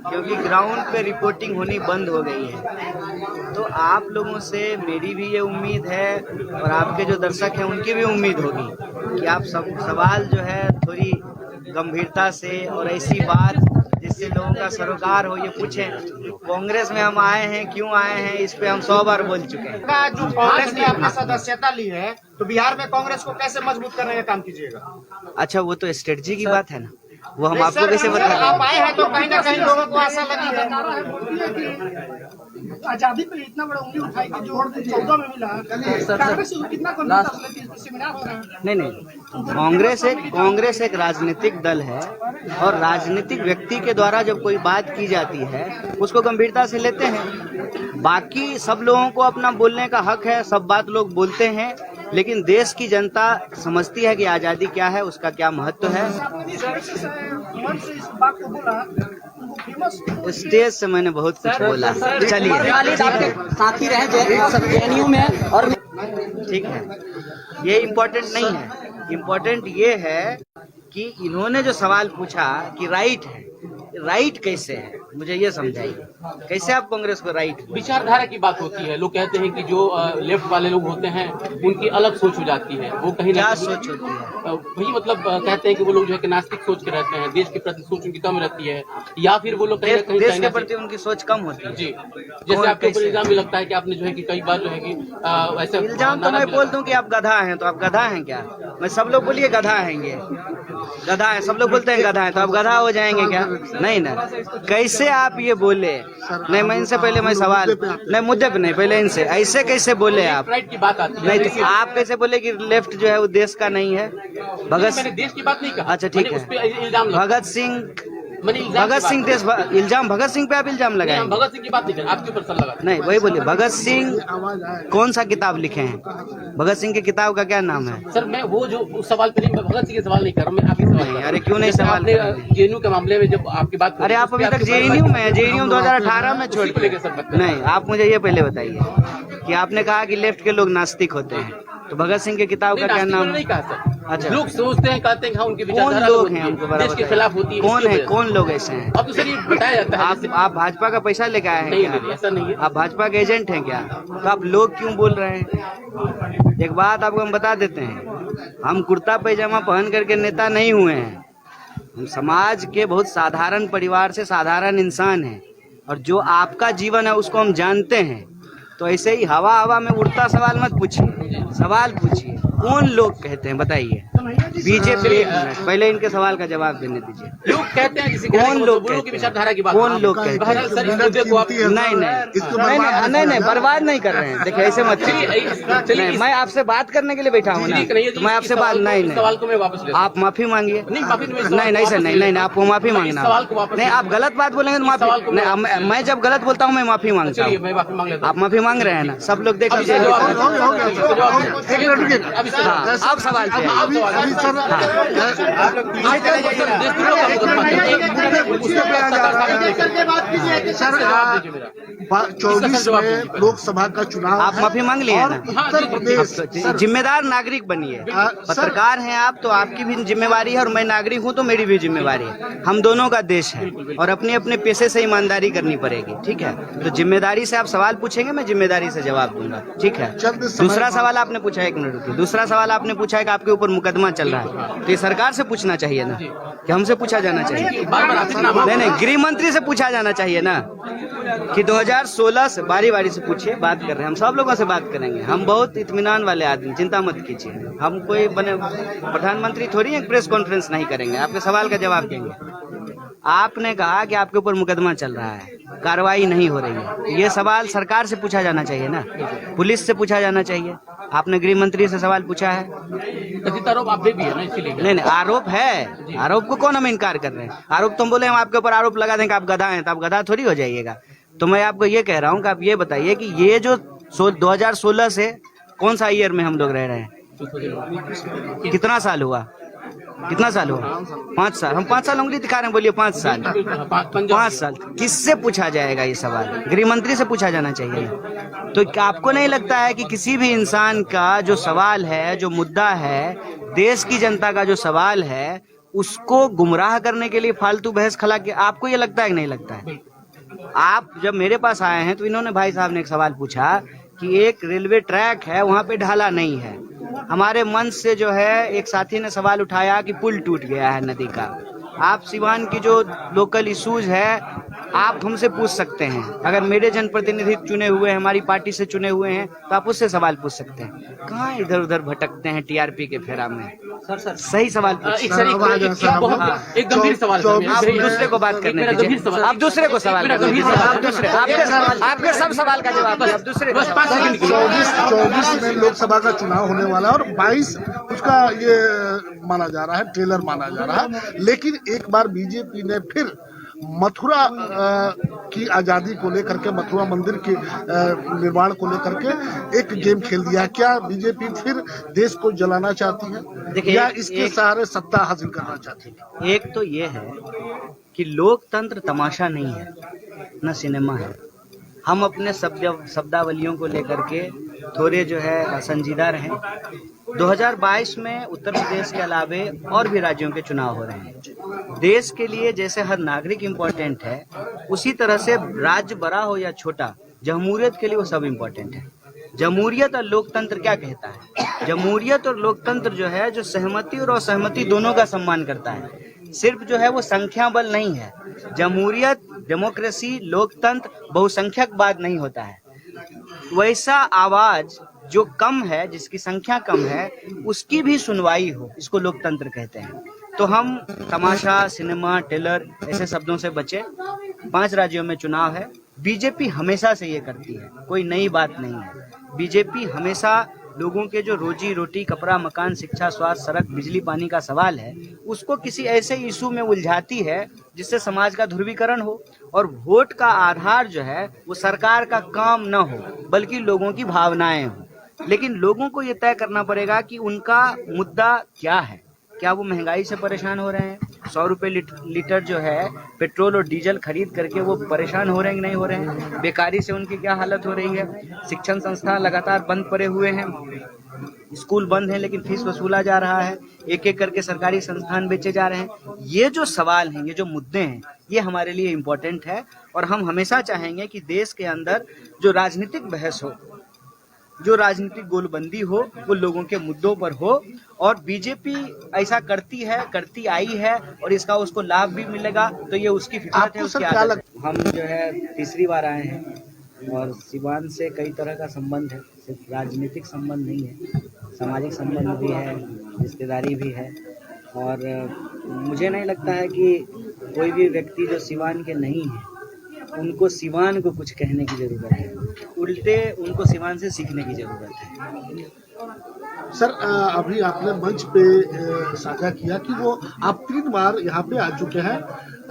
क्योंकि ग्राउंड पे रिपोर्टिंग होनी बंद हो गई है। तो आप लोगों से मेरी भी ये उम्मीद है और आपके जो दर्शक हैं उनकी भी उम्मीद होगी कि आप सब सवाल जो है थोड़ी गंभीरता से और ऐसी बात जिससे लोगों का सरोकार हो ये पूछें। कांग्रेस में हम आए हैं, क्यों आए हैं, इस पे हम 100 बार बोल चुके हैं। का जो कांग्रेस ने अपनी सदस्यता ली है, तो बिहार में कांग्रेस को कैसे मजबूत करने का काम कीजिएगा? अच्छा, वो तो स्ट्रेटजी की बात है ना, वो हम आपको कैसे आप बताएं? आए हैं तो कहीं ना कहीं लोगों को आशा लगी है। नारा है बोलती है कि आजादी पे इतना बड़ा उंगली उठाई कि जो 14 में मिला, कांग्रेस से कितना कॉन्फिडेंस लेती है? सेमिनार हो रहा है। नहीं, कांग्रेस एक राजनीतिक दल है और राजनीतिक व्यक्ति के द्वारा जब कोई बात की जाती है उसको गंभीरता से लेते हैं। बाकी सब लोगों को अपना बोलने का हक है, सब बात लोग बोलते हैं, लेकिन देश की जनता समझती है कि आजादी क्या है, उसका क्या महत्व है। इस बात को बोला, फेमस स्टेज से मैंने बहुत कुछ बोला। चलिए आपके साथी रहे जेएनयू में और ठीक है, ये इम्पोर्टेंट नहीं है। इम्पोर्टेंट ये है कि इन्होंने जो सवाल पूछा कि राइट है, राइट कैसे है, मुझे ये समझाइए, कैसे आप कांग्रेस को राइट? विचारधारा की बात होती है। लोग कहते हैं कि जो लेफ्ट वाले लोग होते हैं उनकी अलग सोच हो जाती है, वो कहीं ना क्या कहीं सोच होती है? वही मतलब कहते हैं कि वो लोग जो है कि नास्तिक सोच के रहते हैं, देश के प्रति सोच उनकी कम रहती है, या फिर वो लोग कहीं ना कहीं देश के चाइना से- प्रति उनकी सोच कम होती है। जी, जैसे कौन आपके ऊपर कैसे? इल्जाम भी लगता है कि आपने जो है कि कई बार जो है कि ऐसे इल्जाम तो नारा मैं भी बोल लगा- दूं कि आप गधा हैं, तो आप गधा हैं क्या? मैं सब लोग बोलिए गधा हैं, ये गधा है, सब लोग बोलते हैं गधा है, तो आप गधा हो जाएंगे क्या? नहीं ना। कैसे आप ये बोले? नहीं, मैं इनसे पहले मैं सवाल नहीं, मुद्दे पे नहीं, पहले इनसे ऐसे कैसे बोले आप? राइट की बात आती है। नहीं, देखिए, तो आप कैसे बोले कि लेफ्ट जो है वो देश का नहीं है? मैंने देश की बात नहीं कहा। अच्छा, ठीक मैंने है। उस पे इल्जाम लगा- भगत सिंह मैंने इल्जाम की भगत बात सिंह की। देश इल्जाम भगत सिंह पे आप इल्जाम नहीं, हम लगाएंगे? भगत सिंह की बात नहीं कर, आपके ऊपर सर लगा। नहीं, वही बोलिए। भगत सिंह कौन सा किताब लिखे हैं? भगत सिंह की किताब का क्या नाम है? सर मैं वो जो उस सवाल पे नहीं, मैं भगत सिंह के सवाल नहीं कर रहा हूँ, मैं आपके सवाल कर रहा हूँ। अरे क्यों नहीं जैसे सवाल आपने कर रहे हैं? जेएनयू के मामले में जब आपकी बात अरे आप अभी तक जेएनयू में है, जेएनयू 2018 में छोड़ उसी को लेकर सर बात कर रहे हैं। नहीं, आप मुझे ये पहले बताइए कि आपने कहा कि लेफ्ट के लोग नास्तिक होते हैं, तो भगत सिंह की किताब का नहीं, क्या नास्तिक नाम मैंने नहीं है? कहा सर। अच्छा। लोग सोचते हैं, कहते हैं कि हाँ उनकी कौन विचारधारा लोग होती हैं है, हमको बराबर देश के बताइए। खिलाफ होती है। कौन इसकी है, वजह से। कौन लोग ऐसे हैं? अब तो सर ये बताया जाता है जैसे- आप भाजपा का पैसा लेके आए हैं नहीं, क्या? नहीं, ऐसा नहीं है। आप भाजपा के एजेंट हैं क्या? तो आप लोग क्यों बोल रहे हैं? एक बात आपको हम बता देते हैं, हम कुर्ता पैजामा पहन करके नेता नहीं हुए हैं। हम समाज के बहुत साधारण परिवार से साधारण इंसान हैं, और जो आपका जीवन है उसको हम जानते हैं। तो ऐसे ही हवा हवा में उड़ता सवाल मत पूछिए, सवाल पूछिए। कौन लोग कहते हैं बताइए? बीजेपी। एक मिनट, पहले इनके सवाल का जवाब देने दीजिए। लोग कहते हैं किसी कौन लोग की कहते विचारधारा की हैं? बात कौन लोग कहते हैं? बहरहाल सर इस मुद्दे को आप नहीं, बर्बाद नहीं कर रहे हैं। देखिए ऐसे मत चलिए, नहीं, मैं आपसे बात करने के लिए बैठा हूँ ना, तो मैं आपसे बात नहीं सवाल को मैं वापस ले आप माफी मांगिए। नहीं, माफी नहीं, नहीं सर, नहीं, आपको माफी मैं इस मांगना। सवाल को वापस नहीं, आप गलत बात बोलेंगे तो सवाल को माफी नहीं, मैं जब गलत बोलता हूँ मैं माफी मांगता चलिए हूँ। मैं माफी मांग लेता आप माफी मांग रहे हैं ना, सब लोग देख हूँ। लीजिए। अब इसका जवाब- हाँ, अब सवाल पे आइए। अभी सर सर 24 में लोकसभा का चुनाव आप माफी मांग लिए और ना? उत्तर प्रदेश जिम्मेदार नागरिक बनिए। पत्रकार हैं आप, तो आपकी भी जिम्मेवारी है और मैं नागरिक हूं तो मेरी भी जिम्मेवारी है। हम दोनों का देश है और अपने अपने पेशे से ईमानदारी करनी पड़ेगी, ठीक है? तो जिम्मेदारी से आप सवाल पूछेंगे, मैं जिम्मेदारी से जवाब दूंगा, ठीक है? दूसरा सवाल आपने पूछा, 1 मिनट रुकिए। दूसरा सवाल आपने पूछा है कि आपके ऊपर मुकदमा चल रहा है, तो ये सरकार से पूछना चाहिए ना, कि हमसे पूछा जाना चाहिए? नहीं, गृह मंत्री से पूछा जाना चाहिए ना, कि 2016 से बारी बारी से पूछिए। बात कर रहे हैं हम, सब लोगों से बात करेंगे। हम बहुत इत्मीनान वाले आदमी, चिंता मत कीजिए। हम कोई बने प्रधानमंत्री थोड़ी है, प्रेस कॉन्फ्रेंस नहीं करेंगे, आपके सवाल का जवाब देंगे। आपने कहा कि आपके ऊपर मुकदमा चल रहा है, कार्रवाई नहीं हो रही है, ये सवाल सरकार से पूछा जाना चाहिए ना, पुलिस से पूछा जाना चाहिए। आपने गृह मंत्री से सवाल पूछा है? कथित आरोप आप पे भी है ना, इसीलिए। नहीं, आरोप है। आरोप को कौन हम इनकार कर रहे हैं? आरोप तुम बोले हम आपके ऊपर आरोप लगा दें कि आप गधा हैं, तो आप गधा थोड़ी हो जाइएगा। तो मैं आपको ये कह रहा हूँ कि आप ये बताइए कि ये जो 2016 से कौन सा ईयर में हम लोग रह रहे हैं? कितना साल हुआ? कितना साल हुआ? 5 साल। हम 5 साल उंगली दिखा रहे हैं, बोलिए 5 साल। 5 साल किससे पूछा जाएगा ये सवाल? गृह मंत्री से पूछा जाना चाहिए। तो क्या आपको नहीं लगता है कि किसी भी इंसान का जो सवाल है, जो मुद्दा है, देश की जनता का जो सवाल है, उसको गुमराह करने के लिए फालतू बहस खला के, आपको ये लगता है कि नहीं लगता है? आप जब मेरे पास आए हैं तो इन्होंने, भाई साहब ने एक सवाल पूछा कि एक रेलवे ट्रैक है, वहां पे ढाला नहीं है। हमारे मंच से जो है एक साथी ने सवाल उठाया कि पुल टूट गया है नदी का। आप सिवान की जो लोकल इश्यूज है आप हमसे पूछ सकते हैं। अगर मेरे जनप्रतिनिधि चुने हुए हैं, हमारी पार्टी से चुने हुए हैं, तो आप उससे सवाल पूछ सकते हैं। कहाँ इधर उधर भटकते हैं टीआरपी के फेरा में? सर सही सवाल पूछिए। एक गंभीर सवाल है। आप दूसरे को बात करने दीजिए, आप दूसरे को सवाल आपके सब सवाल का जवाब आप दूसरे। 24 में लोकसभा का चुनाव होने वाला है और 22 उसका ये माना जा रहा है, ट्रेलर माना जा रहा है। लेकिन एक बार बीजेपी ने फिर मथुरा की आजादी को लेकर के, मथुरा मंदिर के निर्माण को लेकर के एक गेम खेल दिया। क्या बीजेपी फिर देश को जलाना चाहती है या इसके सहारे सत्ता हासिल करना चाहती है? एक तो ये है कि लोकतंत्र तमाशा नहीं है, न सिनेमा है। हम अपने शब्दावलियों को लेकर के थोड़े जो है संजीदा रहे। 2022 में उत्तर प्रदेश के अलावे और भी राज्यों के चुनाव हो रहे हैं। देश के लिए जैसे हर नागरिक इम्पोर्टेंट है, उसी तरह से राज्य बड़ा हो या छोटा, जमहूरियत के लिए वो सब इम्पोर्टेंट है। जमहूरियत और लोकतंत्र क्या कहता है? जमहूरियत और लोकतंत्र जो है, जो सहमति और असहमति दोनों का सम्मान करता है। सिर्फ जो है वो संख्या बल नहीं है। जमहूरियत, डेमोक्रेसी, लोकतंत्र बहुसंख्यकवाद नहीं होता है। वैसा आवाज जो कम है, जिसकी संख्या कम है, उसकी भी सुनवाई हो, इसको लोकतंत्र कहते हैं। तो हम तमाशा, सिनेमा, टेलर ऐसे शब्दों से बचे। 5 राज्यों में चुनाव है। बीजेपी हमेशा से ये करती है, कोई नई बात नहीं है। बीजेपी हमेशा लोगों के जो रोजी रोटी, कपड़ा, मकान, शिक्षा, स्वास्थ्य, सड़क, बिजली, पानी का सवाल है, उसको किसी ऐसे इशू में उलझाती है जिससे समाज का ध्रुवीकरण हो और वोट का आधार जो है वो सरकार का काम न हो, बल्कि लोगों की भावनाएं हो। लेकिन लोगों को ये तय करना पड़ेगा कि उनका मुद्दा क्या है। क्या वो महंगाई से परेशान हो रहे हैं? 100 रुपए लीटर जो है पेट्रोल और डीजल खरीद करके वो परेशान हो रहे हैं कि नहीं हो रहे हैं? बेकारी से उनकी क्या हालत हो रही है? शिक्षण संस्थान लगातार बंद पड़े हुए हैं, स्कूल बंद हैं लेकिन फीस वसूला जा रहा है, एक एक करके सरकारी संस्थान बेचे जा रहे हैं। ये जो सवाल हैं, ये जो मुद्दे हैं, ये हमारे लिए इम्पोर्टेंट है। और हम हमेशा चाहेंगे कि देश के अंदर जो राजनीतिक बहस हो, जो राजनीतिक गोलबंदी हो, वो लोगों के मुद्दों पर हो। और बीजेपी ऐसा करती है, करती आई है और इसका उसको लाभ भी मिलेगा, तो ये उसकी फितरत है, उसकी आदत है। हम जो है तीसरी बार आए हैं और सिवान से कई तरह का संबंध है, सिर्फ राजनीतिक संबंध नहीं है, सामाजिक संबंध भी है, रिश्तेदारी भी है। और मुझे नहीं लगता है कि कोई भी व्यक्ति जो सिवान के नहीं है उनको सिवान को कुछ कहने की जरूरत है, उल्टे उनको सिवान से सीखने की जरूरत है। सर, अभी आपने मंच पे साझा किया कि वो आप 3 बार यहाँ पे आ चुके हैं।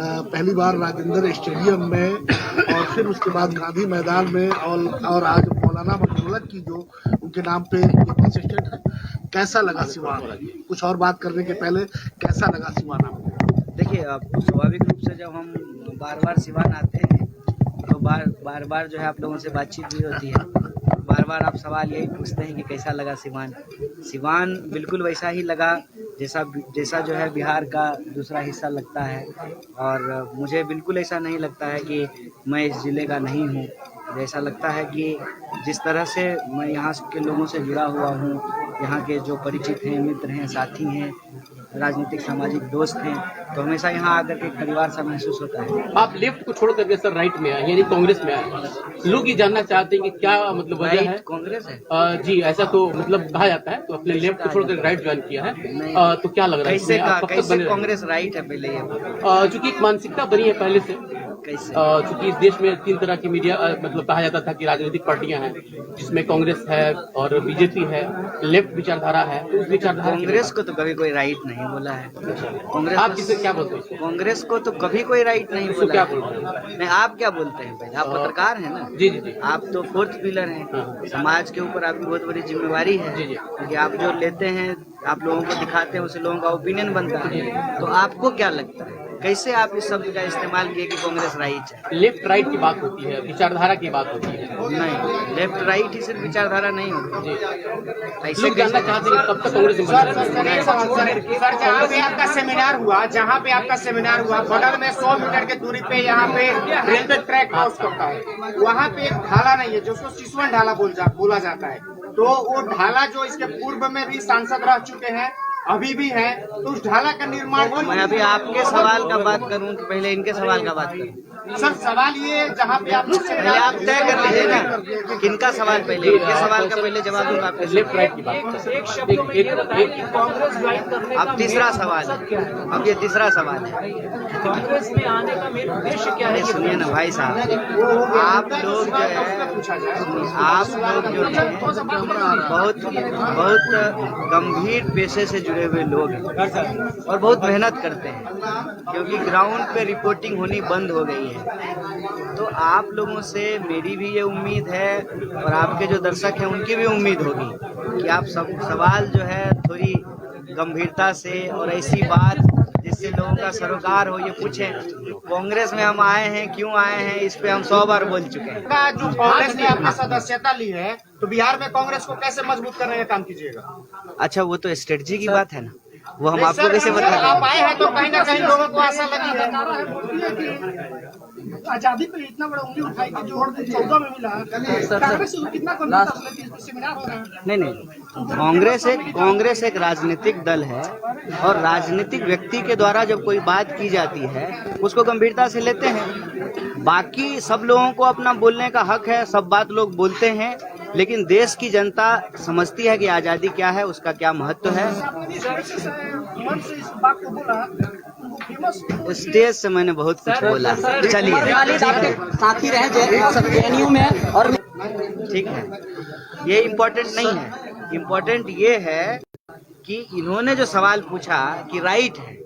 पहली बार राजेंद्र स्टेडियम में और फिर उसके बाद गांधी मैदान में और आज मौलाना मखदूम की जो उनके नाम पे ये बस स्टैंड है। कैसा लगा सिवान? कुछ और बात करने के पहले कैसा लगा सिवान आपको? देखिए, अब स्वाभाविक रूप से जब हम बार बार सिवान आते हैं तो बार बार जो है आप लोगों से बातचीत भी होती है। बार बार आप सवाल यही पूछते हैं कि कैसा लगा सिवान। सिवान बिल्कुल वैसा ही लगा जैसा जो है बिहार का दूसरा हिस्सा लगता है। और मुझे बिल्कुल ऐसा नहीं लगता है कि मैं इस ज़िले का नहीं हूँ। ऐसा लगता है कि जिस तरह से मैं यहाँ के लोगों से जुड़ा हुआ हूँ, यहाँ के जो परिचित हैं, मित्र हैं, साथी हैं, राजनीतिक सामाजिक दोस्त हैं, तो हमेशा यहाँ आकर के परिवार सा महसूस होता है। आप लेफ्ट को छोड़ करके सर राइट में आए, यानी कांग्रेस में आए। लोग ये जानना चाहते हैं कि क्या मतलब वजह है? कांग्रेस है जी, ऐसा तो मतलब कहा जाता है। तो अपने लेफ्ट को छोड़कर राइट ज्वाइन किया है, तो क्या लग रहा है कैसे इसमें? आप कब तक कैसे बने रहेंगे? कांग्रेस राइट है पहले ये चूंकि एक मानसिकता बनी है पहले से, कैसे? चूंकि इस देश में 3 तरह की मीडिया मतलब कहा जाता था कि राजनीतिक पार्टियां हैं, जिसमें कांग्रेस है और बीजेपी है, लेफ्ट विचारधारा है। तो उस विचारधारा कांग्रेस को तो कभी कोई राइट नहीं बोला है। कांग्रेस आप किसे क्या बोलते हैं? कांग्रेस को तो कभी कोई राइट नहीं उसको बोला क्या है। बोलते हैं? नहीं, आप क्या बोलते हैं? पहले आप पत्रकार हैं ना। जी जी जी। आप तो 4th पिलर हैं। समाज के ऊपर आपकी बहुत बड़ी जिम्मेवारी है। जी जी। क्योंकि आप जो लेते हैं, आप लोगों को दिखाते हैं, उससे लोगों का ओपिनियन बनता है। तो आपको क्या लगता है, कैसे आप इस शब्द का इस्तेमाल किए कि कांग्रेस राइट है? लेफ्ट राइट की बात होती है, विचारधारा की बात होती है। नहीं, लेफ्ट राइट ही सिर्फ विचारधारा नहीं होती। ऐसे लोग जानना चाहते हैं कि कब तक कांग्रेस में बने रहेंगे? सर, जहाँ पे आपका सेमिनार हुआ, बगल में 100 मीटर की दूरी पे यहाँ पे रेलवे ट्रैक क्रॉस करता है। वहाँ पे एक ढाला नहीं है, जो उसको सिसवन ढाला बोला जाता है। तो वो ढाला जो इसके पूर्व में भी सांसद रह चुके हैं, अभी भी है, तो उस ढाला का निर्माण मैं अभी आपके सवाल का बात करूं कि पहले इनके सवाल का बात करूं? सर, सवाल ये जहाँ पे आप पहले आप तय कर लीजिए ना किनका सवाल पहले। इनके सवाल का पहले जवाब दूंगा आपके। लेफ्ट राइट की बात। एक शब्द में ये बताइए कि कांग्रेस ज्वाइन करने का अब तीसरा मेन सवाल मकसद क्या है? अब ये तीसरा सवाल है। कांग्रेस में आने का मेन उद्देश्य क्या है? अरे सुनिए ना भाई साहब, आप लोग जो है, आप लोग जो है बहुत गंभीर पेशे से जुड़े हुए लोग हैं और बहुत मेहनत करते हैं, क्योंकि ग्राउंड पे रिपोर्टिंग होनी बंद हो गई है। तो आप लोगों से मेरी भी ये उम्मीद है और आपके जो दर्शक हैं उनकी भी उम्मीद होगी कि आप सब सवाल जो है थोड़ी गंभीरता से और ऐसी बात जिससे लोगों का सरोकार हो ये पूछें। कांग्रेस में हम आए हैं, क्यों आए हैं, इस पे हम 100 बार बोल चुके हैं। जो कांग्रेस ने अपनी सदस्यता ली है, तो बिहार में कांग्रेस को कैसे मजबूत करने का काम कीजिएगा? अच्छा, वो तो स्ट्रेटजी की बात है ना, वो हम नहीं, आपको सर, कैसे आप बताएं? आए हैं तो कहीं ना कहीं लोगों को आशा लगी है। आजादी पे इतना बड़ा उंगली उठाई कि जो 14 में मिला, कांग्रेस को कितना कॉन्फिडेंस सेमिनार हो रहा है? नहीं, कांग्रेस एक राजनीतिक दल है और राजनीतिक व्यक्ति के द्वारा जब कोई बात की जाती है उसको गंभीरता से लेते हैं। बाकी सब लोगों को अपना बोलने का हक है, सब बात लोग बोलते हैं, लेकिन देश की जनता समझती है कि आजादी क्या है, उसका क्या महत्व है। स्टेज से मैंने बहुत कुछ बोला। चलिए आपके साथी रहे जेएनयू में और ठीक है, ये इम्पोर्टेंट नहीं है। इम्पोर्टेंट ये है कि इन्होंने जो सवाल पूछा कि राइट है,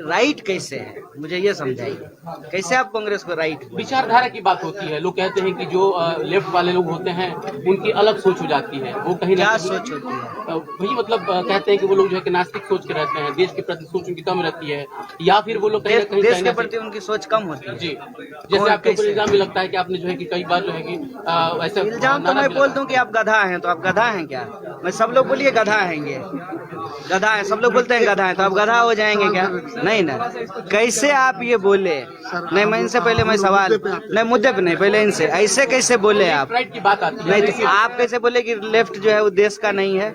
राइट कैसे है, मुझे ये समझाइए। कैसे आप कांग्रेस को राइट? विचारधारा की बात होती है। लोग कहते हैं कि जो लेफ्ट वाले लोग होते हैं उनकी अलग सोच हो जाती है। वो कहीं ना क्या कहीं सोच होती है? वही मतलब कहते हैं कि वो लोग जो है कि नास्तिक सोच के रहते हैं, देश के प्रति सोच उनकी कम रहती है, या फिर वो लोग कहीं ना कहीं देश के चाइना प्रति उनकी सोच कम होती है। जी, जैसे कौन आपके ऊपर कैसे? इल्जाम भी लगता है कि आपने जो है कि कई बार जो है कि ऐसा इल्जाम तो मैं बोल दूं कि आप गधा हैं, तो आप गधा हैं क्या? मैं सब लोग बोलिए गधा हैंगे, गधा है, सब लोग बोलते हैं गधा है, तो आप गधा हो जाएंगे क्या? नहीं ना। कैसे आप ये बोले? नहीं, मैं इनसे पहले मैं सवाल नहीं, मुद्दे पे नहीं, पहले इनसे ऐसे कैसे बोले आप? राइट की बात आती है। नहीं तो आप कैसे बोले कि लेफ्ट जो है वो देश का नहीं है?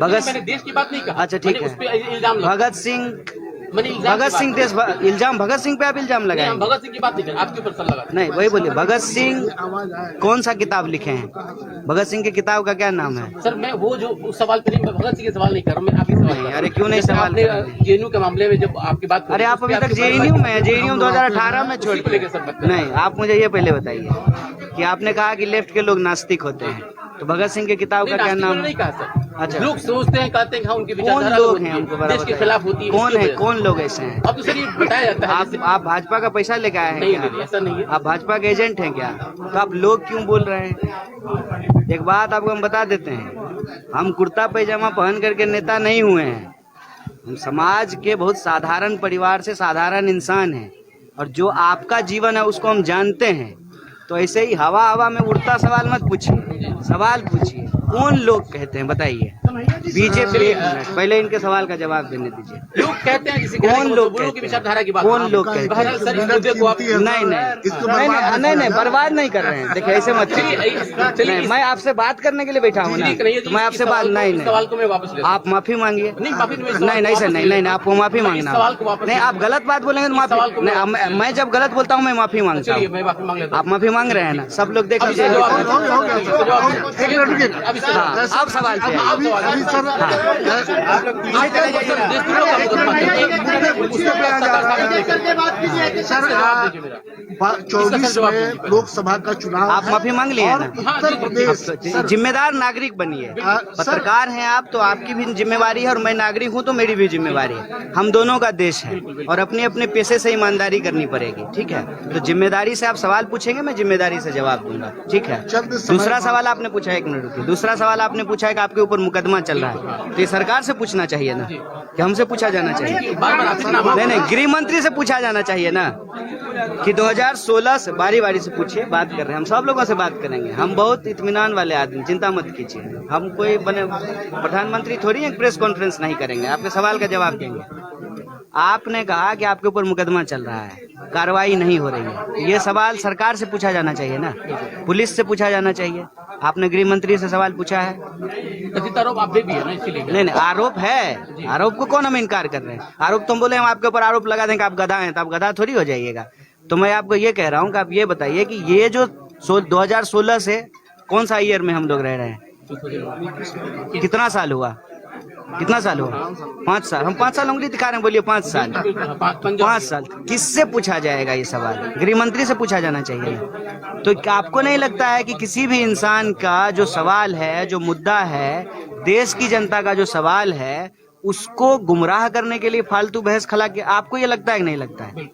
मैंने देश की बात नहीं कहा। अच्छा ठीक मैंने है। उस पे इल्जाम लगा। भगत सिंह मैंने इल्जाम की भगत बात सिंह की। देश इल्जाम भगत सिंह पे आप इल्जाम नहीं, हम लगाएंगे? भगत सिंह की बात नहीं कर, आपके ऊपर सर लगा। नहीं, वही बोलिए। भगत सिंह कौन सा किताब लिखे हैं? भगत सिंह की किताब का क्या नाम है? सर मैं वो जो उस सवाल पे नहीं, मैं भगत सिंह के सवाल नहीं कर रहा, मैं आपके सवाल कर रहा हूं। अरे क्यों नहीं जैसे सवाल आपने कर रहे? जेएनयू के मामले में जब आपकी बात अरे आप अभी तक जेएनयू में है, जेएनयू 2018 में छोड़ लेके सर नहीं। आप मुझे ये पहले बताइए कि आपने कहा कि लेफ्ट के लोग नास्तिक होते हैं, तो भगत सिंह की किताब का क्या नास्तिकों नाम ने नहीं कहा सर। अच्छा। लोग सोचते हैं, कहते हैं कि हाँ, उनकी कौन विचारधारा लोग होती हैं है, हमको देश के बराबर खिलाफ होती है। कौन इसकी है, वजह से। कौन लोग ऐसे हैं? अब तो सर ये बताया जाता है आप जैसे- आप भाजपा का पैसा लेके आए हैं नहीं, क्या? नहीं, ऐसा नहीं है। आप भाजपा के एजेंट हैं क्या? तो आप लोग क्यों बोल रहे हैं? एक बात आपको हम बता देते हैं, हम कुर्ता पैजामा पहन करके नेता नहीं हुए हैं। हम समाज के बहुत साधारण परिवार से साधारण इंसान हैं, और जो आपका जीवन है उसको हम जानते हैं। तो ऐसे ही हवा हवा में उड़ता सवाल मत पूछिए, सवाल पूछिए। कौन लोग कहते हैं बताइए? बीजेपी। पहले इनके सवाल का जवाब देने दीजिए। लोग कहते हैं, किसी कौन लोग बोलो की विचारधारा की बात। कौन लोग कहते हैं? बहरहाल सर, इस मुद्दे को आप नहीं, बर्बाद नहीं कर रहे हैं। देखिए ऐसे मत चलिए, नहीं, मैं आपसे बात करने के लिए बैठा हूँ ना, तो मैं आपसे बात नहीं सवाल को मैं वापस ले आप माफी मांगिए। नहीं, माफी नहीं, नहीं सर, नहीं, आपको माफी मांगना। सवाल को वापस नहीं, आप गलत बात बोलेंगे तो माफी नहीं, मैं जब गलत बोलता हूँ मैं माफी मांगता चलिए, हूँ। मैं माफी मांग लेता हूँ। आप माफी मांग रहे हैं ना, सब लोग देख अब इसका जवाब दीजिए। एक मिनट रुकिए। हाँ, अब सवाल पे आइए। अभी सर सर 24 में लोकसभा का चुनाव आप माफी मांग लिए और ना? उत्तर प्रदेश जिम्मेदार नागरिक बनिए। पत्रकार हैं आप, तो आपकी भी जिम्मेवारी है, और मैं नागरिक हूं तो मेरी भी जिम्मेवारी है। हम दोनों का देश है, और अपने अपने पेशे से ईमानदारी करनी पड़ेगी। ठीक है, तो जिम्मेदारी से आप सवाल पूछेंगे, मैं जिम्मेदारी से जवाब दूंगा। ठीक है। दूसरा सवाल आपने पूछा, एक मिनट रुकिए। दूसरा सवाल आपने पूछा है कि आपके ऊपर मुकदमा चल रहा है, तो ये सरकार से पूछना चाहिए ना, कि हमसे पूछा जाना चाहिए? नहीं, गृह मंत्री से पूछा जाना चाहिए ना, कि 2016 से बारी बारी से पूछिए। बात कर रहे हैं, हम सब लोगों से बात करेंगे। हम बहुत इत्मीनान वाले आदमी, चिंता मत कीजिए। हम कोई बने प्रधानमंत्री थोड़ी एक प्रेस कॉन्फ्रेंस नहीं करेंगे, आपके सवाल का जवाब देंगे। आपने कहा कि आपके ऊपर मुकदमा चल रहा है, कार्रवाई नहीं हो रही है, ये सवाल सरकार से पूछा जाना चाहिए ना, पुलिस से पूछा जाना चाहिए। आपने गृह मंत्री से सवाल पूछा है? कथित आरोप आप भी है ना, इसीलिए। नहीं, आरोप है। आरोप को कौन हम इनकार कर रहे हैं? आरोप तुम बोले हम आपके ऊपर आरोप लगा दें कि आप गधा हैं, तो आप गधा थोड़ी हो जाइएगा। तो मैं आपको ये कह रहा हूँ कि आप ये बताइए कि ये जो 2016 से कौन सा ईयर में हम लोग रह रहे हैं? कितना साल हुआ? कितना साल हुआ? 5 साल। हम 5 साल उंगली दिखा रहे हैं, बोलिए 5 साल। 5 साल किससे पूछा जाएगा ये सवाल? गृह मंत्री से पूछा जाना चाहिए। तो क्या आपको नहीं लगता है कि किसी भी इंसान का जो सवाल है, जो मुद्दा है, देश की जनता का जो सवाल है, उसको गुमराह करने के लिए फालतू बहस खला के, आपको ये लगता है कि नहीं लगता है?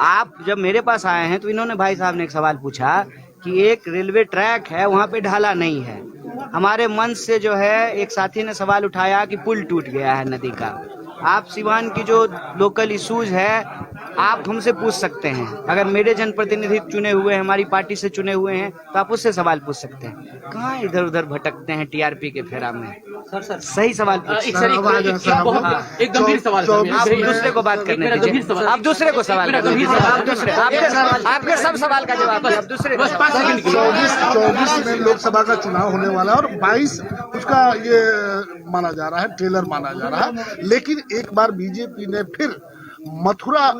आप जब मेरे पास आए हैं तो इन्होंने, भाई साहब ने एक सवाल पूछा कि एक रेलवे ट्रैक है, वहां पे ढाला नहीं है। हमारे मंच से जो है एक साथी ने सवाल उठाया कि पुल टूट गया है नदी का। आप सिवान की जो लोकल इश्यूज है, आप हमसे पूछ सकते हैं। अगर मेरे जनप्रतिनिधि चुने हुए हैं, हमारी पार्टी से चुने हुए हैं, तो आप उससे सवाल पूछ सकते हैं। कहाँ इधर उधर भटकते हैं टीआरपी के फेरा में? सर सही सवाल पूछिए। एक गंभीर सवाल है। आप दूसरे को बात करने दीजिए। आप दूसरे को सवाल करने दीजिए। आप दूसरे, आपके सब सवाल का जवाब आप दूसरे। 24 में लोकसभा का चुनाव होने वाला है, और 22 उसका ये माना जा रहा है, ट्रेलर माना जा रहा है। लेकिन एक बार बीजेपी ने फिर मथुरा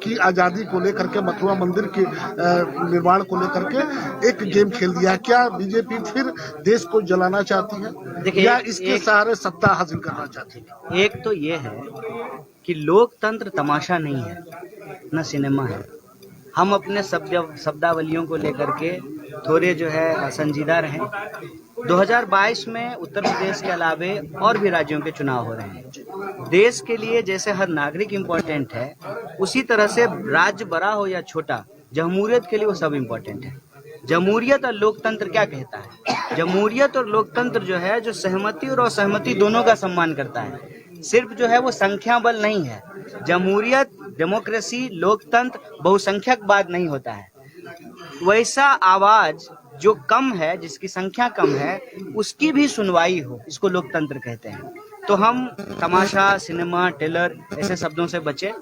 की आजादी को लेकर के, मथुरा मंदिर के निर्माण को लेकर के एक गेम खेल दिया। क्या बीजेपी फिर देश को जलाना चाहती है, या इसके सहारे सत्ता हासिल करना चाहती है? एक तो ये है कि लोकतंत्र तमाशा नहीं है, न सिनेमा है। हम अपने शब्दावलियों को लेकर के थोड़े जो है संजीदा रहें। 2022 में उत्तर प्रदेश के अलावे और भी राज्यों के चुनाव हो रहे हैं। देश के लिए जैसे हर नागरिक इम्पोर्टेंट है, उसी तरह से राज्य बड़ा हो या छोटा, जमहूरियत के लिए वो सब इम्पोर्टेंट है। जमहूरियत और लोकतंत्र क्या कहता है? जमहूरियत और लोकतंत्र जो है, जो सहमति और असहमति दोनों का सम्मान करता है। सिर्फ जो है वो संख्या बल नहीं है। जमहूरियत, डेमोक्रेसी, लोकतंत्र बहुसंख्यकवाद नहीं होता है। वैसा आवाज जो कम है, जिसकी संख्या कम है, उसकी भी सुनवाई हो, इसको लोकतंत्र कहते हैं। तो हम तमाशा, सिनेमा, टेलर ऐसे शब्दों से बचे।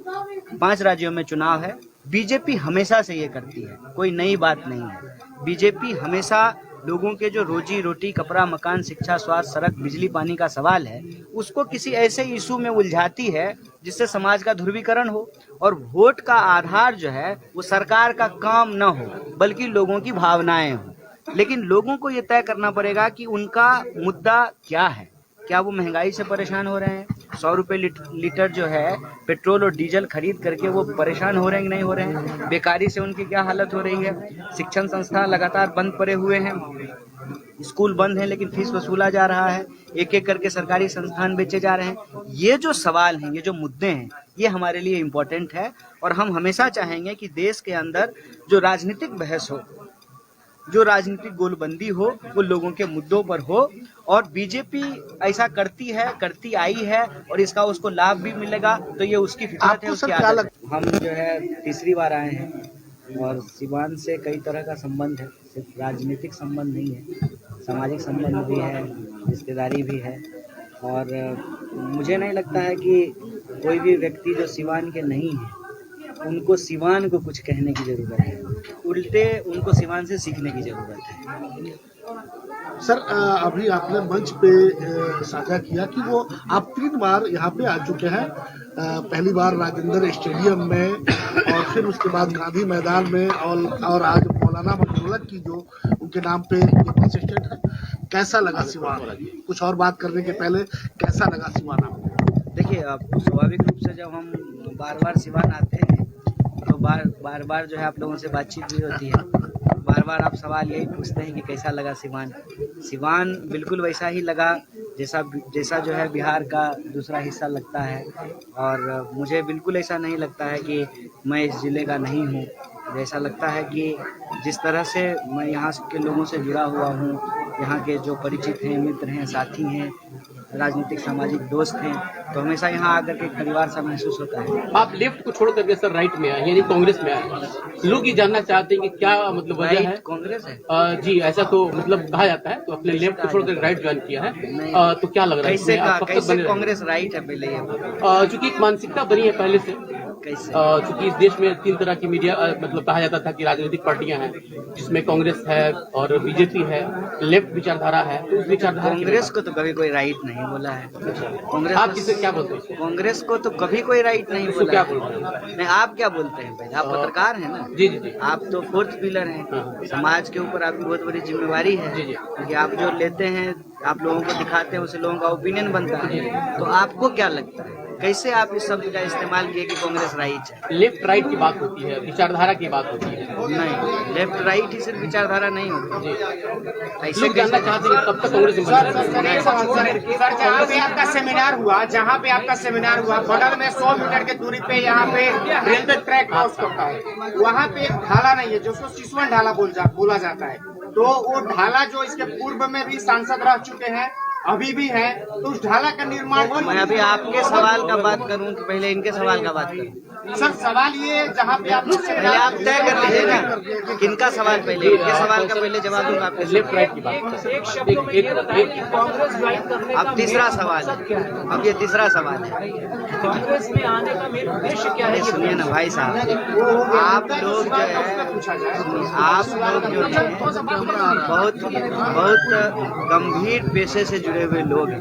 5 राज्यों में चुनाव है। बीजेपी हमेशा से ये करती है, कोई नई बात नहीं है। बीजेपी हमेशा लोगों के जो रोजी रोटी, कपड़ा, मकान, शिक्षा, स्वास्थ्य, सड़क, बिजली, पानी का सवाल है, उसको किसी ऐसे इशू में उलझाती है जिससे समाज का ध्रुवीकरण हो, और वोट का आधार जो है वो सरकार का काम न हो, बल्कि लोगों की भावनाएं हो। लेकिन लोगों को ये तय करना पड़ेगा कि उनका मुद्दा क्या है। क्या वो महंगाई से परेशान हो रहे हैं? 100 रुपये लीटर जो है पेट्रोल और डीजल खरीद करके वो परेशान हो रहे हैं कि नहीं हो रहे हैं? बेकारी से उनकी क्या हालत हो रही है? शिक्षण संस्थान लगातार बंद पड़े हुए हैं। स्कूल बंद है लेकिन फीस वसूला जा रहा है, एक एक करके सरकारी संस्थान बेचे जा रहे हैं। ये जो सवाल हैं, ये जो मुद्दे हैं, ये हमारे लिए इम्पोर्टेंट है और हम हमेशा चाहेंगे कि देश के अंदर जो राजनीतिक बहस हो, जो राजनीतिक गोलबंदी हो, वो लोगों के मुद्दों पर हो। और बीजेपी ऐसा करती है, करती आई है और इसका उसको लाभ भी मिलेगा, तो ये उसकी फितरत है, आपको उसकी सर क्या आदत है। हम जो है तीसरी बार आए हैं और सिवान से कई तरह का संबंध है, सिर्फ राजनीतिक संबंध नहीं है, सामाजिक संबंध भी है, रिश्तेदारी भी है। और मुझे नहीं लगता है कि कोई भी व्यक्ति जो सिवान के नहीं है उनको सिवान को कुछ कहने की जरूरत है, उल्टे उनको सिवान से सीखने की जरूरत है। सर अभी आपने मंच पे साझा किया कि वो आप 3 बार यहाँ पे आ चुके हैं, पहली बार राजेंद्र स्टेडियम में और फिर उसके बाद गांधी मैदान में और आज मौलाना मजरूल की जो उनके नाम पे बस स्टैंड है। कैसा लगा सिवान? कुछ और बात करने के पहले कैसा लगा सिवान आपको? देखिए, अब स्वाभाविक रूप से जब हम बार बार सिवान आते हैं तो बार बार जो है आप लोगों से बातचीत भी होती है, बार बार आप सवाल यही पूछते हैं कि कैसा लगा सिवान। सिवान बिल्कुल वैसा ही लगा जैसा जो है बिहार का दूसरा हिस्सा लगता है। और मुझे बिल्कुल ऐसा नहीं लगता है कि मैं इस ज़िले का नहीं हूँ। ऐसा लगता है कि जिस तरह से मैं यहाँ के लोगों से जुड़ा हुआ हूँ, यहाँ के जो परिचित हैं, मित्र हैं, साथी हैं, राजनीतिक सामाजिक दोस्त हैं, तो हमेशा यहाँ आकर के परिवार सा महसूस होता है। आप लेफ्ट को छोड़ करके सर राइट में आए, यानी कांग्रेस में आए। लोग ये जानना चाहते हैं कि क्या मतलब वजह है। राइट कांग्रेस है? जी, ऐसा तो मतलब कहा जाता है। तो अपने लेफ्ट को छोड़कर राइट ज्वाइन किया है, तो क्या लग रहा है? कैसे कांग्रेस राइट है? पहले ये चूंकि एक मानसिकता बनी है पहले से, चूंकि इस देश में 3 तरह की मीडिया मतलब कहा जाता था कि राजनीतिक पार्टियां हैं, जिसमें कांग्रेस है और बीजेपी है, लेफ्ट विचारधारा है। तो उस विचारधारा कांग्रेस को तो कभी कोई राइट नहीं बोला है। कांग्रेस आप किसे क्या बोलते हैं? कांग्रेस को तो कभी कोई राइट नहीं बोला। क्या है। बोलते हैं? नहीं, आप क्या बोलते हैं? पहले आप पत्रकार हैं ना? जी जी जी। आप तो 4th पिलर हैं, समाज के ऊपर आपकी बहुत बड़ी जिम्मेवारी है। जी जी। क्योंकि आप जो लेते हैं, आप लोगों को दिखाते हैं, उससे लोगों का ओपिनियन बनता है। तो आपको क्या लगता है, कैसे आप इस शब्द का इस्तेमाल किए कि कांग्रेस राइट है? लेफ्ट राइट की बात होती है, विचारधारा की बात होती है। नहीं, लेफ्ट राइट ही सिर्फ विचारधारा नहीं होती। ऐसे लोग जानना चाहते हैं कब तक कांग्रेस में सर, जहाँ पे आपका सेमिनार हुआ, बगल में 100 मीटर की दूरी पे यहाँ पे रेलवे ट्रैक क्रॉस करता है। वहाँ पे एक ढाला नहीं है, जिसको सिसवन ढाला बोला जाता है। तो वो ढाला जो इसके पूर्व में भी सांसद रह चुके हैं, अभी भी है, तो उस ढाला का निर्माण। मैं अभी आपके सवाल का बात करूं कि पहले इनके सवाल का बात करूं? सर, सवाल ये जहाँ पे आप पहले आप तय कर लीजिए ना किनका सवाल पहले, इनके सवाल का पहले जवाब दूंगा आपके। लेफ्ट राइट की बात। एक शब्द में ये बताएं कि कांग्रेस ज्वाइन करने का अब तीसरा सवाल मकसद क्या है? अब ये तीसरा सवाल है। कांग्रेस में आने का मेन उद्देश्य क्या है? सुनिए ना भाई साहब, आप लोग जो है, आप लोग जो है बहुत गंभीर पेशे से जुड़े हुए लोग हैं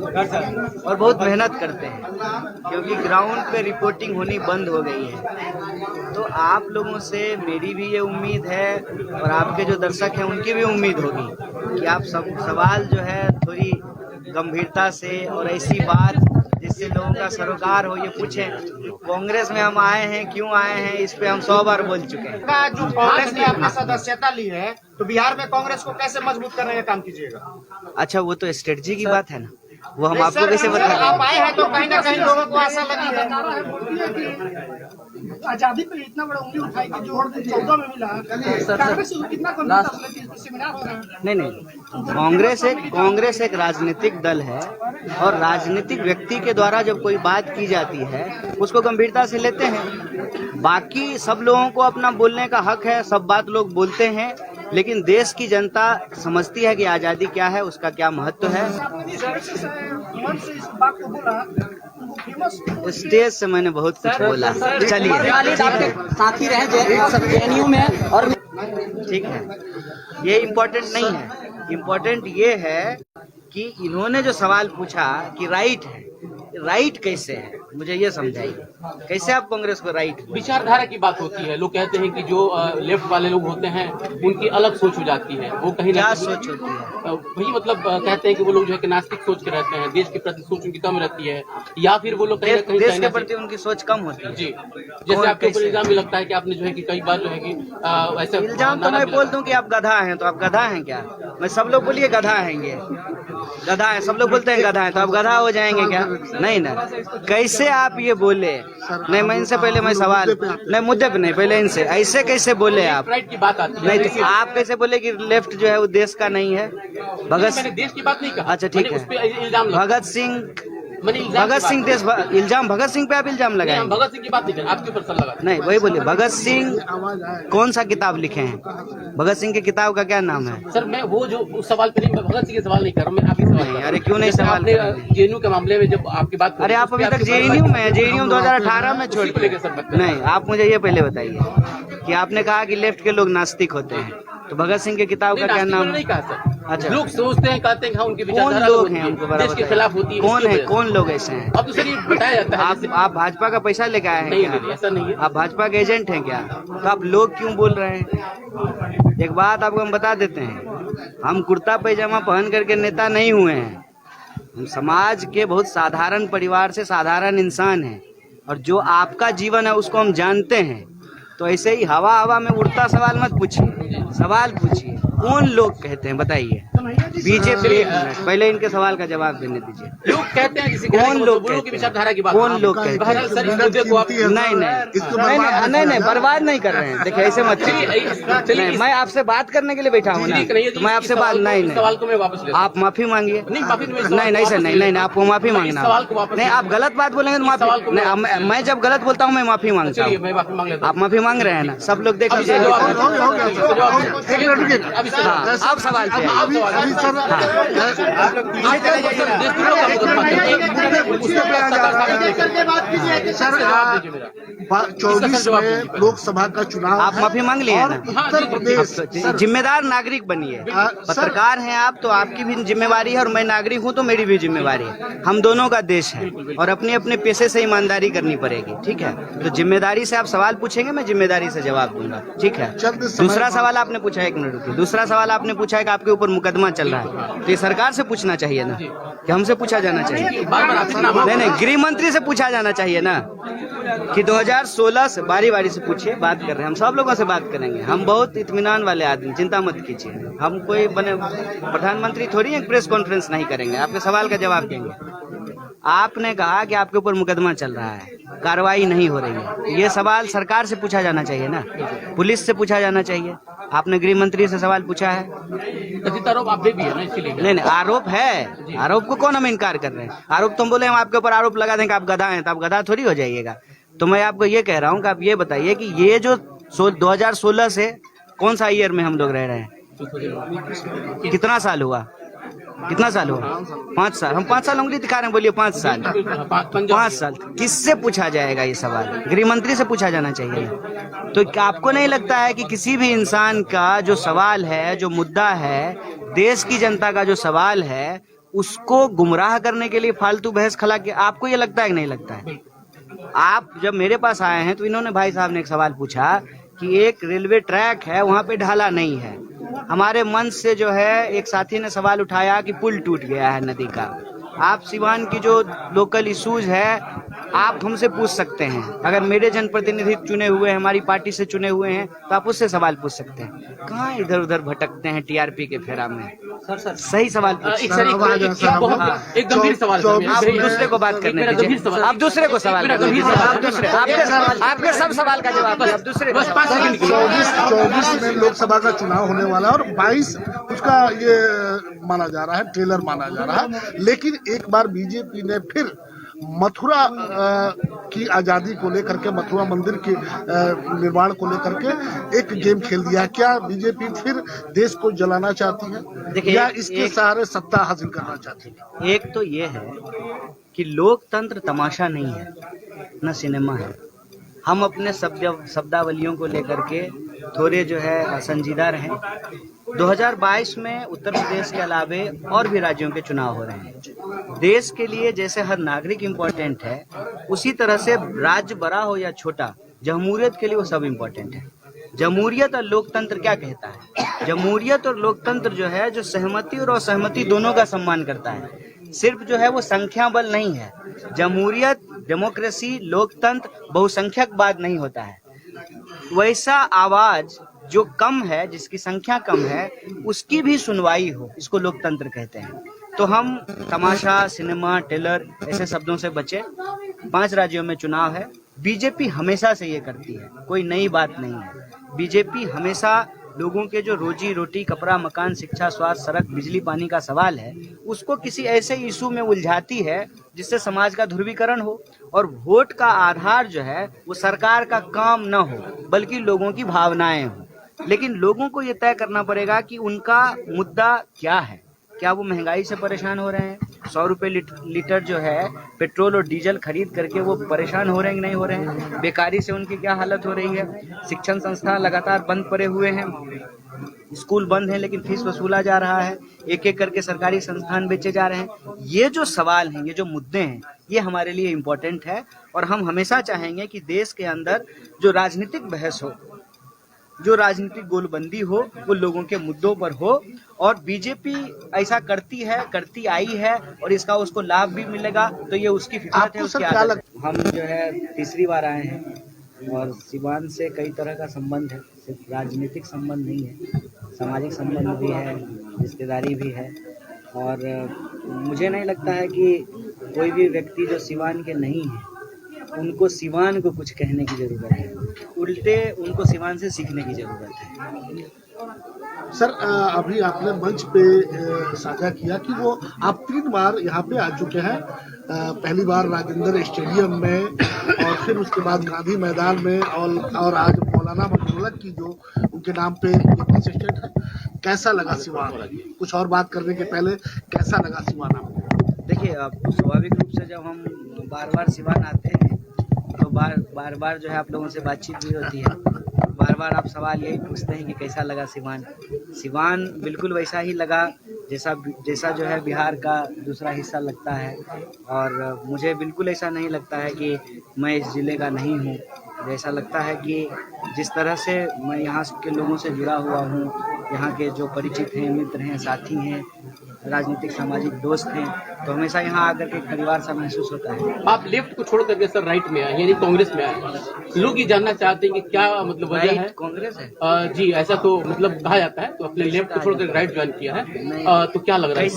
और बहुत मेहनत करते हैं, क्योंकि ग्राउंड पे रिपोर्टिंग होनी बंद हो गई है। तो आप लोगों से मेरी भी ये उम्मीद है और आपके जो दर्शक हैं उनकी भी उम्मीद होगी कि आप सब सवाल जो है थोड़ी गंभीरता से और ऐसी बात जिससे लोगों का सरोकार हो ये पूछें। कांग्रेस में हम आए हैं, क्यों आए हैं, इस पे हम 100 बार बोल चुके हैं। जो कांग्रेस ने अपनी सदस्यता ली है, तो बिहार में कांग्रेस को कैसे मजबूत करने का काम कीजिएगा? अच्छा, वो तो स्ट्रेटजी की बात है ना, वो हम आपको कैसे बता आप आए हैं तो कहीं ना कहीं लोगों को आशा लगी है। आजादी पे इतना बड़ा उंगली उठाई कि जो 14 में मिला, कांग्रेस कितना सेमिनार हो रहा है? नहीं, कांग्रेस एक राजनीतिक दल है और राजनीतिक व्यक्ति के द्वारा जब कोई बात की जाती है उसको गंभीरता से लेते हैं। बाकी सब लोगों को अपना बोलने का हक है, सब बात लोग बोलते हैं, लेकिन देश की जनता समझती है कि आजादी क्या है, उसका क्या महत्व है। स्टेज से मैंने बहुत कुछ बोला। चलिए, साथी रहे जेएनयू में और ठीक है, ये इम्पोर्टेंट नहीं है। इम्पोर्टेंट ये है कि इन्होंने जो सवाल पूछा कि राइट है, राइट कैसे है, मुझे ये समझाइए, कैसे आप कांग्रेस को राइट? विचारधारा की बात होती है। लोग कहते हैं कि जो लेफ्ट वाले लोग होते हैं उनकी अलग सोच हो जाती है। वो कहीं ना क्या कहीं सोच होती है? वही मतलब कहते हैं कि वो लोग जो है कि नास्तिक सोच के रहते हैं, देश के प्रति सोच उनकी कम रहती है, या फिर वो लोग कहीं ना कहीं देश के प्रति उनकी सोच कम होती है। जी, जैसे आपके ऊपर इल्जाम भी लगता है कि आपने जो है कि कई बार जो है कि ऐसे इल्जाम तो मैं बोल दूं कि आप गधा हैं, तो आप गधा हैं क्या? मैं सब लोग बोलिए गधा हैं, ये गधा है, सब लोग बोलते हैं गधा है, तो आप गधा हो जाएंगे क्या? नहीं ना। कैसे आप ये बोले? नहीं, मैं इनसे पहले मैं सवाल नहीं, मुद्दे पे नहीं, पहले इनसे ऐसे कैसे बोले आप? राइट की बात आती है। नहीं तो आप कैसे बोले कि लेफ्ट जो है वो देश का नहीं है? मैंने देश की बात नहीं कहा। अच्छा ठीक मैंने उस पे है। इल्जाम लगा। भगत सिंह मैंने इल्जाम भगत की सिंह बात देश इल्जाम भगत सिंह पे आप इल्जाम नहीं, लगाए? हम भगत सिंह की बात नहीं कर, आपके ऊपर सर लगा। नहीं, वही बोलिए। भगत सिंह कौन सा किताब लिखे हैं? भगत सिंह की किताब का क्या नाम है? सर मैं वो जो उस सवाल पे नहीं, मैं भगत सिंह के सवाल नहीं कर रहा हूँ, मैं आपके सवाल कर रहा हूँ। अरे क्यों नहीं जैसे सवाल आपने कर रहे हैं? जेएनयू के मामले में जब आपकी बात अरे आप अभी तक जेएनयू में है, जेएनयू 2018 में छोड़ को लेकर सर बात नहीं, आप मुझे ये पहले बताइए कि आपने कहा कि लेफ्ट के लोग नास्तिक होते हैं, तो भगत सिंह की किताब का क्या नाम नहीं है? कहा सर। अच्छा। लोग सोचते हैं, कहते हैं कि हाँ उनकी कौन विचारधारा लोग होती हैं है, हमको बराबर देश के खिलाफ होती है। कौन इसकी है? वजह से। कौन लोग ऐसे हैं? अब तो सर ये बताया जाता है। आप भाजपा का पैसा लेके आए हैं नहीं, क्या? नहीं, ऐसा नहीं है। आप भाजपा के एजेंट हैं क्या? तो आप लोग क्यों बोल रहे हैं? एक बात आपको हम बता देते हैं, हम कुर्ता पैजामा पहन करके नेता नहीं हुए हैं। हम समाज के बहुत साधारण परिवार से साधारण इंसान हैं, और जो आपका जीवन है उसको हम जानते हैं। तो ऐसे ही हवा हवा में उड़ता सवाल मत पूछिए, सवाल पूछिए। कौन लोग कहते हैं बताइए? बीजेपी। पहले इनके सवाल का जवाब देने दीजिए। लोग कहते हैं किसी कौन लोग की कहते विचारधारा की हैं? बात। कौन लोग कहते हैं? बहरहाल सर इस मुद्दे को आप नहीं नहीं, बर्बाद नहीं कर रहे हैं। देखिए ऐसे मत कीजिए। नहीं, मैं आपसे बात करने के लिए बैठा हूँ ना, तो मैं आपसे बात नहीं सवाल को मैं वापस ले। आप माफी मांगिए। नहीं, माफी नहीं सर, नहीं, आपको माफी मांगना। नहीं, आप गलत बात बोलेंगे तो माफी नहीं। मैं जब गलत बोलता हूँ मैं माफी मांगता हूँ। मैं माफी मांग लेता हूँ। आप माफी मांग रहे हैं ना, सब लोग देख लीजिए। अब सवाल पे सर 24 में लोकसभा का चुनाव आप माफी मांग लिए और ना? उत्तर प्रदेश जिम्मेदार नागरिक बनिए। पत्रकार हैं आप, तो आपकी भी जिम्मेवारी है, और मैं नागरिक हूं तो मेरी भी जिम्मेवारी है। हम दोनों का देश है, और अपने अपने पेशे से ईमानदारी करनी पड़ेगी। ठीक है, तो जिम्मेदारी से आप सवाल पूछेंगे, मैं जिम्मेदारी से जवाब दूंगा। ठीक है। दूसरा सवाल आपने पूछा, एक मिनट रुकिए। दूसरा सवाल आपने पूछा है कि आपके ऊपर मुकदमा चल रहा है, तो ये सरकार से पूछना चाहिए ना, कि हमसे पूछा जाना चाहिए? नहीं, गृह मंत्री से पूछा जाना चाहिए ना, कि 2016 से बारी बारी से पूछिए। बात कर रहे हैं हम, सब लोगों से बात करेंगे। हम बहुत इत्मीनान वाले आदमी, चिंता मत कीजिए। हम कोई बने प्रधानमंत्री थोड़ी एक प्रेस कॉन्फ्रेंस नहीं करेंगे, आपके सवाल का जवाब देंगे। आपने कहा कि आपके ऊपर मुकदमा चल रहा है, कार्रवाई नहीं हो रही है, ये सवाल सरकार से पूछा जाना चाहिए ना, पुलिस से पूछा जाना चाहिए। आपने गृह मंत्री से सवाल पूछा है? आरोप आप भी है ना, इसलिए नहीं, आरोप है। आरोप को कौन हम इनकार कर रहे हैं? आरोप तुम बोले हम आपके ऊपर आरोप लगा दें कि आप गधा हैं, तो आप गधा थोड़ी हो जाइएगा। तो मैं आपको ये कह रहा हूँ कि आप ये बताइए कि ये जो 2016 से कौन सा ईयर में हम लोग रह रहे हैं? कितना साल हुआ? कितना साल हुआ? 5 साल। हम 5 साल उंगली दिखा रहे हैं, बोलिए 5 साल। 5 साल किससे पूछा जाएगा ये सवाल? गृह मंत्री से पूछा जाना चाहिए। तो क्या आपको नहीं लगता है कि किसी भी इंसान का जो सवाल है, जो मुद्दा है, देश की जनता का जो सवाल है, उसको गुमराह करने के लिए फालतू बहस खला के, आपको ये लगता है कि नहीं लगता है? आप जब मेरे पास आए हैं तो इन्होंने, भाई साहब ने एक सवाल पूछा कि एक रेलवे ट्रैक है, वहाँ पे ढाला नहीं है। हमारे मंच से जो है एक साथी ने सवाल उठाया कि पुल टूट गया है नदी का। आप सिवान की जो लोकल इश्यूज है, आप हमसे पूछ सकते हैं। अगर मेरे जनप्रतिनिधि चुने हुए हैं, हमारी पार्टी से चुने हुए हैं, तो आप उससे सवाल पूछ सकते हैं। कहाँ इधर उधर भटकते हैं टीआरपी के फेरा में? सर सही सवाल एक गंभीर सवाल। आप दूसरे को बात करने दीजिए, आप दूसरे को सवाल, आप दूसरे, आपके सब सवाल का जवाब आप दूसरे। 24 में लोकसभा का चुनाव होने वाला है, और 22 उसका ये माना जा रहा है, ट्रेलर माना जा रहा है। लेकिन एक बार बीजेपी ने फिर मथुरा की आजादी को लेकर के, मथुरा मंदिर के निर्माण को लेकर के एक गेम खेल दिया। क्या बीजेपी फिर देश को जलाना चाहती है, या इसके सहारे सत्ता हासिल करना चाहती है? एक तो ये है कि लोकतंत्र तमाशा नहीं है, न सिनेमा है। हम अपने शब्दावलियों को लेकर के थोड़े जो है संजीदा रहें, 2022 में उत्तर प्रदेश के अलावे और भी राज्यों के चुनाव हो रहे हैं। देश के लिए जैसे हर नागरिक इम्पोर्टेंट है, उसी तरह से राज्य बड़ा हो या छोटा, जमहूरियत के लिए वो सब इम्पोर्टेंट है। जमहूरियत और लोकतंत्र क्या कहता है? जमहूरियत और लोकतंत्र जो है, जो सहमति और असहमति दोनों का सम्मान करता है। सिर्फ जो है वो संख्या बल नहीं है। जमहूरियत, डेमोक्रेसी, लोकतंत्र बहुसंख्यकवाद नहीं होता है। वैसा आवाज जो कम है, जिसकी संख्या कम है, उसकी भी सुनवाई हो, इसको लोकतंत्र कहते हैं। तो हम तमाशा, सिनेमा, टेलर ऐसे शब्दों से बचे। 5 राज्यों में चुनाव है। बीजेपी हमेशा से ये करती है, कोई नई बात नहीं है। बीजेपी हमेशा लोगों के जो रोजी रोटी, कपड़ा, मकान, शिक्षा, स्वास्थ्य, सड़क, बिजली, पानी का सवाल है, उसको किसी ऐसे इशू में उलझाती है जिससे समाज का ध्रुवीकरण हो। और वोट का आधार जो है वो सरकार का काम न हो, बल्कि लोगों की भावनाएं हो। लेकिन लोगों को ये तय करना पड़ेगा कि उनका मुद्दा क्या है। क्या वो महंगाई से परेशान हो रहे हैं? 100 रुपये लीटर जो है पेट्रोल और डीजल खरीद करके वो परेशान हो रहे हैं कि नहीं हो रहे हैं? बेकारी से उनकी क्या हालत हो रही है? शिक्षण संस्थान लगातार बंद पड़े हुए हैं, स्कूल बंद हैं लेकिन फीस वसूला जा रहा है, एक एक करके सरकारी संस्थान बेचे जा रहे हैं। ये जो सवाल हैं, ये जो मुद्दे हैं, ये हमारे लिए इम्पोर्टेंट है। और हम हमेशा चाहेंगे कि देश के अंदर जो राजनीतिक बहस हो, जो राजनीतिक गोलबंदी हो, वो लोगों के मुद्दों पर हो। और बीजेपी ऐसा करती है, करती आई है, और इसका उसको लाभ भी मिलेगा, तो ये उसकी फितरत है, उसकी आदत है। हम जो है तीसरी बार आए हैं और सिवान से कई तरह का संबंध है। सिर्फ राजनीतिक संबंध नहीं है, सामाजिक संबंध भी है, रिश्तेदारी भी है। और मुझे नहीं लगता है कि कोई भी व्यक्ति जो सिवान के नहीं है, उनको सिवान को कुछ कहने की जरूरत है। उल्टे उनको सिवान से सीखने की जरूरत है। सर, अभी आपने मंच पे साझा किया कि वो आप 3 बार यहाँ पे आ चुके हैं। पहली बार राजेंद्र स्टेडियम में, और फिर उसके बाद गांधी मैदान में, और आज मौलाना मखदूम की जो उनके नाम पे बस स्टैंड है। कैसा लगा सिवान? कुछ और बात करने के पहले कैसा लगा सिवान आपको? देखिए, स्वाभाविक रूप से जब हम बार बार सिवान आते हैं तो बार बार जो है आप लोगों से बातचीत भी होती है। बार बार आप सवाल यही पूछते हैं कि कैसा लगा सिवान। सिवान बिल्कुल वैसा ही लगा जैसा जो है बिहार का दूसरा हिस्सा लगता है। और मुझे बिल्कुल ऐसा नहीं लगता है कि मैं इस ज़िले का नहीं हूँ। ऐसा लगता है कि जिस तरह से मैं यहाँ के लोगों से जुड़ा हुआ हूँ, यहाँ के जो परिचित हैं, मित्र हैं, साथी हैं, राजनीतिक सामाजिक दोस्त हैं, तो हमेशा यहाँ आकर के परिवार सा महसूस होता है। आप लेफ्ट को छोड़ करके सर राइट में आए, यानी कांग्रेस में आए। लोग ये जानना चाहते हैं कि क्या मतलब वजह है? कांग्रेस है जी, ऐसा तो मतलब कहा जाता है। तो अपने लेफ्ट को छोड़कर राइट ज्वाइन किया है, तो क्या लग रहा है?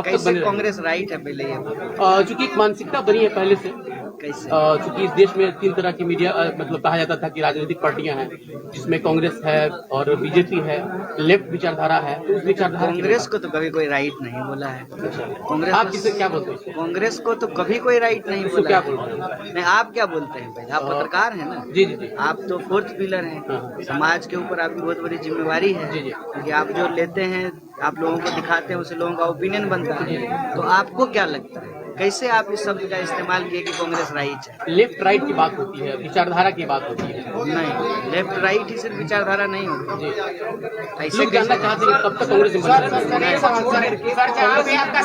कैसे कांग्रेस राइट है? पहले ये चूंकि एक मानसिकता बनी है पहले से, चूंकि इस देश में 3 तरह की मीडिया मतलब कहा जाता था कि राजनीतिक पार्टियां हैं, जिसमें कांग्रेस है और बीजेपी है, लेफ्ट विचारधारा है। तो उस विचारधारा कांग्रेस को तो कभी कोई राइट नहीं बोला है। कांग्रेस, आप किसे क्या बोलते हैं? कांग्रेस को तो कभी कोई राइट नहीं बोला। क्या बोलते हैं? नहीं, आप क्या बोलते हैं? पहले आप पत्रकार हैं ना। जी जी जी। आप तो 4th पिलर हैं। समाज के ऊपर आपकी बहुत बड़ी जिम्मेवारी है। जी जी। क्योंकि आप जो लेते हैं, आप लोगों को दिखाते हैं, उससे लोगों का ओपिनियन बनता है। तो आपको क्या लगता है, कैसे आप इस शब्द का इस्तेमाल किए कि कांग्रेस राइट है? लेफ्ट राइट की बात होती है, विचारधारा की बात होती है। नहीं, लेफ्ट राइट ही सिर्फ विचारधारा नहीं होती। ऐसे लोग जानना चाहते हैं कब तक कांग्रेस में सर, जहाँ पे आपका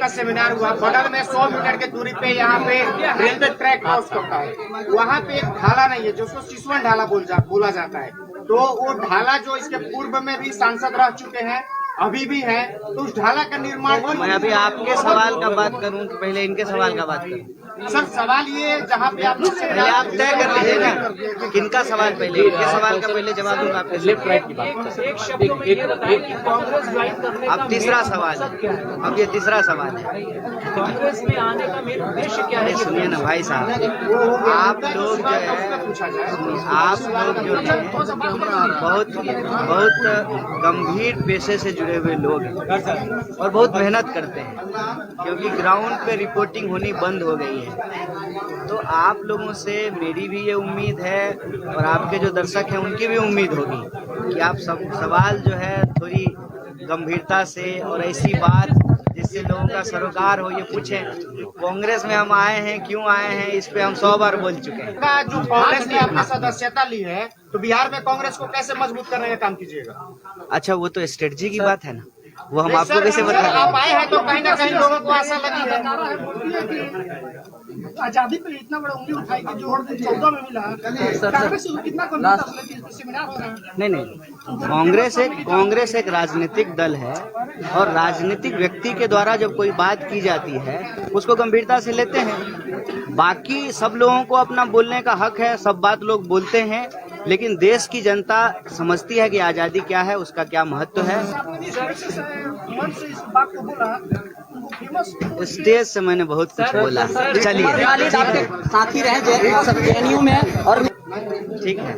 सेमिनार हुआ, बगल में 100 मीटर की दूरी पे यहाँ पे रेलवे ट्रैक क्रॉस करता है। वहाँ पे एक ढाला नहीं है, जिसको सिसवन ढाला बोला जाता है। तो वो ढाला जो इसके पूर्व में भी सांसद रह चुके हैं, अभी भी है, तो उस ढाला का निर्माण। मैं अभी आपके सवाल का बात करूं कि पहले इनके सवाल का बात करूं? सर, सवाल ये जहाँ पे आप पहले आप तय कर लीजिए ना, किनका सवाल पहले? इनके सवाल का पहले जवाब दूंगा आपके। लेफ्ट राइट की बात। एक शब्दों में ये बताइए कि कांग्रेस ज्वाइन करने अब तीसरा सवाल है। अब ये तीसरा सवाल है। कांग्रेस में आने का मेन उद्देश्य क्या है? सुनिए ना भाई साहब, आप लोग जो है, आप लोग जो है बहुत गंभीर पेशे से जुड़े हुए लोग हैं और बहुत मेहनत करते हैं, क्योंकि ग्राउंड पे रिपोर्टिंग होनी बंद हो गई है। तो आप लोगों से मेरी भी ये उम्मीद है और आपके जो दर्शक हैं उनकी भी उम्मीद होगी कि आप सब सवाल जो है थोड़ी गंभीरता से और ऐसी बात जिससे ऐसे लोगों का सरोकार हो ये पूछें। कांग्रेस में हम आए हैं, क्यों आए हैं, इस पे हम 100 बार बोल चुके हैं। का जो कांग्रेस में आपने सदस्यता ली है, तो बिहार में कांग्रेस को कैसे मजबूत करने का काम कीजिएगा? अच्छा, वो तो स्ट्रेटजी की बात है ना, वो हम आपको कैसे सर, बताएं? आप आए हैं तो कहीं ना कहीं लोगों को आशा लगी है। नारा है मोदी है कि आजादी पे इतना बड़ा उंगली उठाई कि जो 14 में मिला, कांग्रेस से कितना कॉन्फिडेंस है कि सेमिनार हो रहा है? नहीं, कांग्रेस एक राजनीतिक दल है और राजनीतिक व्यक्ति के द्वारा जब कोई बात की जाती है उसको गंभीरता से लेते हैं। बाकी सब लोगों को अपना बोलने का हक है, सब बात लोग बोलते हैं, लेकिन देश की जनता समझती है कि आजादी क्या है, उसका क्या महत्व है। आपने जिस वजह से मन से इस बात को बोला, उनको फेमस स्टेज से मैंने बहुत कुछ बोला। चलिए खालिद आपके साथी रहे जेएनयू में और ठीक है,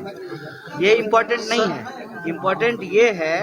ये इम्पोर्टेंट नहीं है। इम्पोर्टेंट ये है